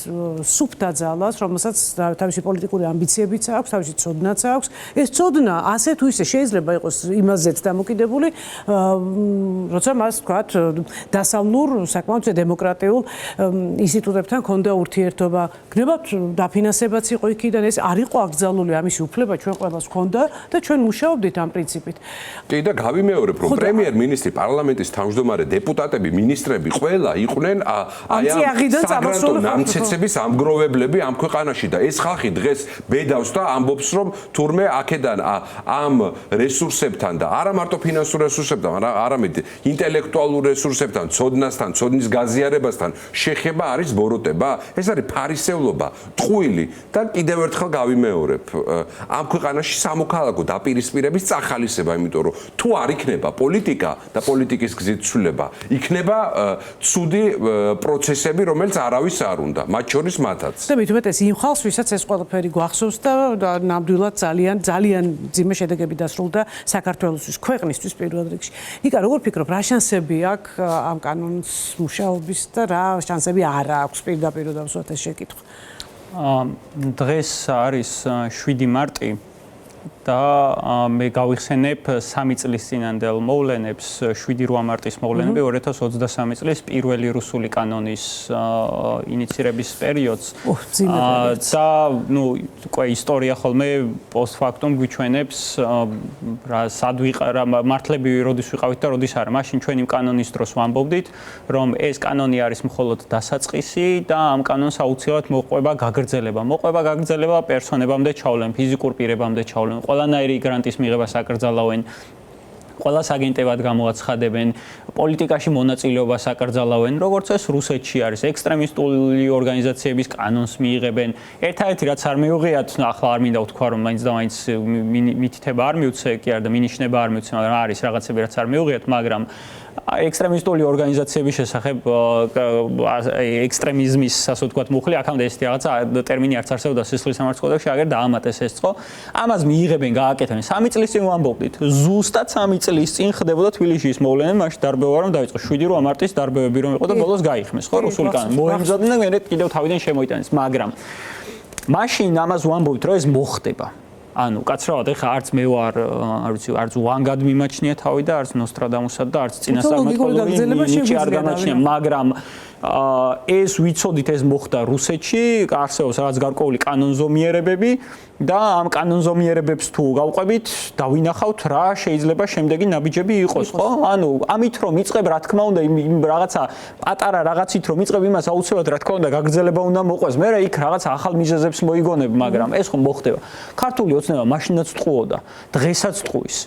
სუფთა ძალას რომელსაც თავისი პოლიტიკური ამბიციებიც აქვს თავისი ცოდნაც აქვს ეს ცოდნა ასე თუ ისე შეიძლება იყოს იმაზეც დამოკიდებული როცა მას თქვათ დასავლურ საკმაოდ დემოკრატიულ ინსტიტუტებთან ქონდა ურთიერთობა გნებავთ დაფინანსებაც იყო იქიდან ეს არ იყო აკრძალული ამის უფლება ჩვენ ყველას ქონდა და ჩვენ მუშაობდით ამ პრინციპით კი და გავიმეორებ რომ პრემიერ-მინისტრი პარლამენტის თავმჯდომარე დეპუტატები მინისტრები ყველა იყვნენ აი ამ საგრანტო ნამცეცების ამგროვებლები ამ ქვეყანაში და ეს ხალხი დღეს ბედავს და ამბობს რომ თურმე აქედან ამ რესურსებთან და არა მარტო ფინანსურ რესურსებთან არამედ ინტელექტუალურ რესურსებთან ცოდნასთან ცოდნის გაზიარებასთან შეხება არის ბოროტება ეს არის ფარისევლობა ტყუილი და კიდევ ერთხელ გავიმეორებ ამ ქვეყანაში სამოქალაქო დაპირისპირების წახალისება იმიტომ რომ თუ არ იქნება პოლიტიკა და პოლიტიკის გზით ცვლილება იქნება ცუდი პროცესები რომელიც არავის არ უნდა მათ შორის მათაც და მით უმეტეს იმ ხალხს ვისაც ეს ყველაფერი გვახსოვს და ნამდვილად ძალიან ძიმე შედეგები დასრულდა საქართველოსთვის ქვეყნისთვის პირველ რიგში იკა როგორ ფიქრობ რა შანსები აქვს ამ კანონის მუშაობის და რა შანსები არ აქვს პირდაპირ დავსვათ ეს შეკითხვა დღეს არის 7 მარტი და მე გავიხსენებ 3 წლის წინანდელ მოვლენებს 7-8 მარტის მოვლენები 2023 წლის პირველი რუსული კანონის ინიცირების პერიოდს და ნუ უკვე ისტორია ხოლმე პოსტფაქტუმ გვიჩვენებს რა მართლები როდის ვიყავით და როდის არა მაშინ ჩვენ იმ კანონის დროს ვამბობდით რომ ეს კანონი არის მხოლოდ დასაწყისი და ამ კანონს აუცილებლად მოყვება გაგრძელება პერსონებამდე ჩავლენ ფიზიკურ პირებამდე ჩავლენ ყველანაირი გრანტის მიღებას აკრძალავენ ყველას აგენტებად გამოაცხადებენ პოლიტიკაში მონაწილეობას აკრძალავენ როგორც ეს რუსეთში არის ექსტრემისტული ორგანიზაციების კანონს მიიღებენ ერთადერთი რაც არ მიუღიათ ახლა არ მინდა ვთქვა რომ მაინც და მაინც მითითება არ მიუცე კი არა და მინიშნება არ მიუცე მაგრამ არის რაღაცები რაც არ მიუღიათ მაგრამ ექსტრემისტული ორგანიზაციების შესახებ ექსტრემიზმის ასე ვთქვათ მუხლი აქამდე ესეთი რაღაცა ტერმინი არც არსებობდა სისხლის სამართლის კოდექსში აგერ დაამატეს ეს ხო ამას მიიღებენ გააკეთებენ 3 წლის წინ ვამბობდით ზუსტად 3 წლის წინ ხდებოდა თბილისში ის მოვლენა მაშინ დარბევა რომ დაიწყო 7-8 მარტის დარბევები რომ იყო და ბოლოს გაიხმეს ხო რუსული კანონი მოემზადნენ და მერე კიდევ თავიდან შემოიტანეს მაგრამ მაშინ ამას ვამბობთ რომ ეს მოხდება ანუ კაცრავად ეხა არც მე ვარ არ ვიცი არც ვანგად მიმაჩნია თავი და არც ნოსტრადამუსად და არც წინასწარმეტყველები არ გამაჩნია მაგრამ ეს ვიცოდით ეს მოხდა რუსეთში არსებობს რაღაც გარკვეული კანონზომიერებები და ამ კანონზომიერებებს თუ გავყვებით დავინახავთ რა შეიძლება შემდეგი ნაბიჯები იყოს ხო ანუ ამით რომ იწყებ რა თქმა უნდა იმ რაღაცა პატარა რაღაცით რომ იწყებ იმას აუცილებლად რა თქმა უნდა გაგრძელება უნდა მოყვეს მე იქ რაღაც ახალ მიზეზებს მოიგონებ მაგრამ ეს ხომ მოხდება ქართული ოცნება მაშინაც ტყუოდა დღესაც ტყუის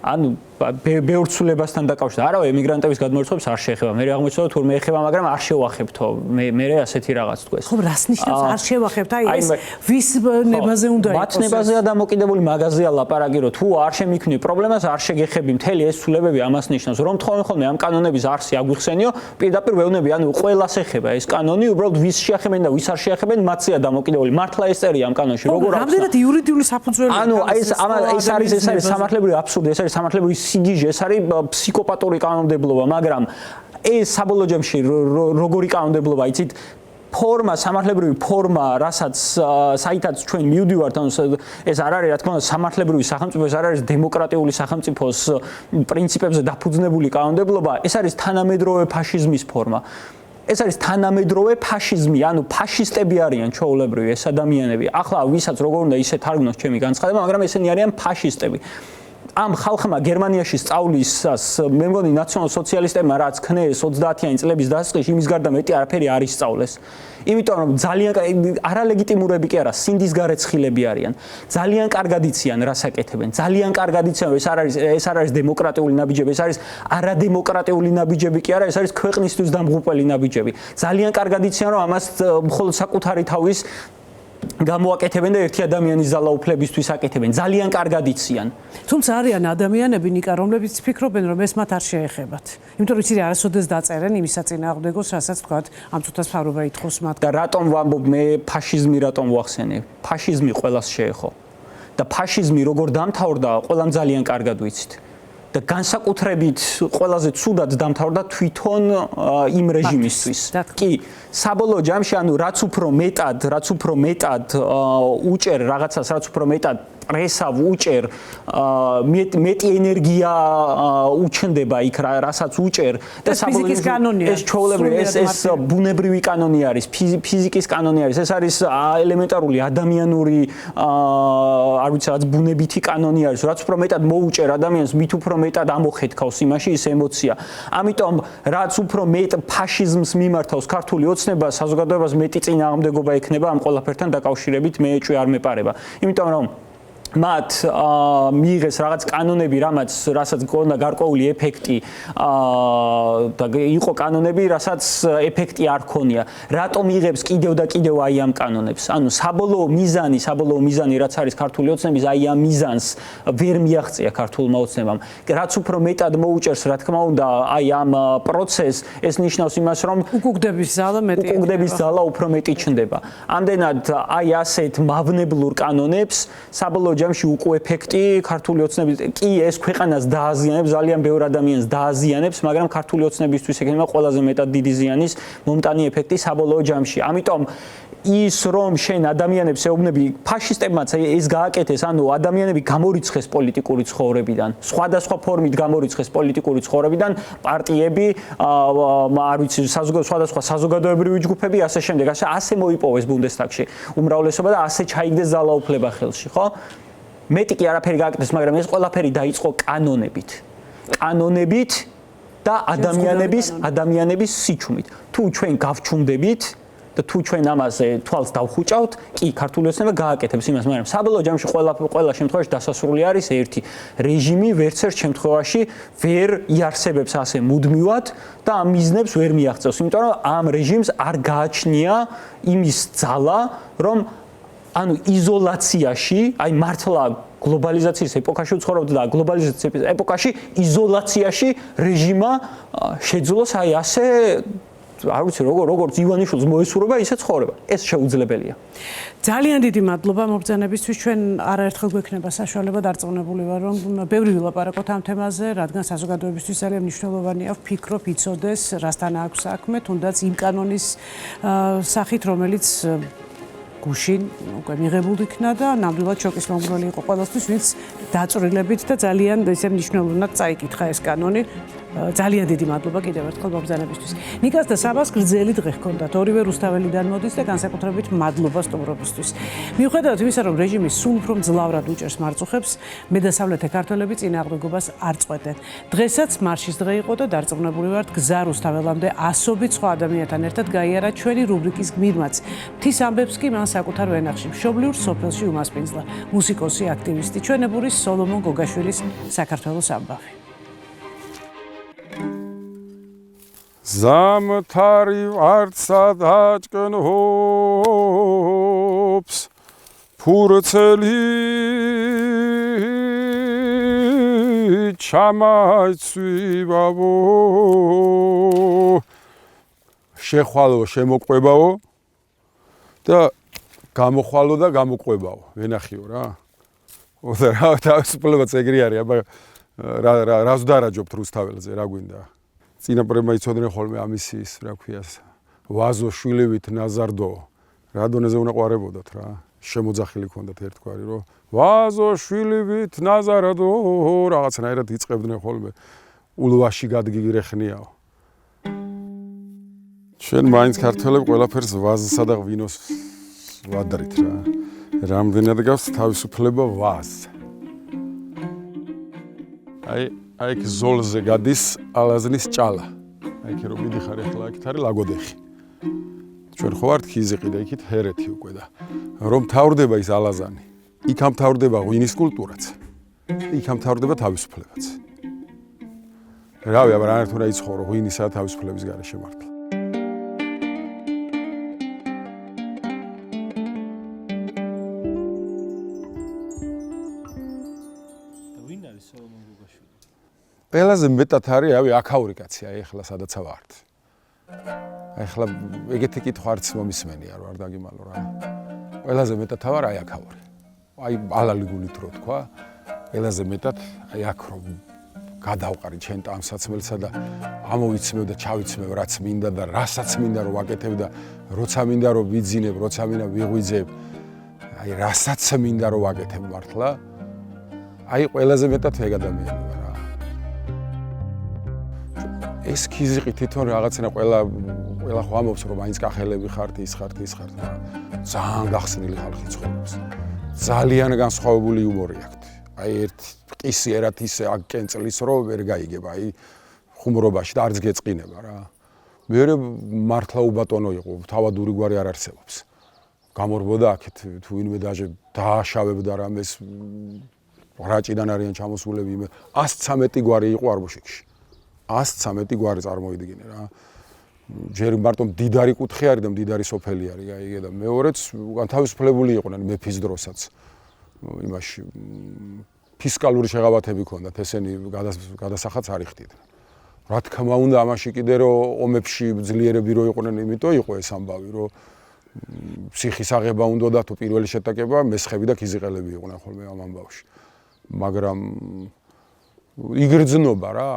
ანუ ბევრ ცვლილებასთან დაკავშირდა. არა, ემიგრანტების გადმორიცხვებს არ შეეხება. მე აღმოჩნდა თუ მე ეხება, მაგრამ არ შევახებთო. მე ასეთი რაღაც თქვეს. ხო, რას ნიშნავს არ შევახებთ? აი ეს ვის ნებაზე უნდა იყოს? მათ ნებაზეა დამოკიდებული მაგაზია ლაპარაკი, რომ თუ არ შემიქმნი პრობლემას, არ შეგეხები მთელი ეს ცვლილებები ამას ნიშნავს, რომ ხოლმე ამ კანონების არსი აგვიხსენიო, პირდაპირ ვეუბნები, ანუ ყველას ეხება ეს კანონი, უბრალოდ ვის შეეხებენ და ვის არ შეეხებენ, მათზეა დამოკიდებული. მართლა ეს წერია ამ კანონში, როგორ აქვს? რამდენად იურიდიული საფუძველი? ანუ ეს არის სამართლებრივი აბსურდი, ეს არის სამართლებრივი სიგიჟე, ეს არის ფსიქოპატური კანონმდებლობა, მაგრამ ეს საბოლოო ჯამში როგორი კანონმდებლობა, იცით? ფორმა, სამართლებრივი ფორმა, რასაც საითაც ჩვენ მივდივართ, ანუ ეს არ არის, რა თქმა უნდა, სამართლებრივი სახელმწიფო, ეს არ არის დემოკრატიული სახელმწიფოს პრინციპებზე დაფუძნებული კანონმდებლობა, ეს არის თანამედროვე ფაშიზმის ფორმა. ეს არის თანამედროვე ფაშიზმი, ანუ ფაშისტები არიან ჩვეულებრივი ეს ადამიანები. ახლა ვისაც როგორ უნდა ისე თარგმნოს ჩემი განცხადება, მაგრამ ესენი არიან ფაშისტები. ამ ხალხმა გერმანიაში სწავლისას მე მგონი ნაციონალ-სოციალისტებმა რაც ქნეს 30-იანი წლების დასაწყისში იმის გარდა მეტი არაფერი არ ისწავლეს. იმიტომ რომ ძალიან არალეგიტიმურები კი არა, სინდის გარეცხილები არიან. ძალიან კარგად იციან რას აკეთებენ. ძალიან კარგად იციან, ეს არ არის დემოკრატიული ნაბიჯები, ეს არის არადემოკრატიული ნაბიჯები კი არა, ეს არის ქვეყნისთვის დამღუპველი ნაბიჯები. ძალიან კარგად იციან რომ ამას მხოლოდ საკუთარი თავის გამოაკეთებენ და ერთი ადამიანის ძალაუფლებისთვის აკეთებენ. ძალიან კარგად იციან. თუმცა არიან ადამიანები, ნიკა, რომლებიც ფიქრობენ, რომ ეს მათ არ შეეხებათ. იმიტომ რომ იცი არასოდეს დაწერენ იმის საწინააღმდეგოს, რასაც თქვათ, ამ წუთას მთავრობა ითხოვს მათ. და რატომ ვამბობ მე ფაშიზმი რატომ ვახსენე? ფაშიზმი ყველას შეეხო. და ფაშიზმი როგორ დამთავრდა, ყველამ ძალიან კარგად ვიცით. და განსაკუთრებით ყველაზე ცუდად დამთავრდა თვითონ იმ რეჟიმისთვის. კი, საბოლოო ჯამში, ანუ რაც უფრო მეტად უჭერ რაღაცას, რაც უფრო მეტად პრესა უჭერ, მეტი ენერგია უჩნდება იქ, რასაც უჭერ და საბოლოო ეს ჩვეულებრივი ეს ბუნებრივი კანონი არის, ფიზიკის კანონი არის, ეს არის ელემენტარული ადამიანური არ ვიცი რაც ბუნებითი კანონი არის, რაც უფრო მეტად მოუჭერ ადამიანს, მით უფრო მეტად ამოხეთქავს იმაში ის ემოცია. ამიტომ რაც უფრო მეტ ფაშიზმს მიმართავს ქართული ოცნება, საზოგადოებას მეტი წინააღმდეგობა ექნება ამ ყველაფერთან დაკავშირებით, მე ეჭვი არ მეპარება. იმიტომ რომ მათ მიიღეს რაღაც კანონები, რასაც გქონდა გარკვეული ეფექტი და იყო კანონები, რასაც ეფექტი არ ქონია. რატომ იღებს კიდევ და კიდევ აი ამ კანონებს? ანუ საბოლოო მიზანი, რაც არის ქართული ოცნების, აი ამ მიზანს ვერ მიაღწია ქართულმა ოცნებამ. რაც უფრო მეტად მოუჭერს, რა თქმა უნდა, აი ამ პროცესს, ეს ნიშნავს იმას, რომ უკუგდების ზალა უფრო მეტი ჩნდება. ამდენად აი ასეთ მავნებლურ კანონებს საბოლოო ჯამში უკუ ეფექტი ქართული ოცნების კი ეს ქვეყანას დააზიანებს, ძალიან ბევრ ადამიანს დააზიანებს, მაგრამ ქართული ოცნებისთვის ექნება ყველაზე მეტად დიდი ზიანის მომტანი ეფექტი საბოლოო ჯამში. ამიტომ ის რომ შენ ადამიანებს ეუბნები, ფაშისტებმაც ეს გააკეთეს, ანუ ადამიანები გამორიცხეს პოლიტიკური ცხოვრებიდან, სხვადასხვა ფორმით გამორიცხეს პოლიტიკური ცხოვრებიდან, პარტიები, არ ვიცი, სხვადასხვა საზოგადოებრივი ჯგუფები, ასე შემდეგ, ასე მოიპოვეს ბუნდესტაგში უმრავლესობა და ასე ჩაიგდეს ძალაუფლება ხელში, ხო? მეტი კი არაფერი გააკეთეს, მაგრამ ეს ყველაფერი დაიწყო კანონებით და ადამიანების სიჩუმით. თუ ჩვენ გავჩუმდებით და თუ ჩვენ ამაზე თვალს დავხუჭავთ, კი ქართული ოცნება გააკეთებს იმას, მაგრამ საბოლოო ჯამში ყველა შემთხვევაში დასასრული არის ერთი რეჟიმი ვერც ერთ შემთხვევაში ვერ იარსებებს ასე მუდმივად და ამ მიზნებს ვერ მიაღწევს, იმიტომ რომ ამ რეჟიმს არ გააჩნია იმის ძალა, რომ ანუ იზოლაციაში, აი მართლა გლობალიზაციის ეპოქაში ვცხოვრობთ და გლობალიზაციის ეპოქაში იზოლაციაში რეჟიმა შეძლოს აი ასე არ ვიცი როგორც ივანიშვილს მოესურვება ისე ცხოვრება. ეს შეუძლებელია. ძალიან დიდი მადლობა მობრძანებისთვის. ჩვენ არაერთხელ გვექნება საშუალება დარწმუნებული ვარ, რომ ბევრი ვილაპარაკოთ ამ თემაზე, რადგან საზოგადოებისთვის ძალიან მნიშვნელოვანია ვფიქრობ, იცოდეს, რასთან აქვს საქმე, თუნდაც იმ კანონის სახით, რომელიც გუშინ უკვე მიღებულ იქნა და ნამდვილად შოკის მომგვრელი იყო ყველასთვის, ვინც დაწვრილებით და ძალიან ისე მნიშვნელოვნად წაიკითხა ეს კანონი. ძალიან დიდი მადლობა კიდევ ერთხელ მობრძანებისთვის. ნიკას და საბას გრძელი დღე ჰქონდათ. ორივე რუსთაველიდან მოდის და განსაკუთრებით მადლობა სტუმრობისთვის. მიუხედავად იმისა, რომ რეჟიმი სულ უფრო მძლავრად უჭერს მარწუხებს, მედასავლეთე ქართველები წინააღმდეგობას არ წყვეტენ. დღესაც მარშის დღე იყო და დარწმუნებული ვართ, გზა რუსთაველამდე ასობით სხვა ადამიანთან ერთად გაიარა ჩვენი რუბრიკის გმირმაც. მთის ამბებს კი მან საკუთარ ვენახში, მშობლიურ სოფელში უმასპინძლა. მუსიკოსი, აქტივისტი, ჩვენებურის სოლომონ გოგაშვილის საქართველოს ამბავი. ზამთარი ვარცა დაჭკნობს ფურცელი ჩამაცვივავო შეხვალო შემოყვებაო და გამოხვალო და გამოყვებაო ვენახიო რა ოდა რა თავისუფლება ეგრე არის აბა რას დარაჯობთ რუსთაველზე რა გვინდა წინაპრებმა იცოდნენ ხოლმე ამისის რა ქვიას ვაზო შვილივით ნაზარდო რა დონეზე უნდა ყვარებოდათ რა შემოძახილი ქონდათ ერთგვარი რომ ვაზო შვილივით ნაზარდო რაღაცნაირად იწყებდნენ ხოლმე ულვაში გადგიგრეხნიაო ჩვენ მაინც ქართველები ყველაფერს ვაზსა და ღვინოს ვადრით რა რამდენად გავს თავისუფლება ვაზ აი იქ ზოლზე გადის ალაზნის ჭალა აი იქ რომ მიდიხარ ახლა აქ არის ლაგოდეხი ჩვენ ხო ვართ ხიზიყი და იქით ჰერეთი უკვე და რომ თავდება ის ალაზანი იქ ამთავრდება ღვინის კულტურაც იქ ამთავრდება თავისუფლებაც რავი აბა რანაირად უნდა იცხოვრო ღვინისა და თავისუფლების გარეშე მართლა ყველაზე მეტად არის რავი აქაური კაცი აი ახლა სადაცა ვართ აი ახლა ეგეთი კითხვა არც მომისმენია რომ არ დაგიმალო რა ყველაზე მეტად ვარ აი აქაური აი ალალიგულით რო თქვა ყველაზე მეტად აი აქ რომ გადავყარი ჩემ ტანსაცმელსა და ამოვიცმევ და ჩავიცმევ რაც მინდა და რასაც მინდა რომ ვაკეთებ და როცა მინდა რომ ვიძინებ როცა მინდა ვიღვიძებ აი რასაც მინდა რომ ვაკეთებ მართლა აი ყველაზე მეტად ეგ ადამიანი ვარ ეს ქიზიყი თვითონ რაღაცნა ყველა ხო ამობს რომ მაინც კახელები ხართ ის ხართ ძალიან გახსნილი ხალხი ცხოვრობს ძალიან განსხვავებული იუმორი აქვთ აი ერთ ყისი ერათ ისე აკენწლის რომ ვერ გაიგება აი ხუმრობაში და არც გეწყინება რა მე მართლა უბატონო იყო თავადური გვარი არ არსებობს გამორბოდა აქეთ თუ ვინმე დააშავებდა რამეს რაჭიდან არიან ჩამოსულები 113 გვარი იყო არბოშიკში 113 გვარი წარმოიდგინე რა. ჯერ მარტო მდიდარი კუთხე არის და მდიდარი სოფელი არის, გაიგე და მეორეც განთავისუფლებული იყვნენ მეფის დროსაც. იმაში ფისკალური შეღავათები ქონდათ, ესენი გადასახადს არ იხდიდნენ. რა თქმა უნდა, ამაში კიდე რომ ომებში ძლიერები რო იყვნენ, იმიტომ იყო ეს ამბავი, რომ ფსიხის აღება უნდა და თუ პირველი შეტაკება მესხები და ქიზიყელები იყვნენ ხოლმე ამ ამბავში. მაგრამ იგრძნობა რა.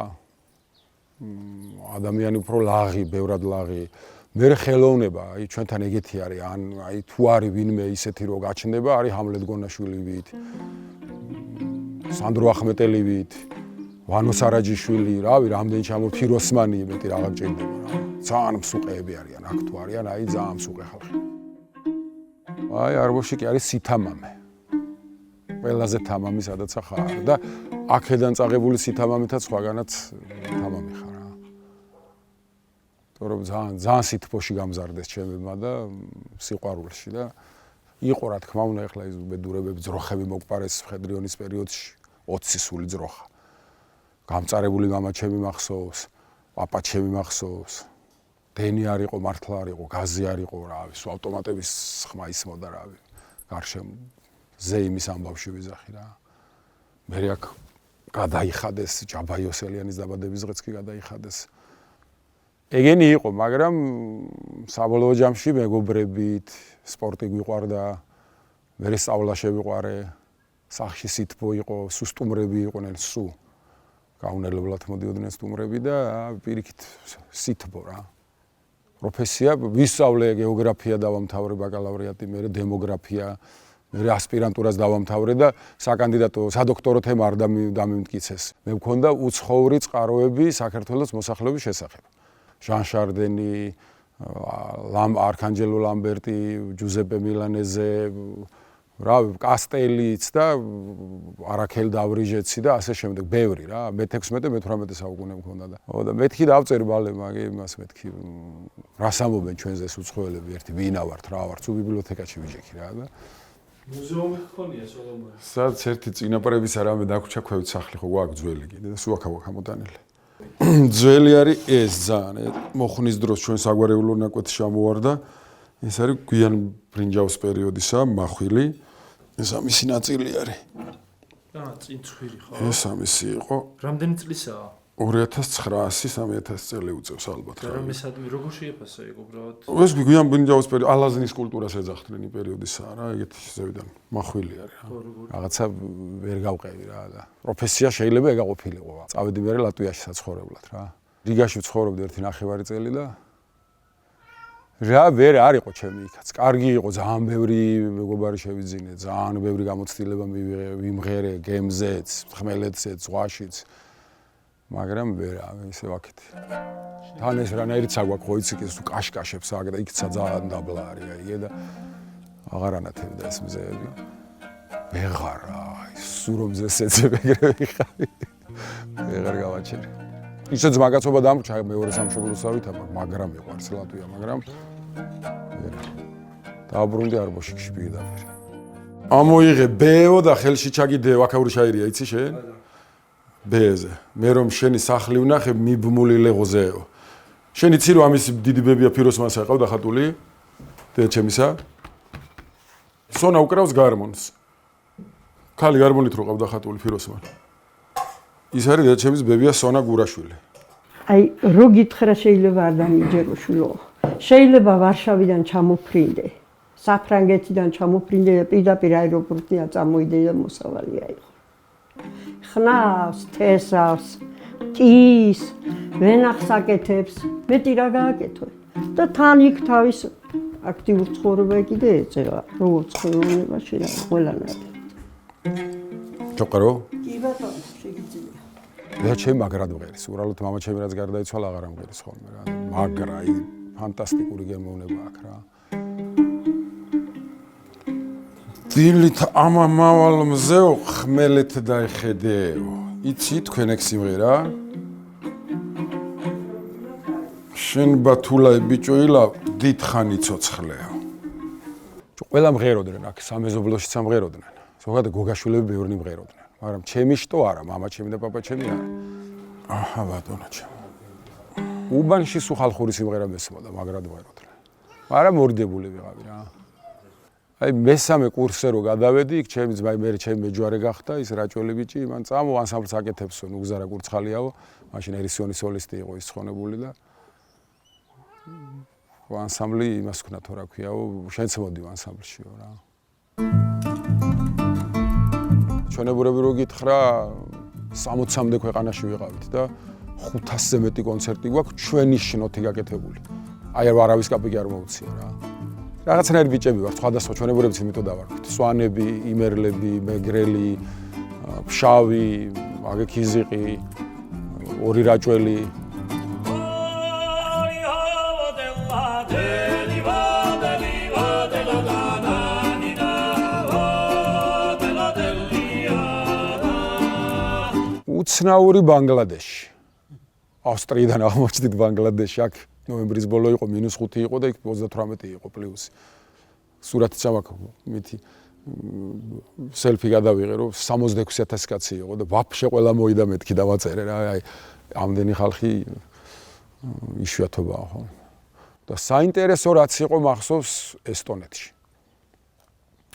ადამიანი უფრო ლაღი, ბევრად ლაღი. მე ხელოვნება, აი ჩვენთან ეგეთი არის, ან აი თუ არის ვინმე ისეთი რო გაჩნდება, არის ჰამლეთ გონაშვილივით. სანდრო ახმეტელივით, ვანო სარაჯიშვილი, რავი, რამდენი ჩამო ფიროსმანი, მეტი რა გჭირდება რა. ძალიან მსუყეები არიან, აქ თუ არიან, აი ძალიან მსუყე ხალხი. აი არბოშიკი არის სითამამე. ყველაზე თამამი სადაც ხარ და აქედან წაღებული სითამამითაც სხვაგანაც თამამი ხარ. რომ ძალიან სითბოში გამზარდეს ჩემებმა და სიყვარულში და იყო რა თქმა უნდა ეხლა ის ბედურებები ძროხები მოგპარეს მხედრიონის პერიოდში 20 სული ძროხა გამწარებული მამა ჩემი მახსოვს პაპა ჩემი მახსოვს დენი არ იყო მართლა არ იყო გაზი არ იყო რავი სულ ავტომატების ხმა ისმოდა რავი გარშემო ზეიმის ამბავში ვიზახი რა მე აქ გადაიხადეს ჯაბა იოსელიანის დაბადების დღეც კი გადაიხადეს ეგენი იყო, მაგრამ საბოლოო ჯამში მეგობრებით, სპორტი გვიყვარდა, მე სწავლა შევიყვარე, სახში სითბო იყო, სტუმრები იყვნენ, სუ. გაუნელებლად მოდიოდნენ სტუმრები და პირიქით სითბო რა. პროფესია, ვისწავლე გეოგრაფია დავამთავრე ბაკალავრიატი, მე დემოგრაფია, მე ასპირანტურას დავამთავრე და საკანდიდატო, სადოქტორო თემა არ დამიმტკიცეს. მე მქონდა უცხოური წყაროები საქართველოს მოსახლეობის შესახებ. ჟან შარდენი, არქანჯელო ლამბერტი, ჯუზეპე მილანეზე, რავი, კასტელიც და არაქელ დავრიჟეცი და ასე შემდეგ, ბევრი რა, მე-16, მე-18 საუკუნე მქონდა და. და მეთქი დავწერ ბალე, მაგე იმას მეთქი, რას ამობენ ჩვენზე უცხოელები, ერთი ვინა ვართ, რა ვართ, სულ ბიბლიოთეკაში ვიჯექი რა და. მუზეუმი ხონია სოლომონი. სადაც ერთი წინაპრების არამე დაგვრჩა ქვევით სახლი ხო გვაქვს ძველი კიდე და სულ აქ ამოტანილი. ძველი არის ეს ძალიან მოხნის დროს ჩვენ საგვარეულო ნაკვეთი შემოვარდა ეს არის გვიან ბრინჯაოს პერიოდისა მახვილი ეს ამისი ნაწილი არის წინ ცხვირი ხო? ეს ამისი იყო რამდენი წლისაა? 2900-3000 წელი უწევს ალბათ და მესადმი როგორ შეიფასა ეგ უბრალოდ? ეს გვიან ბრინჯაოს პერიოდი ალაზნის კულტურას ეძახდნენ იმ პერიოდისაა რა ეგეთი ზევიდან მახვილი არის რა რაღაცა ვერ გავყევი რა და პროფესია შეიძლება ეგა ყოფილიყო წავედი მე ლატვიაში საცხოვრებლად რა რიგაში ვცხოვრობდი 1.5 წელი და რა ვერ არისო ჩემი იქაც. კარგი იყო, ძალიან ბევრი მეგობარი შევიძინე, ძალიან ბევრი გამოცდილება ვიმღერე გემზეც, ხმელეთზეც, ზღვაშიც. მაგრამ ვერ ისე ვაკეთე. თან ეს რანაირიც აგვაქვს ხო იცი ის თუ კაშკაშებს აქ და იქცა ძალიან დაბლა არის აიგე და აღარ ანათებდა ეს მზეები. ვეღარა, სურომზეს ეცებ ეგრე ვიხარი. ვეღარ გავაჩერე. ისეც მაგაცობა დამრჩა მეორე სამშობლოსავით, მაგრამ მიყვარს ლატვია, მაგრამ დააბრუნდი არბოშიკში პირდაპირ. ამოიღე ბეო და ხელში ჩაგიდე ვაკაური შაირია, იცი შენ? ბეზე. მე რომ შენი სახლი ვნახე მიბმული ლეღოზეო. შენ იცი რომ ამის დიდი ბებია ფიროსმანს აყავდა ხატული? დედა ჩემისა? სონა უკრავს გარმონს. ქალი გარმონით რო ყავდა ხატული ფიროსმან. ის არის დედა ჩემის ბებია სონა გურაშვილი. აი, რო გითხრა შეიძლება არ დამიჯერო შვილო. შეიძლება ვარშავიდან ჩამოფრინდე, საფრანგეთიდან ჩამოფრინდე და პირდაპირ აეროპორტიდან წამოიდე და მოსავალი აიღო. ხნავს, თესავს, ტის, ვენახს აკეთებს, მეტი რა გააკეთო. და თან იქ თავის აქტიურ ცხოვრება კიდე ეწევა, როგორც ხელოვნებაში რა ყველანაირად. ჩოყარო? კი ბატონო, შეგიძლია. და ჩემ მაგრად მღერის. უბრალოდ მამა ჩემი რაც გარდაიცვალა აღარ ამღერის ხოლმე რა. მაგრა, აი ფანტასტიკური გემოვნება აქვს რა. დილით ამამავალ მზეო ხმელეთ დაეხედეო. იცი თქვენ ეგ სიმღერა? შენ ბათულაი ბიჭოილა დიდხანი ცოცხლეო. ყველა მღეროდნენ აქ სამეზობლოშიც ამღეროდნენ. ზოგადად გოგაშვილები ბევრი მღეროდნენ. მაგრამ ჩემი შტო არა, მამა ჩემი და პაპა ჩემი არა. აჰა, ბატონო ჩემო. უბანში სულ ხალხური სიმღერა მესმოდა, მაგრად მღეროდნენ. მაგრამ მორიდებული ვიყავი რა. აი მესამე კურსზე რო გადავედი, იქ ჩემი ძმა მე ჩემი მეჯვარე გახდა, ის რაჭველი ბიჭი, მან წამო ანსამბლს აკეთებსო, უგზარა კურცხალიაო, მაშინ ერისიონის სოლისტი იყო ის ცხონებული და ანსამბლი იმას ქნა თუ რა ქვიაო, შენც მოდი ანსამბლშიო რა. ჩვენებურები რო გითხრა 60-მდე ქვეყანაში ვიყავით და 500-ზე მეტი კონცერტი გვაქვს ჩვენი შნოთი გაკეთებული. აი არავის კაპიკი არ მოუცია რა. რაღაცნაირი ბიჭები ვართ, სხვადასხვა ჩვენებურებიც იმიტომ დავარქვით. სვანები, იმერლები, მეგრელი, ფშავი, აგე ქიზიყი, ორი რაჭველი. უცნაური ბანგლადეში. ავსტრიიდან აღმოჩნდით ბანგლადეში, აქ ნოემბრის ბოლო იყო, -5 იყო და იქ 38 იყო პლუსი. სურათი ჩავაქო, მითი სელფი გადავიღე, რომ 66,000 კაცი იყო და ვაფშე ყველა მოიდა მეთქი დავაწერე რა, აი ამდენი ხალხი იშვიათობაა ხო. და საინტერესო რაც იყო მახსოვს ესტონეთში.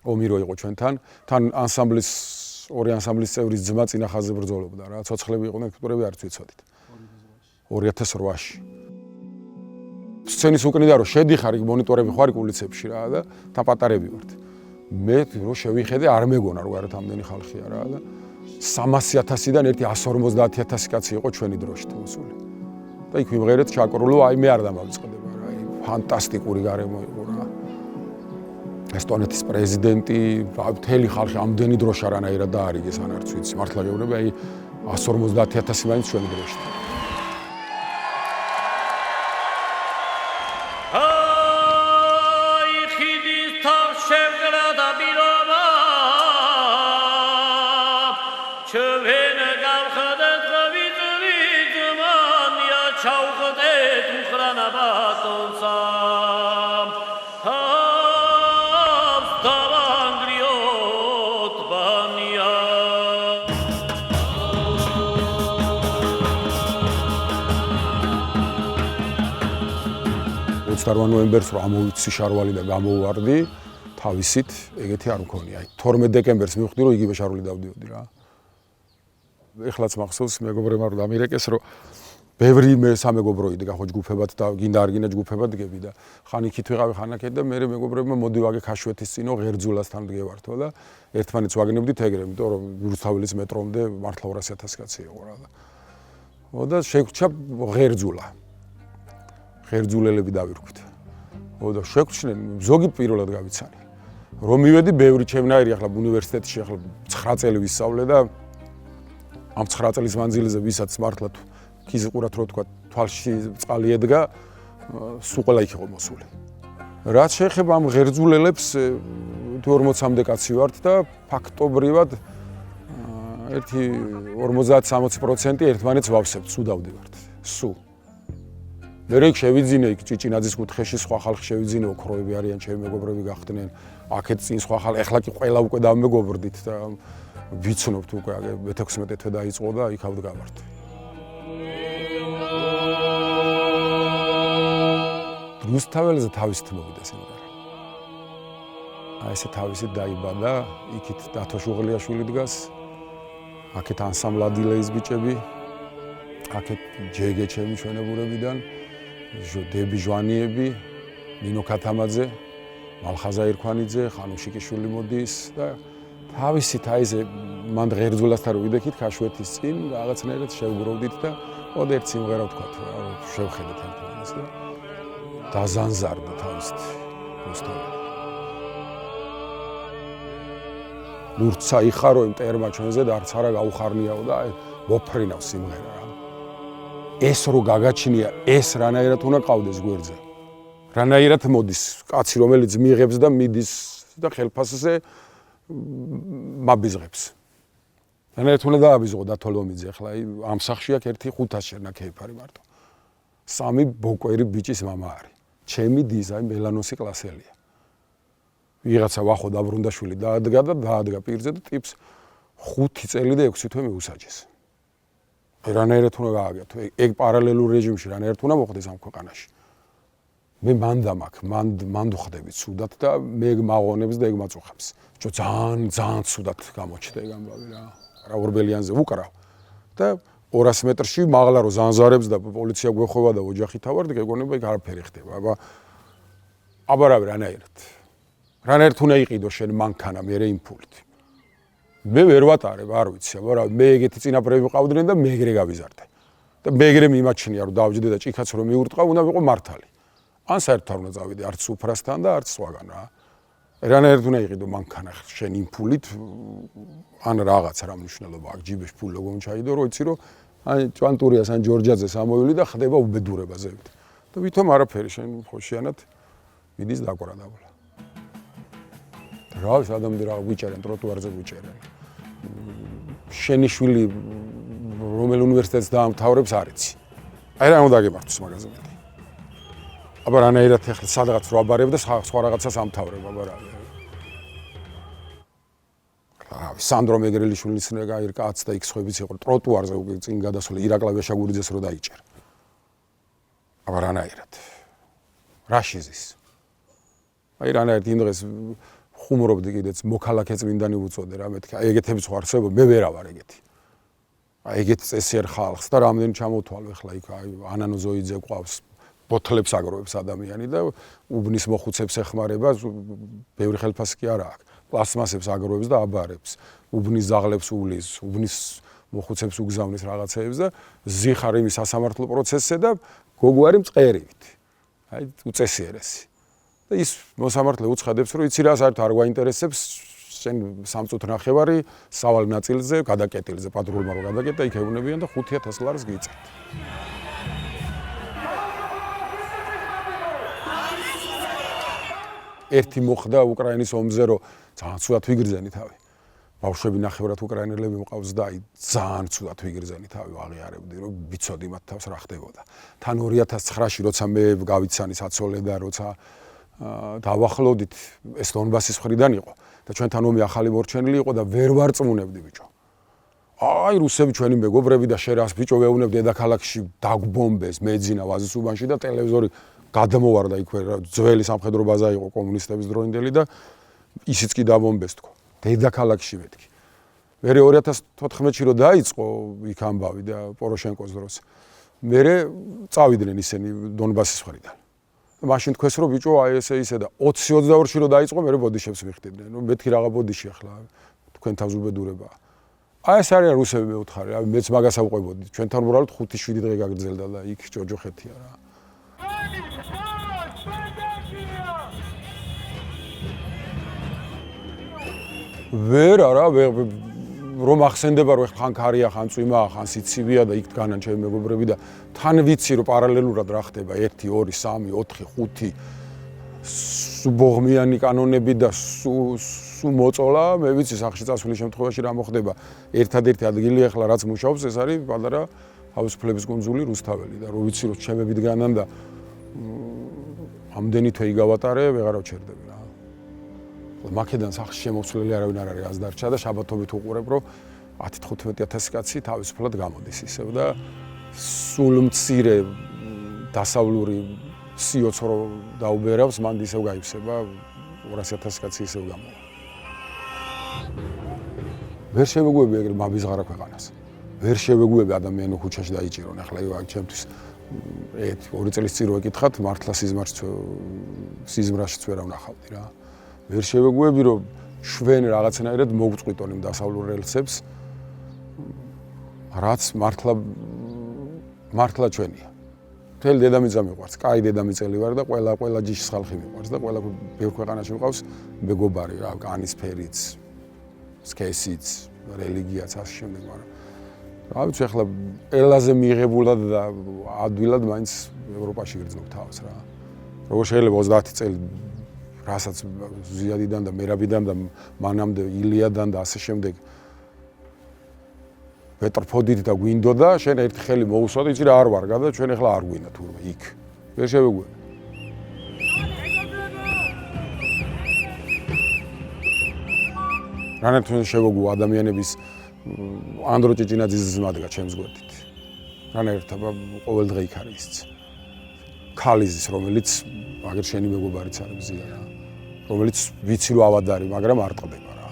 ომირო იყო ჩვენთან, თან ანსამბლის ორი ანსამბლის წევრის ძმა წინა ხაზზე ბრძოლობდა რა, ცოცხლები იყვნენ, ექსპერტები არც ვიცოდით. 2008-ში. სცენის უკნიდან რომ შედიხარ იქ მონიტორები ხარ კულიცებში რა და თან პატარები ვართ. მე რო შევიხედე არ მეგონა რომ გარეთ ამდენი ხალხია რა და 300,000-დან ერთი 150,000 კაცი იყო ჩვენი დროში მოსული. და იქ ვიმღერეთ ჩაკრულო, აი მე არ დამავიწყდება რა, აი ფანტასტიკური გარემო იყო რა. ესტონეთის პრეზიდენტი, მთელი ხალხი ამდენი დროში არანაირად დაარიგეს ან არც ვიცი, მართლა გეუბნები, აი 150,000 მაინც ჩვენი დროში. 28 ნოემბერს რომ ამოვიცი შარვალი და გამოვარდი, თავისით ეგეთი არ მქონია. 12 დეკემბერს მივხვდი რომ იგივე შარვალი დავდიოდი რა. ეხლაც მახსოვს მეგობრებმა რომ დამირეკეს რომ ბევრი მე სამეგობრო იდგა ხო ჯგუფებად და გინდა არ გინდა ჯგუფებად დგები და ხან იქით ვიყავი ხან აქეთ და მე მეგობრებმა მოდი ვაგე ქაშვეთის წინო ღერძულასთან დგევართო და ერთმანეთს ვაგნებდით ეგრე, იმიტომ რომ რუსთაველის მეტრომდე მართლა 200.000 კაცი იყო რა და. და შეგვჭა ღერძულა. ღერძულელები დავირქვით. და შეგვჩნენ ზოგი პირველად გავიცანი. რომ მივედი ბევრი ჩემნაირი ახლა უნივერსიტეტში ახლა 9 წელი ვისწავლე და ამ 9 წლის მანძილზე ვისაც მართლა ქიზიყურად რო თქვა თვალში წყალი ედგა სულ ყველა იქ იყო მოსული. რაც შეეხება ამ ღერძულელებს 40-მდე კაცი ვართ და ფაქტობრივად ერთი 50-60% ერთმანეთს ვავსებთ, სულ დავდივართ. სულ. მე რეკ შევიძინე იქ ჭიჭინაძის კუთხეში სხვა ხალხი შევიძინე ოქროები არიან ჩემი მეგობრები გახდნენ. აქეთ წინ სხვა ხალხი ეხლა კი ყველა უკვე დამეგობრდით და ვიცნობთ უკვე მე-16 თვე დაიწყო და იქ ავდგავართ. რუსთაველზე თავისით მოვიდა სიმღერა. აი ესე თავისით დაიბადა, იქით დათო შუღლიაშვილი დგას. აქეთ ანსამბლადილეის ბიჭები, აქეთ ჯეგე ჩემი ჩვენებურებიდან, დები ჟვანიები, ნინო ქათამაძე, მალხაზა ერქვანიძე, ხანუ შიკიშვილი მოდის და თავისით აი ესე მანდ ღერძულასთან რო ვიდექით ქაშვეთის წინ რაღაცნაირად შევგროვდით და ოდე ერთ სიმღერა ვთქვათ რა, შევხედეთ ერთმანეთს და დაზანზარდა თავისით რუსთაველი. ლურცა იხარო იმ ტერმა ჩვენზე და არც არა გაუხარნიაო და აი მოფრინავს სიმღერა რა. ეს რო გაგაჩნია, ეს რანაირად უნდა ყავდეს გვერდზე. რანაირად მოდის კაცი რომელიც მიიღებს და მიდის და ხელფასზე მაბიზღებს. რანაირად უნდა დააბიზღო დათოლომიძე ახლა ამ სახში აქ ერთი 500 შერნა ქეიფარი მარტო. 3 ბოკვერი ბიჭის მამა არის. ჩემი დიზაი მელანოსი კლასელია. ვიღაცა ვახო დაბრუნდაშვილი დაადგა და დაადგა პირზე და ტიპს 5 წელი და 6 თვე მიუსაჯეს. რანაირად უნდა გააგეთო. ეგ პარალელურ რეჟიმში რანაირად უნდა მოხდეს ამ ქვეყანაში. მე მანდა მაქვს, მანდ ვხდები ცუდად და მე მაღონებს და ეგ მაწუხებს. ძალიან ცუდად გამოჩნდა ეგ ამბავი რა. რა ორბელიანზე ვუკრავ და 200 მეტრში მაღლა რო ზანზარებს და პოლიცია გვეხოვა და ოჯახი თავარდ გეგონება იქ არაფერი ხდება. აბა რანაირად უნდა იყიდო შენ მანქანა მე იმ ფულით. მე ვერ ვატარებ, არ ვიცი, აბა მე ეგეთი წინაპრები ვყავდნენ და მე ეგრე გავიზარდე. და მე ეგრე მიმაჩნია რომ დავჯდე და ჭიქაც რომ მიურტყავ, უნდა ვიყო მართალი. ან საერთოდ არ უნდა წავიდე არც უფრასთან და არც სხვაგან რა. რანაირად უნდა იყიდო მანქანა შენ იმ ფულით ან რაღაც რა მნიშვნელობა აქვს ჯიბეში ფული როგორ ჩაიდო რომ იცი რომ აი ჭვანტურიას ან ჯორჯაძეს ამოვილი და ხდება უბედურებაზე. და ვითომ არაფერი შენ ხოშიანად მიდის დაყურადაბლა. რა ის ადამიანები რა ვიჭერენ ტროტუარზე ვიჭერენ. შენი შვილი რომელ უნივერსიტეტს დაამთავრებს არ იცი. აი რა უნდა გემართოს მაგაზე მეტი. აბა რანაირად ახლა სადღაც რო აბარებ და სხვა რაღაცას ამთავრებ აბა რა. სანდრო მეგრელიშვილის ნეგაირ კაც და იქ სხვებიც იყო ტროტუარზე უკვე წინ გადასული ირაკლავ შაგურიძეს რო დაიჭერა. აბა რანაირად. რაშიზის. აი რანაირად იმ დღეს ხუმრობდი კიდეც მოქალაქე წმინდანი უწოდე რა მეთქი. აი ეგეთები სხვა არსებობ მე ვერ ავარ ეგეთი. აი ეგეთ წესიერ ხალხს და რამდენი ჩამოთვალე ახლა იქ აი ანანო ზოიძე ყავს. ბოთლებს აგროვებს ადამიანი და უბნის მოხუცებს ეხმარება, ბევრი ხელფასი კი არა აქვს. პლასმასებს აგროვებს და აბარებს. უბნის ზაღლებს უვლის, უბნის მოხუცებს უგზავნის რაღაცეებს და ზიხარ იმის სასამართლო პროცესზე და გოგვარი მწყერივით. აი უწესიერესი. და ის მოსამართლე უცხადებს, რომ იცი რა საერთოდ არ გვაინტერესებს შენ 3 წუთი ნახევარი სავალ ნაწილზე, გადაკეტილზე, პატრულმა რო გადაკეტა, იქ ეუბნებიან და 5000 ლარს გიწევთ. ერთი მოხდა უკრაინის ომზე, რომ ძალიან ცუდად ვიგრძენი თავი. ბავშვები ნახევრად უკრაინელები მყავს და აი ძალიან ცუდად ვიგრძენი თავი ვაღიარებდი, რომ ვიცოდი მათ თავს რა ხდებოდა. თან 2009-ში როცა მე გავიცანი საცოლე და როცა დავახლოვდით ეს დონბასის მხრიდან იყო და ჩვენთან ომი ახალი მორჩენილი იყო და ვერ ვარწმუნებდი ბიჭო. აი რუსები ჩვენი მეგობრები და შენ რას ბიჭო ვეუბნებ დედაქალაქში დაგვბომბეს მეძინა ვაზის უბანში და ტელევიზორი გადამოვარდა იქვე ძველი სამხედრო ბაზა იყო კომუნისტების დროინდელი და ისიც კი დამომბეს თქო. დედაქალაქში მეთქი. მე 2014-ში რო დაიწყო იქ ამბავი და პოროშენკოს დროს. მე წავიდნენ ისინი დონბასის მხრიდან. მაშინ თქვეს რომ ბიჭო აი ესე და 20-22-ში რო დაიწყო მე ბოდიშებს ვიხდიდნენ. ნუ მეთქი რაღა ბოდიში ახლა თქვენ თავს უბედურება. აი ეს არის რუსები მეუთხარი, აი მეც მაგას ავყვებოდი. ჩვენთან უბრალოდ 5-7 დღე გაგრძელდა და იქ ჯოჯოხეთია რა. ვერ არა, რომ ახსენდება რომ ხან ქარია, ხან წვიმაა, ხან სიცივია და იქ დგანან ჩემი მეგობრები და თან ვიცი რომ პარალელურად რა ხდება 1 2 3 4 5 სუბოღმიანი კანონები და სუ მოწოლა, მე ვიცი სახში წასვლის შემთხვევაში რა მოხდება. ერთადერთი ადგილი ახლა რაც მუშაობს ეს არის პატარა თავისუფლების კუნძული რუსთაველი და რო ვიცი რომ ჩემები დგანან და ამდენი თვე იგავატარე, ვეღარავ ჩერდები რა. მაკედან სახში შემოцлელი არავინ არ არის, ას დარჩა და შაბათობით უყურებ რომ 10-15,000 კაცი თავისუფლად გამოდის ისევ და სულ მცირე დასავლური სიოც რო დაუბერავს, მანდ ისევ გაიფსება 200,000 კაცი ისევ გამოვა. ვერ შევეგუები ეგრე მაბიზღარა ქვეყანას. ვერ შევეგუები ადამიანო ქუჩაში დაიჭირონ. ახლა აი ჩემთვის 2 წლის წინ რო ეკითხათ, მართლა სიზმრაშიც ვერ ვნახავდი რა. ვერ შევეგუები რომ შვენ რაღაცნაირად მოგწყვიტონ იმ დასავლურ რელსებს, რაც მართლა ჩვენია. მთელი დედამიწა მიყვარს, კაი დედამიწელი ვარ და ყველა ჯიშის ხალხი მიყვარს და ყველა ბევრ ქვეყანაში მყავს მეგობარი რა, კანის ფერიც, სქესიც, რელიგიაც ასე შემდეგ, მაგრამ რა ვიცი ახლა ყველაზე მიღებულად და ადვილად მაინც ევროპაში გრძნობ თავს რა. როგორ შეიძლება 30 წელი რასაც ზიადიდან და მერაბიდან და მანამდე ილიადან და ასე შემდეგ პეტრფოდით და გვინდოდა, შენ ერთ ხელი მოусვა და იცი რა არ ვარ და ჩვენ ახლა არ გვინდა თურმე იქ. ვერ შევეგუები. რანაირად შევეგუო ადამიანების ანდრო ჭიჭინაძის ზმადგა ჩემს გვერდით. რანაირად ყოველ დღე იქ არის ისიც. ქალიზის, რომელიც აგერ შენი მეგობარიც არის მზია რა. რომელიც ვიცი რომ ავადარი, მაგრამ არ ტყდება რა.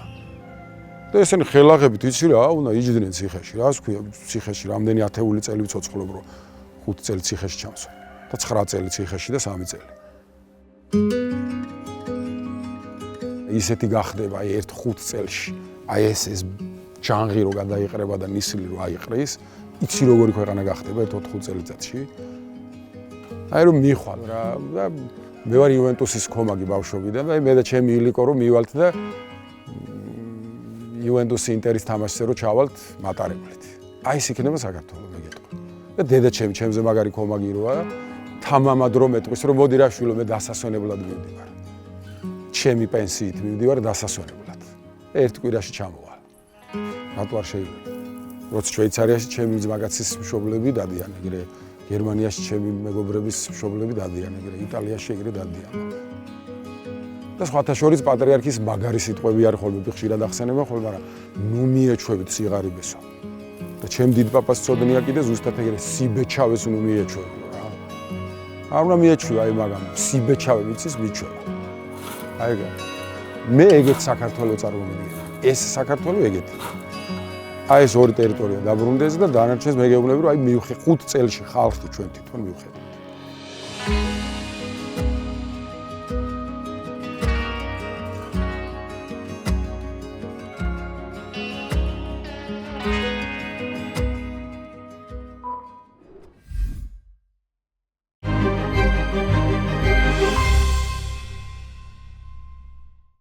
და ესენი ხელაღებით იცი რა, უნდა იჯდნენ ციხეში, რას ქვია, ციხეში რამდენი ათეული წელი ვიცოცხლობ რომ 5 წელი ციხეში ჩამსვა და 9 წელი ციხეში და 3 წელი. ისეთი გახდება აი 1-5 წელში. აი ეს ჯანღი რო გადაიყრება და ნისლი რო აიყრის, იცი როგორი ქვეყანა გახდება 1-4 წელიწადში. აი რომ მიხვალ რა და მე ვარ იუვენტუსის კომაგი ბავშვობიდან და მე და ჩემი ილიკო რომ მივალთ და იუვენტუსი ინტერის თამაშზე რო ჩავალთ მატარებლით. აი ეს იქნება საქართველო მე გეტყვი. და დედა ჩემზე მაგარი კომაგი როა თამამად რომ მეტყვის რომ მოდი რა შვილო მე დასასვენებლად მივდივარ. ჩემი პენსიით მივდივარ დასასვენებლად. ერთ კვირაში ჩამოვალ. რატო არ შეიძლება? როცა შვეიცარიაში ჩემი ძმაკაცის მშობლები დადიან ეგრე გერმანიაში ჩემი მეგობრების მშობლები დადიან ეგრე, იტალიაში ეგრე დადიან. და სხვათა შორის პატრიარქის მაგარი სიტყვები არის ხოლმე ხშირად ახსენება ხოლმე, მაგრამ ნუ მიეჩვევით სიღარიბესო. და ჩემ დიდ პაპას წოდნია კიდე ზუსტად ეგრე სიბეჩავეს ნუ მიეჩვევო რა. არ უნდა მიეჩვია აი მაგამ სიბეჩავე ვიცის მიჩვევა. აი ეგ. მე ეგეთ საქართველოს წარმომიდგენია. ეს საქართველო ეგეთი. აი ეს ორი ტერიტორია დაბრუნდეს და დანარჩენს მე გეუბნები რომ აი მივხე 5 წელში ხალხი ჩვენ თვითონ მივხედავთ.